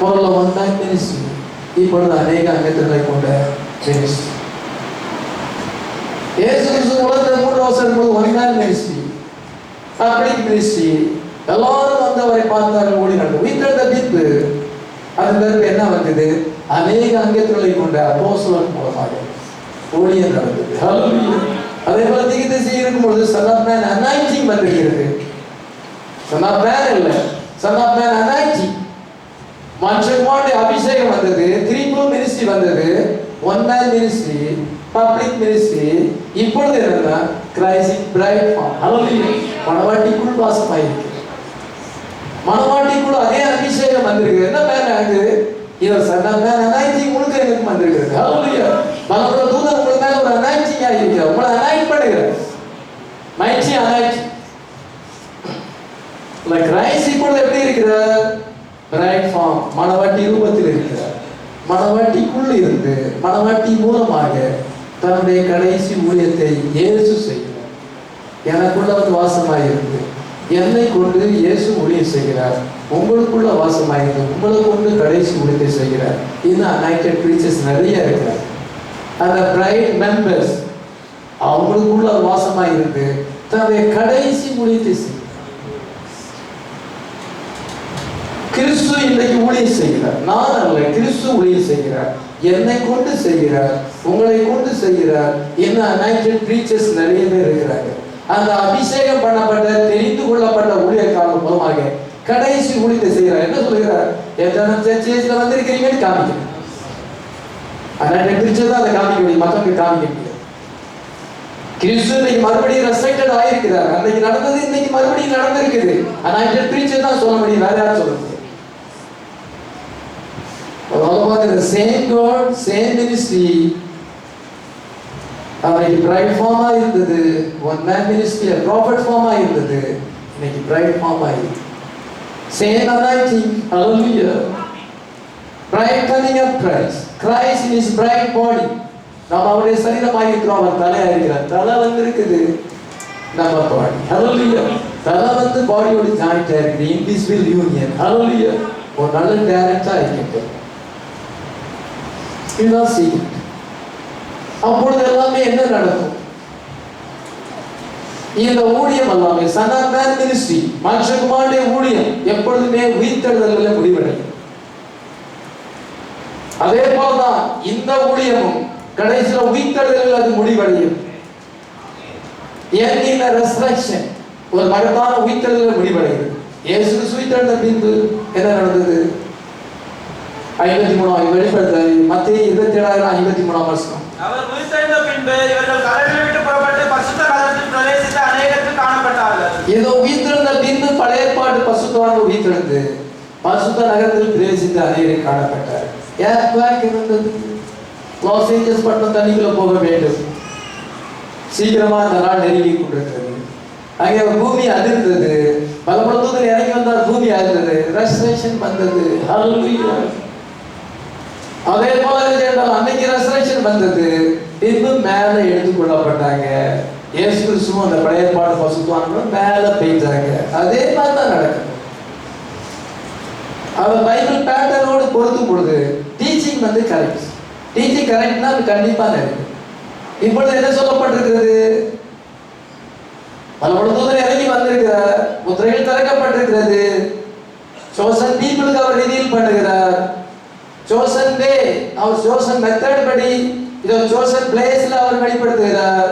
முதல்ல ஒன் மேன் மினிஸ்ட்ரி, இப்பொழுது அநேக அங்கத்தினரை கொண்ட மினிஸ்ட்ரி. இயேசு கிறிஸ்து உலகத்தில் 3 வருஷம் இருக்கும்போது one man ministry, public ministry, எல்லாரும் வந்து அவரை பார்த்தார்கள், ஓடி நடந்தது. உயிர்த்தெழுந்த பின்பு அது பிறகு என்ன வந்தது? அநேக அங்கத்தினரை கொண்ட அப்போஸ்தலர் மூலமாக ஊழியம் நடந்தது. ஹல்லேலூயா. அதே போல தீர்க்கதரிசி இருக்கும்பொழுது Son of Man anointing வந்திருக்கிறது. Son of Man இல்ல, Son of Man anointing. மனுஷனுடைய அபிஷேகம் வந்தது. த்ரீபல் மினிஸ்ட்ரி வந்தது. One man ministry, public ministry. இப்பொழுது என்னன்னா கிரைஸ்ட் பிரைட் ஃபார்ம். ஹல்லேலூயா. மணவாட்டிக்குள் வாசமாயிருக்கு. மணவாட்டிக்குள் அதே அபிஷேகம் வந்திருக்கு. என்ன மேன் ஆகுது? இது Son of Man anointing உங்களுக்கு எனக்கு வந்திருக்கிறது. ஹல்லேலூயா. பலரோட தூதர் உங்களுக்கு மேல ஒரு anointing ஆகியிருக்கிறார். உங்களை அனாயிண்ட் பண்ணுகிறார். Mighty anoint. கிரைஸ்ட் இப்பொழுது எப்படி இருக்கிறார்? பிரைட் ஃபார்ம், மணவாட்டி ரூபத்தில் இருக்கிறார். மணவாட்டிக்குள் இருந்து மணவாட்டி மூலமாக தன்னுடைய கடைசி ஊழியத்தை இயேசு செய்கிறார். எனக்குள்ள வந்து வாசமாயிருந்து என்னை கொண்டு இயேசு ஊழியம் செய்கிறார். உங்களுக்குள்ள வாசமாயிருந்து உங்களை கொண்டு கடைசி ஊழியத்தை செய்கிறார். இன்னும் அனாயிண்டட் ப்ரீச்சர்ஸ் நிறைய இருக்கிறார். அந்த பிரைட் மெம்பர்ஸ் அவங்களுக்குள்ள வாசமாயிருந்து தன்னுடைய கடைசி ஊழியத்தை செய்கிறார். கிறிஸ்து இன்றைக்கு ஊழியம் செய்கிறார். நான் அல்ல, கிறிஸ்து ஊழியம் செய்கிறார். என்னை கொண்டு செய்கிறார், உங்களை கொண்டு செய்கிறார். என்ன அனாயிண்டட் ப்ரீச்சர்ஸ் நிறைய பேர் இருக்கிறாங்க. அந்த அபிஷேகம் பண்ணப்பட்ட தெரிந்து கொள்ளப்பட்ட ஊழியக்காரர் மூலமாக கடைசி ஊழியத்தை செய்கிறார். என்ன சொல்கிறார்? எத்தனை சர்ச்சேஜ்ல வந்திருக்கிறீங்கன்னு காமிக்கிறேன். அனாயிண்டட் ப்ரீச்சர் தான் அதை காமிக்க முடியும், மக்களுக்கு காமிக்க முடியாது. கிறிஸ்து இன்னைக்கு மறுபடியும் ரெசக்டட் ஆயிருக்கிறார். அன்னைக்கு நடந்தது இன்னைக்கு மறுபடியும் நடந்திருக்குது. அனாயிண்டட் ப்ரீச்சர் தான் சொல்ல முடியும், வேற யாரும் சொல்ல முடியாது. All about the same God, same ministry. அன்னைக்கு பிரைட் ஃபார்மா இருந்தது, ஒன் மேன் மினிஸ்ட்ரி, ப்ராஃபட் ஃபார்மா இருந்தது, இன்னைக்கு பிரைட் ஃபார்மா இருக்கு. Same anointing. Hallelujah. Bride coming of Christ, Christ in his bride body. நாம் அவருடைய சரீரமாக இருக்கிறோம். அவர் தலையா இருக்கிறார். தலை வந்து இருக்குது நம்ம பாடி. ஹல்லேலூயா. தலை வந்து பாடியோட ஜாயிண்ட் ஆயிருக்கு. Invisible union. ஹல்லேலூயா. ஒரு நல்ல டைரக்டா இருக்கு. இதுதான் சீக்கிரம். அப்பொழுது எல்லாமே என்ன நடக்கும்? இந்த ஊழியம் எல்லாமே Son of Man ministry, மனுஷகுமாரனுடைய ஊழியம் எப்பொழுதுமே உயிர்த்தெழுதலில் முடிவடையும். அதே போலதான் இந்த ஊழியமும் கடைசியில் உயிர்த்தெழுதலில் அது முடிவடையும். in a resurrection, ஒரு மகத்தான உயிர்த்தெழுதலில் முடிவடைகிறது. இயேசு உயிர்த்தெழுந்த பின்பு என்ன நடந்தது? 53 வெளிப்படுத்த மத்தேயு 27:53 வசனம். அவர் உயிர்த்தெழுந்த பின்பு இவர்கள் கல்லறையை விட்டு புறப்பட்டு பரிசுத்த நகரத்தில் பிரவேசித்த அநேகருக்கு காணப்பட்டார்கள். ஏதோ உயிர்த்தெழுந்த பின்பு பழைய ஏற்பாட்டு பரிசுத்தவான்கள் உயிர்த்தெழுந்து பரிசுத்த நகரத்தில் பிரவேசித்த அநேகருக்கு காணப்பட்டார். ஏர் பேக் இருந்தது. லாஸ் ஏஞ்சல்ஸ் பட்டணம் தண்ணிக்குள்ள போக வேண்டும். சீக்கிரமா அந்த நாள் நெருங்கி கொண்டிருக்கிறது. அங்கே பூமி அதிர்ந்தது. பல தூதர் இறங்கி வந்தால் பூமி அதிர்ந்தது. ரெஸ்டரேஷன் வந்தது. ஹல்லேலூயா. அதே போல அன்னைக்கு ரெஸ்டரேஷன் வந்தது. பின்பு மேல எடுத்துக் கொள்ளப்பட்டாங்க. இயேசு கிறிஸ்துவும் அந்த பழைய ஏற்பாடு பசுத்தான்களும் மேல போயிட்டாங்க. அதே மாதிரி தான் நடக்கும். அவர் பைபிள் பேட்டர்னோடு பொருத்தும் பொழுது டீச்சிங் வந்து கரெக்ட். டீச்சிங் கரெக்ட்னா அது கண்டிப்பா நடக்கும். இப்பொழுது என்ன சொல்லப்பட்டிருக்கிறது? பல தூதர் இறங்கி வந்திருக்கிறார். முத்திரைகள் திறக்கப்பட்டிருக்கிறது. சோசன் பீப்புளுக்கு அவர் ரிவீல் பண்ணுகிறார். சோசன் டே, அவர் சோசன் மெத்தட் படி இதோ சோசன் பிளேஸ்ல அவர் வெளிப்படுத்துகிறார்.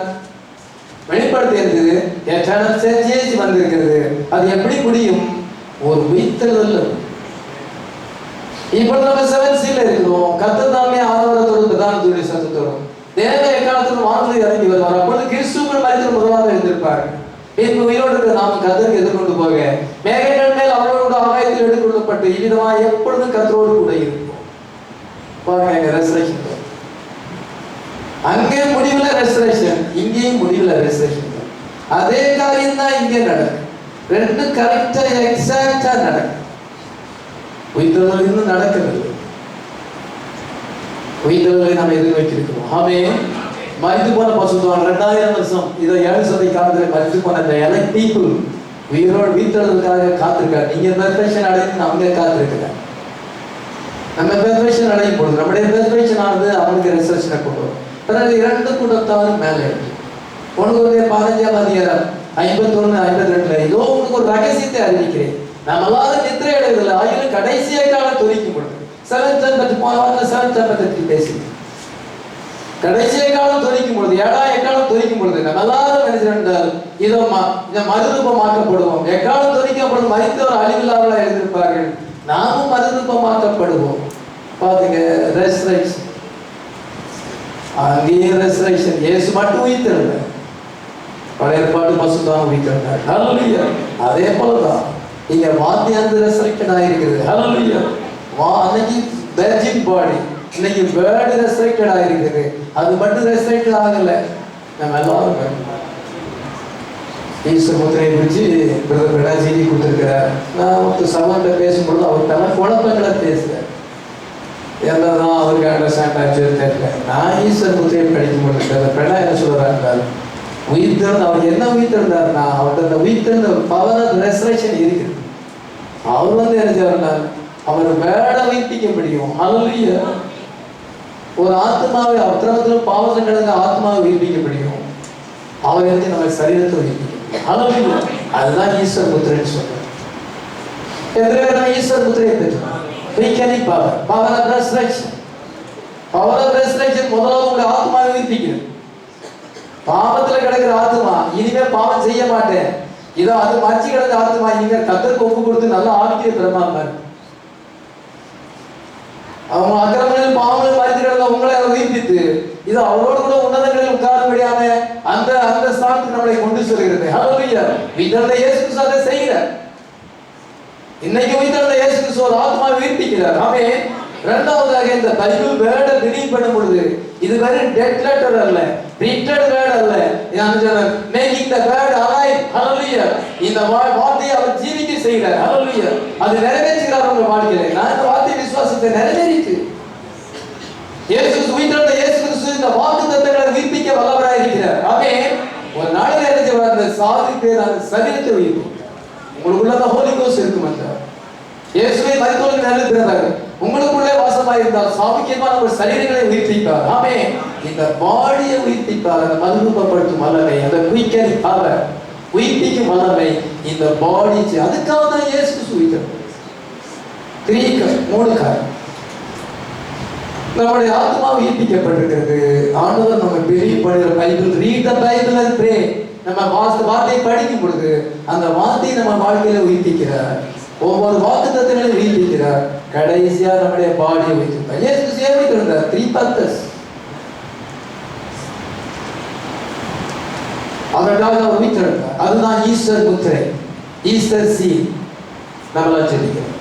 வெளிப்படுத்தியிருந்தது எட்டர்னல் சேஞ்ச் வந்திருக்கிறது. அது எப்படி முடியும்? ஒரு உயிர்த்தெழுதல். இப்பொழுது நம்ம 7C இருக்கிறோம். கர்த்தர் தாமே ஆரவாரத்தோடு பிரதான தூதருடைய சத்தத்தோடும் தேவ எக்காலத்தில் வானத்தில் இறங்கி வருவார். அப்பொழுது கிறிஸ்துவுக்குள் மரித்தோர் முதலாவது எழுந்திருப்பார். பின்பு உயிரோடு இருக்கிற நாம கர்த்தருக்கு எதிர்கொண்டு போக மேகங்கள் மேல் அவரோடு ஆகாயத்தில் எடுத்துக்கொள்ளப்பட்டு இவ்விதமாக எப்பொழுதும் கர்த்தரோடு கூட இருப்போம். பாருங்க, ரெஸ்டரேஷன். அங்கே முடிவுல ரெஸ்டரேஷன், இங்கேயும் முடிவுல ரெஸ்டரேஷன். அதே காரியம் தான் இங்கே நடக்கும். ரெண்டு கரெக்டா எக்ஸாக்டா நடக்கும். உயிர்த்தெழுதல் இன்னும் நடக்கவில்லை. உயிர்த்தெழுதலை நாம் எதிர்நோக்கியிருக்கிறோம். ஆமென். மரித்து போன பசுத்தவான் 2000 வருஷம் இதோ 7 சபை காலத்தில் மரித்து போன இந்த எலக்ட் பீப்புள் உயிரோடு உயிர்த்தெழுதலுக்காக காத்திருக்காங்க. நீங்க பெர்ஃபெக்ஷன் அடைந்து அவங்க காத்திருக்கிறாங்க. நம்ம பெர்ஃபெக்ஷன் அடையும் பொழுது நம்முடைய பெர்ஃபெக்ஷன் ஆனது அவனுக்கு ரெசர்ஷனை கொண்டு வரும். பிறகு 2 கூட்டத்தாரும் மேலே உனக்கு 15ஆம் அதிகாரம் 51, 52 இதோ உனக்கு ஒரு ரகசியத்தை அறிவிக்கிறேன். நாம் எல்லாரும் நித்திரை அடைவதில்லை. ஆயிரம் கடைசிய காலம் துதிக்கும் பொழுது 7th பற்றி போன வாரத்தில் 7th பற்றி பேசி கடைசிய காலம் துதிக்கும் பொழுது 7ஆம் எக்காலம் துதிக்கும் பொழுது நம்ம எல்லாரும் நினைச்சிருந்தால் இதோ மறுரூபமாக்கப்படுவோம். எக்காலம் துதிக்கப்படும் மரித்தவர் அழிவில்லாமல் எழுதியிருப்பார்கள். நாமும் மறுரூபமாக்கப்படுவோம். பாத்தீங்க, ரெஸ்டரேஷன். அங்கேயே ரெஸ்டரேஷன். இயேசு மட்டும் உயிர்த்தெழுந்தார். பழைய ஏற்பாடு பசுதான் உயிர்த்தெழுந்தார். ஹல்லேலூயா. அதே போலதான் இங்க வாத்தியாந்து ரெஸ்டரேஷன் ஆயிருக்கிறது. ஹல்லேலூயா. அன்னைக்கு வெர்ஜின் பாடி, இன்னைக்கு வேர்டு ரெஸ்டரேஷன் ஆயிருக்கிறது. அது மட்டும் ரெஸ்டரேஷன் ஆகல. நம்ம எல்லாரும் ஈஸ்வர் முத்திரையை குறித்து பிரதமர் செய்தி கொடுத்துருக்கிறார். நான் ஒரு சவால்கிட்ட பேசும்பொழுது அவர் பல குழப்பங்களை பேசுகிறேன். என்னதான் அவருக்கு அண்டர்ஸ்டாண்ட் ஆச்சு தெரியல. நான் ஈஸ்வர் முத்திரையை படிக்கும் பொழுது அந்த பெண்ணா என்ன சொல்றாரு, உயிர்த்தெழுந்து அவர் என்ன உயிர்த்தெழுந்தாருன்னா அவர்கிட்ட அந்த உயிர்த்தெழுந்த பவர் ஆஃப் ரெஸ்டரேஷன் இருக்குது. அவர் வந்து என்ன செய்யறாரு, அவர் வேட உயிர்ப்பிக்க முடியும். ஹல்லேலூயா. ஒரு ஆத்மாவை அத்திரத்திலும் பாவத்தில் கிடந்த ஆத்மாவை உயிர்ப்பிக்க முடியும். அவர் வந்து நம்ம சரீரத்தை உயிர்ப்பிக்க முடியும். ஹல்லேலூயா. அதுதான் ஈஸ்வர் முத்திரைன்னு சொல்றாரு. எத்தனை பேர் ஈஸ்வர் முத்திரையை பெற்றோம்? Power of restoration. Power of restoration முதலாவது உங்களுடைய ஆத்மாவை உயிர்ப்பிக்கிறது. பாவத்துல கிடக்கிற ஆத்மா இனிமே பாவம் செய்ய மாட்டேன், இதோ அது மறைச்சு கிடந்த ஆத்மா இனிமேல் கர்த்தருக்கு ஒப்பு கொடுத்து நல்லா ஆவிக்கிற பிரமாணம். அவங்க அக்கிரமங்களில் பாவங்களில் மறைத்து கிடந்த உங்களை அவர் உயிர்ப்பித்து இது அவரோடு கூட உன்னதங்களில் உட்காரும்படியான அந்த அந்த ஸ்தானத்துக்கு நம்மளை கொண்டு செல்கிறது. ஹல்லேலூயா. உயிர்த்தெழுந்த இயேசு கிறிஸ்து அதை செய்கிறார். இன்னைக்கு உயிர்த்தெழுந்த இயேசு கிறிஸ்து ஒரு ஆத்மாவை உயிர்ப்பிக்கிறார். ஆமென். இரண்டாவதாக இந்த பைபிள் வேர்டை பிலீவ் பண்ணும் பொழுது இது வெறும் டெட் லெட்டர் அல்ல, பிரிண்டட் வேர்ட் அல்ல, மேக்கிங் தி வேர்ட் அலைவ். ஹல்லேலூயா. இந்த வார்த்தையை அவர் ஜீவிக்க செய்கிறார். ஹல்லேலூயா. அது நிறைவேற்றுகிறார் உங்க வாழ்க்கையில. நான் இந்த வார்த்தை விசுவாசத்தை நிறைவேறிட்டு இயேசு உயிர்த்தெழுந்த இயேசு கிறிஸ்து இந்த வாக்குத்தத்தங்களை உயிர்ப்பிக்க வல்லவராய் இருக்கிறார். ஆமென். ஒரு நாளில் என்ன அந்த சாதி பேர் அந்த சரீரத்தை உயிர்ப்பிக்கிறார். உங்களுக்குள்ள அந்த ஹோலி கோஸ்ட் இருக்கும். அந்த இயேசுவை மரித்தோருக்கு நிலைத்திருந்தார். உங்களுக்குள்ளே வாசமாய் இருந்தால் சாமிக்கியமான ஒரு சரீரங்களை உயிர்ப்பிப்பார். ஆமென். இந்த பாடியை உயிர்ப்பிப்பார். அந்த மறுரூபப்படுத்தும் வல்லமை, அந்த குயிக்கரி பவர், உயிர்ப்பிக்கும் வல்லமை இந்த பாடி. அதுக்காக தான் இயேசு கிறிஸ்து உயிர்த்தார். 3 காரணம். நம்முடைய ஆத்மா உயிர்ப்பிக்கப்பட்டிருக்கிறது. ஆண்டவர் நம்ம பிலீவ் பண்ணுகிற Bible, read the Bible and pray. நம்ம வார்த்தையை படிக்கும் பொழுது அந்த வார்த்தையை நம்ம வாழ்க்கையில உயிர்ப்பிக்கிறார். ஒவ்வொரு வாக்குத்தத்தங்களையும் உயிர்ப்பிக்கிறார். கடைசியா நம்முடைய பாடியை உயிர்ப்பித்தார். இயேசு சேவைத்திருந்தார். 3 purpose. அதற்காக அவர் உயிர்த்தெழுந்தார். அதுதான் ஈஸ்டர் முத்திரை, ஈஸ்டர் சீல். நம்மளால் சொல்லிக்கிறோம்.